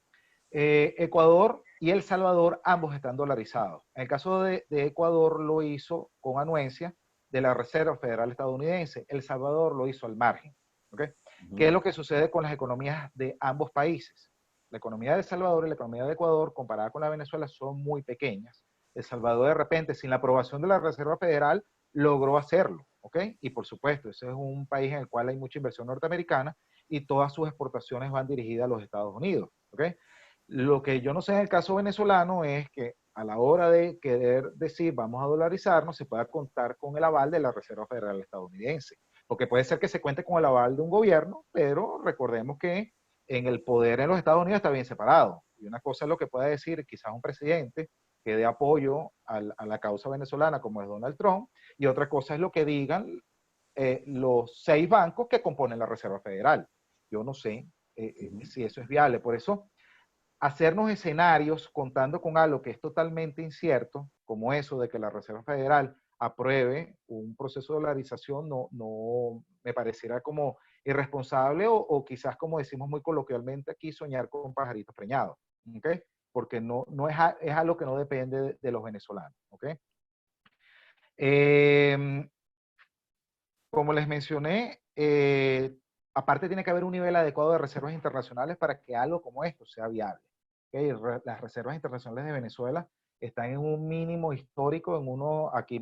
Ecuador y El Salvador ambos están dolarizados. En el caso de Ecuador lo hizo con anuencia de la Reserva Federal estadounidense. El Salvador lo hizo al margen. ¿Okay? ¿Qué es ujú. lo que sucede con las economías de ambos países? La economía de El Salvador y la economía de Ecuador, comparada con la de Venezuela, son muy pequeñas. El Salvador, de repente, sin la aprobación de la Reserva Federal, logró hacerlo. ¿Ok? Y por supuesto, ese es un país en el cual hay mucha inversión norteamericana y todas sus exportaciones van dirigidas a los Estados Unidos. ¿Ok? Lo que yo no sé en el caso venezolano es que a la hora de querer decir vamos a dolarizarnos, se pueda contar con el aval de la Reserva Federal estadounidense. Porque puede ser que se cuente con el aval de un gobierno, pero recordemos que en el poder en los Estados Unidos está bien separado. Y una cosa es lo que puede decir quizás un presidente que dé apoyo a la causa venezolana, como es Donald Trump, y otra cosa es lo que digan los 6 bancos que componen la Reserva Federal. Yo no sé Ujú. si eso es viable. Por eso hacernos escenarios contando con algo que es totalmente incierto, como eso de que la Reserva Federal apruebe un proceso de dolarización, no me pareciera como irresponsable o quizás, como decimos muy coloquialmente aquí, soñar con pajaritos preñados. ¿Okay? Porque es algo que no depende de los venezolanos. ¿Okay? Eh, como les mencioné, aparte tiene que haber un nivel adecuado de reservas internacionales para que algo como esto sea viable. ¿Okay? Las reservas internacionales de Venezuela están en un mínimo histórico, aquí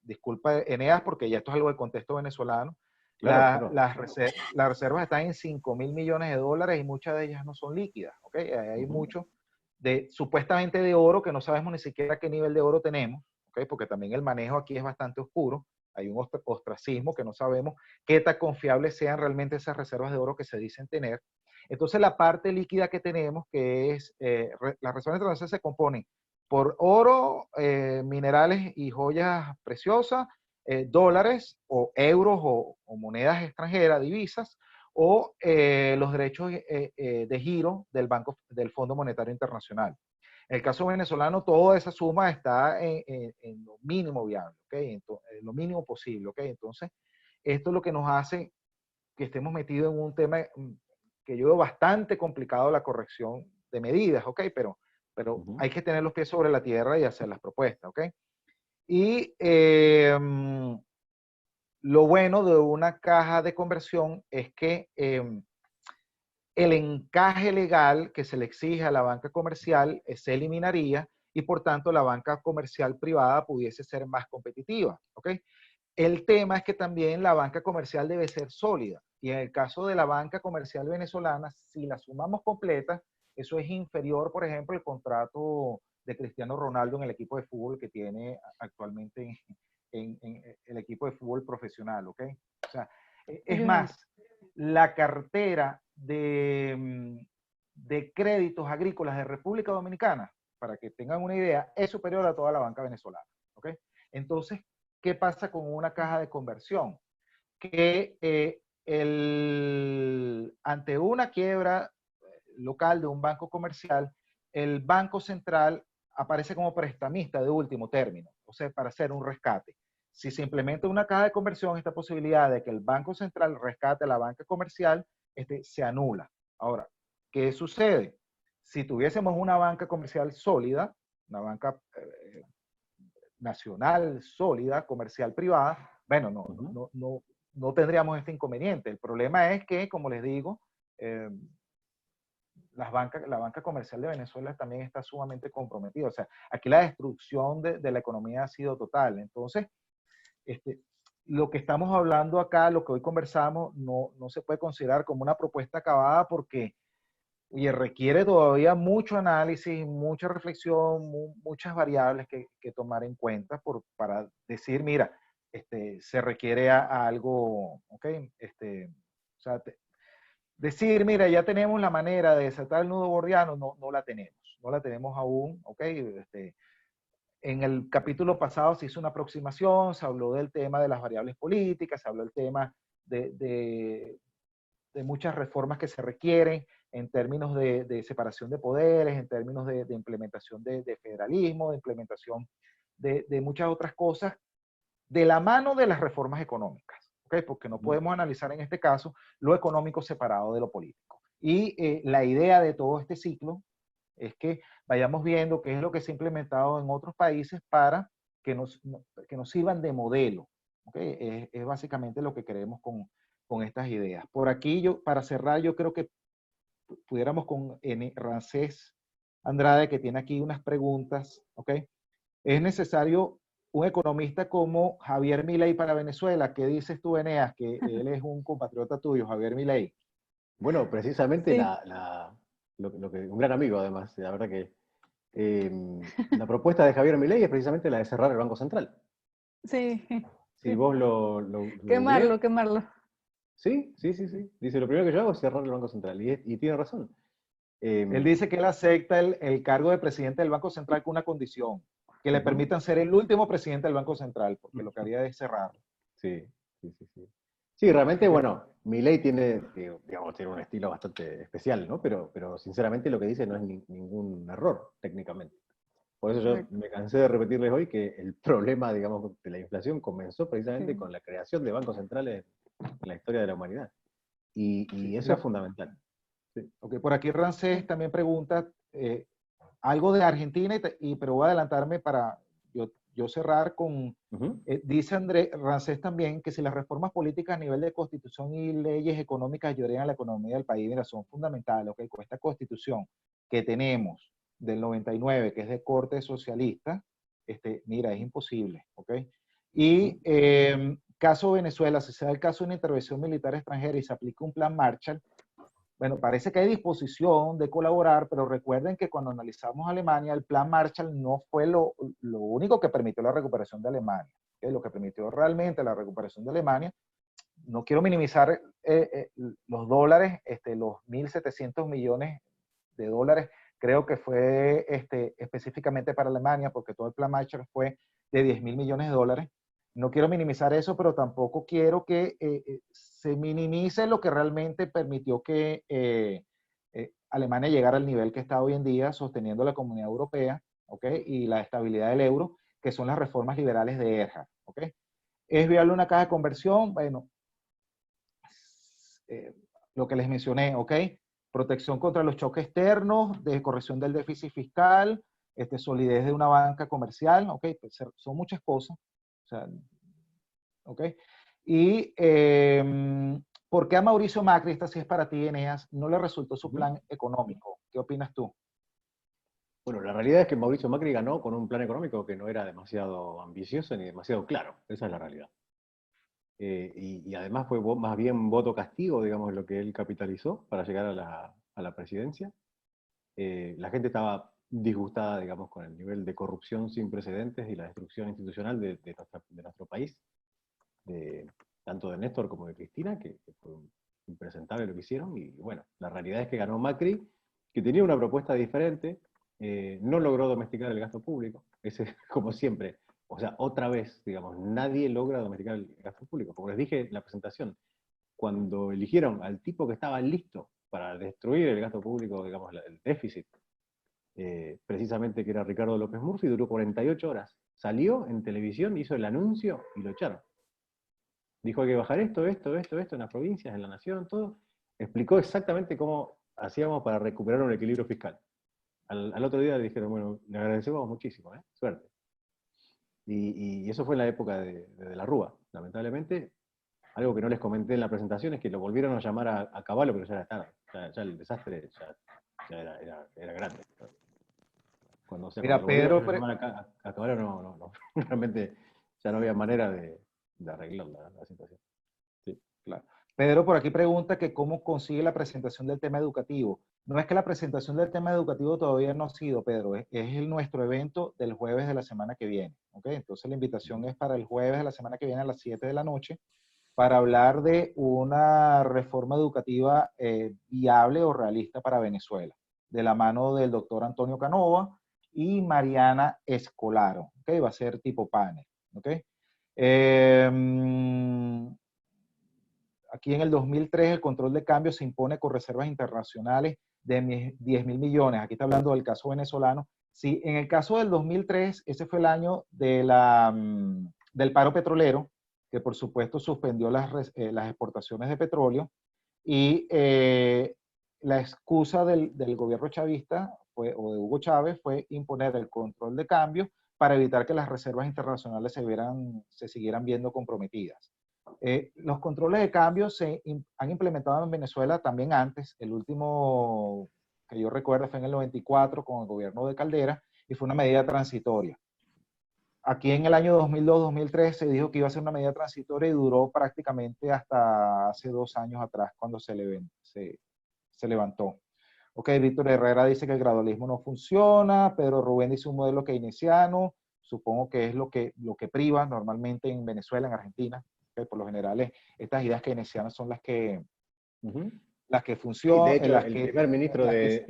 disculpa Eneas, porque ya esto es algo del contexto venezolano. Claro, claro. Las reservas están en 5.000 millones de dólares y muchas de ellas no son líquidas. ¿Okay? Hay Ujú, mucho supuestamente de oro que no sabemos ni siquiera qué nivel de oro tenemos, ¿okay? Porque también el manejo aquí es bastante oscuro. Hay un ostracismo que no sabemos qué tan confiables sean realmente esas reservas de oro que se dicen tener. Entonces la parte líquida que tenemos, que es, las reservas internacionales se componen por oro, minerales y joyas preciosas, dólares o euros o monedas extranjeras, divisas, o los derechos de giro del Fondo Monetario Internacional. En el caso venezolano, toda esa suma está en lo mínimo viable, ¿okay? En lo mínimo posible, ¿okay? Entonces, esto es lo que nos hace que estemos metidos en un tema que yo veo bastante complicado, la corrección de medidas, ¿ok? Pero ujú. hay que tener los pies sobre la tierra y hacer las propuestas, ¿ok? Y lo bueno de una caja de conversión es que el encaje legal que se le exige a la banca comercial se eliminaría y por tanto la banca comercial privada pudiese ser más competitiva. ¿Ok? El tema es que también la banca comercial debe ser sólida. Y en el caso de la banca comercial venezolana, si la sumamos completa, eso es inferior, por ejemplo, el contrato de Cristiano Ronaldo en el equipo de fútbol que tiene actualmente en el equipo de fútbol profesional. ¿Ok? O sea, es Ujú. más, la cartera de créditos agrícolas de República Dominicana, para que tengan una idea, es superior a toda la banca venezolana. ¿Ok? Entonces, ¿qué pasa con una caja de conversión? Que ante una quiebra local de un banco comercial, el Banco Central aparece como prestamista de último término, o sea, para hacer un rescate. Si se implementa una caja de conversión, esta posibilidad de que el Banco Central rescate a la banca comercial se anula. Ahora, ¿qué sucede? Si tuviésemos una banca comercial sólida, una banca nacional, sólida, comercial, privada, bueno, Ujú. no tendríamos este inconveniente. El problema es que, como les digo, eh, la banca comercial de Venezuela también está sumamente comprometida. O sea, aquí la destrucción de la economía ha sido total. Entonces, este, lo que estamos hablando acá, lo que hoy conversamos, no se puede considerar como una propuesta acabada porque, oye, requiere todavía mucho análisis, mucha reflexión, muchas variables que tomar en cuenta para decir, mira, se requiere a algo, ¿ok? O sea, decir, mira, ya tenemos la manera de desatar el nudo gordiano, no la tenemos aún, ¿ok? En el capítulo pasado se hizo una aproximación, se habló del tema de las variables políticas, se habló del tema de, de, de muchas reformas que se requieren en términos de separación de poderes, en términos de implementación de federalismo, de implementación de muchas otras cosas, de la mano de las reformas económicas, ¿okay? Porque no podemos analizar en este caso lo económico separado de lo político. Y la idea de todo este ciclo es que vayamos viendo qué es lo que se ha implementado en otros países para que nos sirvan de modelo. ¿Okay? Es básicamente lo que queremos con estas ideas. Por aquí, para cerrar, yo creo que pudiéramos con Ramsés Andrade, que tiene aquí unas preguntas. ¿Okay? ¿Es necesario un economista como Javier Milei para Venezuela? ¿Qué dices tú, Eneas, que él es un compatriota tuyo, Javier Milei? Bueno, precisamente Sí. lo que, un gran amigo además, la verdad que la propuesta de Javier Milei es precisamente la de cerrar el Banco Central. Sí. Si Sí. vos lo Quemarlo, googleás, quemarlo. sí. Dice, lo primero que yo hago es cerrar el Banco Central, y tiene razón. Él dice que él acepta el cargo de presidente del Banco Central con una condición, que le permitan ser el último presidente del Banco Central, porque lo que haría es cerrarlo. Sí. Sí, realmente, bueno, Milei tiene, digamos, tiene un estilo bastante especial, ¿no? Pero sinceramente lo que dice no es ningún error, técnicamente. Por eso yo Correcto. me cansé de repetirles hoy que el problema, digamos, de la inflación comenzó precisamente Sí. con la creación de bancos centrales en la historia de la humanidad. Y Sí. eso es fundamental. Sí. Okay, por aquí Rancés también pregunta algo de Argentina, pero voy a adelantarme para yo cerrar con, dice Rancés también que si las reformas políticas a nivel de constitución y leyes económicas ayudarían a la economía del país, mira, son fundamentales, okay, con esta constitución que tenemos del 99, que es de corte socialista, mira, es imposible, ¿ok? Y caso Venezuela, si se da el caso de una intervención militar extranjera y se aplica un plan Marshall, bueno, parece que hay disposición de colaborar, pero recuerden que cuando analizamos Alemania, el plan Marshall no fue lo único que permitió la recuperación de Alemania. ¿Okay? Lo que permitió realmente la recuperación de Alemania, no quiero minimizar los dólares, los 1.700 millones de dólares, creo que fue específicamente para Alemania, porque todo el plan Marshall fue de 10.000 millones de dólares. No quiero minimizar eso, pero tampoco quiero que se minimice lo que realmente permitió que Alemania llegara al nivel que está hoy en día, sosteniendo la Comunidad Europea, ¿okay? Y la estabilidad del euro, que son las reformas liberales de Erhard. ¿Okay? ¿Es viable una caja de conversión? Bueno, lo que les mencioné, ¿ok? Protección contra los choques externos, de corrección del déficit fiscal, solidez de una banca comercial, ¿ok? Pues son muchas cosas, o sea, ¿ok? Y ¿por qué a Mauricio Macri, esta sí es para ti, Eneas, no le resultó su plan económico? ¿Qué opinas tú? Bueno, la realidad es que Mauricio Macri ganó con un plan económico que no era demasiado ambicioso ni demasiado claro. Esa es la realidad. Y además fue más bien voto castigo, digamos, lo que él capitalizó para llegar a la presidencia. La gente estaba disgustada, digamos, con el nivel de corrupción sin precedentes y la destrucción institucional de nuestro país, tanto de Néstor como de Cristina, que fue impresentable lo que hicieron. Y bueno, la realidad es que ganó Macri, que tenía una propuesta diferente, no logró domesticar el gasto público, ese, como siempre. O sea, otra vez, digamos, nadie logra domesticar el gasto público. Como les dije en la presentación, cuando eligieron al tipo que estaba listo para destruir el gasto público, digamos, el déficit, precisamente que era Ricardo López Murphy, duró 48 horas. Salió en televisión, hizo el anuncio y lo echaron. Dijo hay que bajar esto en las provincias, en la nación, todo. Explicó exactamente cómo hacíamos para recuperar un equilibrio fiscal. Al otro día le dijeron, bueno, le agradecemos muchísimo, suerte. Y eso fue en la época de la Rúa, lamentablemente. Algo que no les comenté en la presentación es que lo volvieron a llamar a Cavallo, pero ya era tarde. Ya el desastre ya era grande. Mira, Cuando Pedro, volvieron a llamar a Cavallo, realmente ya no había manera de arreglar la situación. Sí. Claro. Pedro por aquí pregunta que cómo consigue la presentación del tema educativo. No es que la presentación del tema educativo todavía no ha sido, Pedro, es nuestro evento del jueves de la semana que viene. ¿Ok? Entonces la invitación es para el jueves de la semana que viene a las 7 de la noche para hablar de una reforma educativa viable o realista para Venezuela, de la mano del doctor Antonio Canova y Mariana Escolaro. ¿Ok? Va a ser tipo panel. ¿Ok? Eh, Aquí en el 2003 el control de cambio se impone con reservas internacionales de 10.000 millones. Aquí está hablando del caso venezolano. Sí, en el caso del 2003, ese fue el año del paro petrolero, que por supuesto suspendió las exportaciones de petróleo. Y la excusa del gobierno chavista o de Hugo Chávez fue imponer el control de cambio para evitar que las reservas internacionales se siguieran viendo comprometidas. Los controles de cambio han implementado en Venezuela también antes. El último que yo recuerdo fue en el 94 con el gobierno de Caldera y fue una medida transitoria. Aquí en el año 2002-2003 se dijo que iba a ser una medida transitoria y duró prácticamente hasta hace 2 años atrás cuando se levantó. Ok, Víctor Herrera dice que el gradualismo no funciona, Pedro Rubén dice un modelo keynesiano, supongo que es lo que priva normalmente en Venezuela, en Argentina. Okay, por lo general, estas ideas keynesianas son las que Sí, funcionan. de hecho, el primer ministro de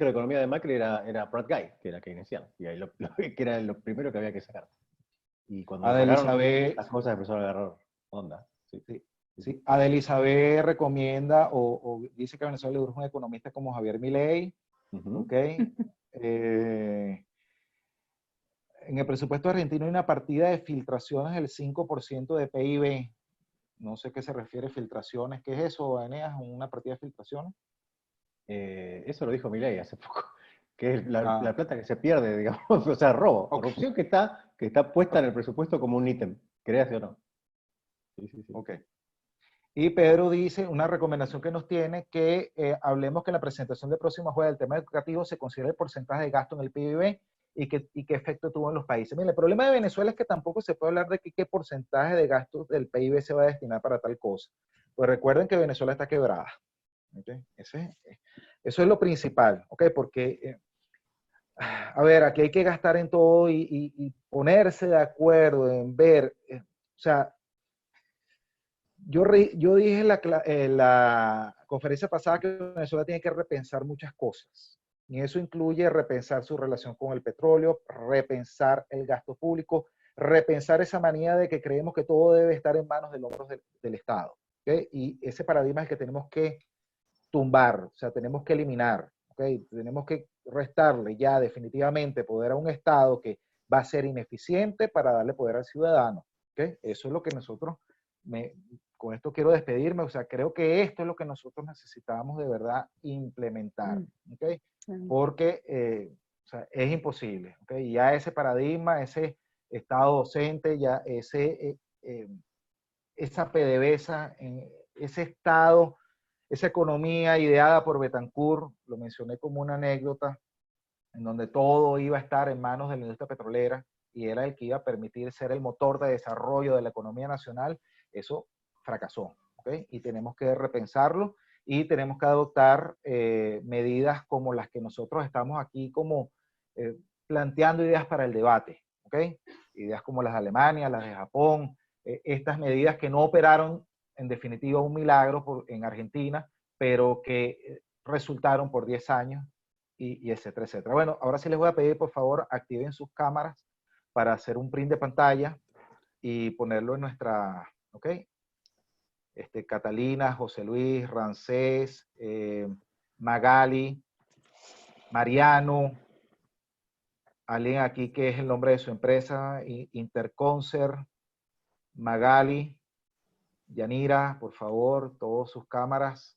Economía de Macri era Prat Guy, que era keynesiano, y ahí que era lo primero que había que sacar. Y cuando lo sacaron, las cosas empezaron a agarrar onda. Sí. Sí, sí. Adelizabeth recomienda o dice que a Venezuela le urge un economista como Javier Milei. Ok. En el presupuesto argentino hay una partida de filtraciones del 5% de PIB. No sé qué se refiere a filtraciones. ¿Qué es eso, Eneas? ¿Una partida de filtraciones? Eso lo dijo Milei hace poco, que es la plata que se pierde, digamos, o sea, robo, corrupción que está puesta en el presupuesto como un ítem, créase o no. Sí, sí, sí. Ok. Y Pedro dice, una recomendación que nos tiene, que hablemos que en la presentación del próximo jueves del tema educativo se considere el porcentaje de gasto en el PIB y qué efecto tuvo en los países. Mira, el problema de Venezuela es que tampoco se puede hablar de qué porcentaje de gasto del PIB se va a destinar para tal cosa. Pues recuerden que Venezuela está quebrada. ¿Okay? Eso es lo principal, ¿ok? Porque, a ver, aquí hay que gastar en todo y ponerse de acuerdo en ver, o sea, yo dije en la conferencia pasada que Venezuela tiene que repensar muchas cosas. Y eso incluye repensar su relación con el petróleo, repensar el gasto público, repensar esa manía de que creemos que todo debe estar en manos de los hombros del Estado. ¿Okay? Y ese paradigma es el que tenemos que tumbar, o sea, tenemos que eliminar. ¿Okay? Tenemos que restarle ya definitivamente poder a un Estado que va a ser ineficiente para darle poder al ciudadano. ¿Okay? Eso es lo que nosotros con esto quiero despedirme, o sea, creo que esto es lo que nosotros necesitamos de verdad implementar, ¿ok? Porque o sea, es imposible, ¿ok? Ya ese paradigma, ese estado docente, ya esa PDVSA, ese estado, esa economía ideada por Betancourt, lo mencioné como una anécdota, en donde todo iba a estar en manos de la industria petrolera y era el que iba a permitir ser el motor de desarrollo de la economía nacional, eso fracasó, ¿okay? Y tenemos que repensarlo y tenemos que adoptar medidas como las que nosotros estamos aquí como planteando ideas para el debate, ¿ok? Ideas como las de Alemania, las de Japón, estas medidas que no operaron en definitiva un milagro en Argentina, pero que resultaron por 10 años y etcétera, etcétera. Bueno, ahora sí les voy a pedir, por favor, activen sus cámaras para hacer un print de pantalla y ponerlo en nuestra, ¿ok? Catalina, José Luis, Rancés, Magali, Mariano, alguien aquí que es el nombre de su empresa, Interconcert, Magali, Yanira, por favor, todas sus cámaras.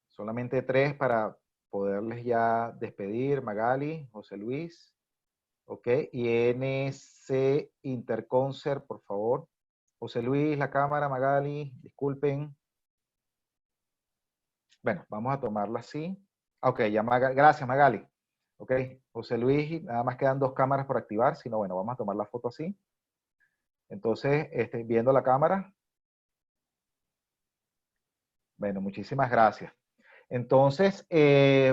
Solamente 3 para poderles ya despedir. Magali, José Luis, ok, y NC Interconcert, por favor. José Luis, la cámara, Magali, disculpen. Bueno, vamos a tomarla así. Ok, ya gracias Magali. Ok, José Luis, nada más quedan 2 cámaras por activar, si no, bueno, vamos a tomar la foto así. Entonces, viendo la cámara. Bueno, muchísimas gracias. Entonces,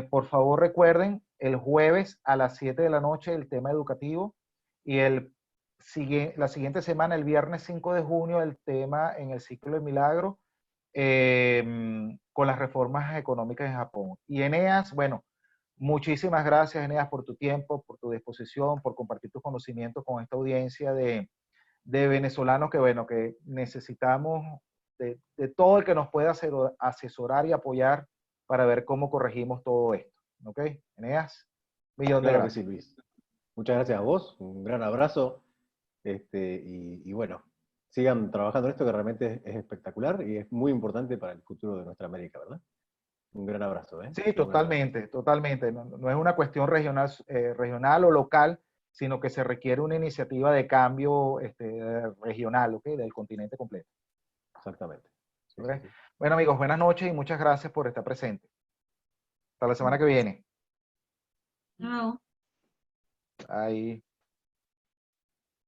por favor recuerden, el jueves a las 7 de la noche el tema educativo y la siguiente semana, el viernes 5 de junio, el tema en el ciclo de milagro con las reformas económicas en Japón. Y Eneas, bueno, muchísimas gracias Eneas por tu tiempo, por tu disposición, por compartir tus conocimientos con esta audiencia de venezolanos que, bueno, que necesitamos de todo el que nos pueda asesorar y apoyar para ver cómo corregimos todo esto. ¿Ok? Eneas, millón de Claro que sí, gracias. Luis. Muchas gracias a vos, un gran abrazo, y bueno, sigan trabajando en esto que realmente es espectacular y es muy importante para el futuro de nuestra América, ¿verdad? Un gran abrazo, ¿eh? Sí, Un gran abrazo. totalmente, totalmente. No, no es una cuestión regional o local, sino que se requiere una iniciativa de cambio regional, ¿ok? Del continente completo. Exactamente. Sí, ¿Ok? sí, sí. Bueno, amigos, buenas noches y muchas gracias por estar presente. Hasta la semana que viene. No. Ahí.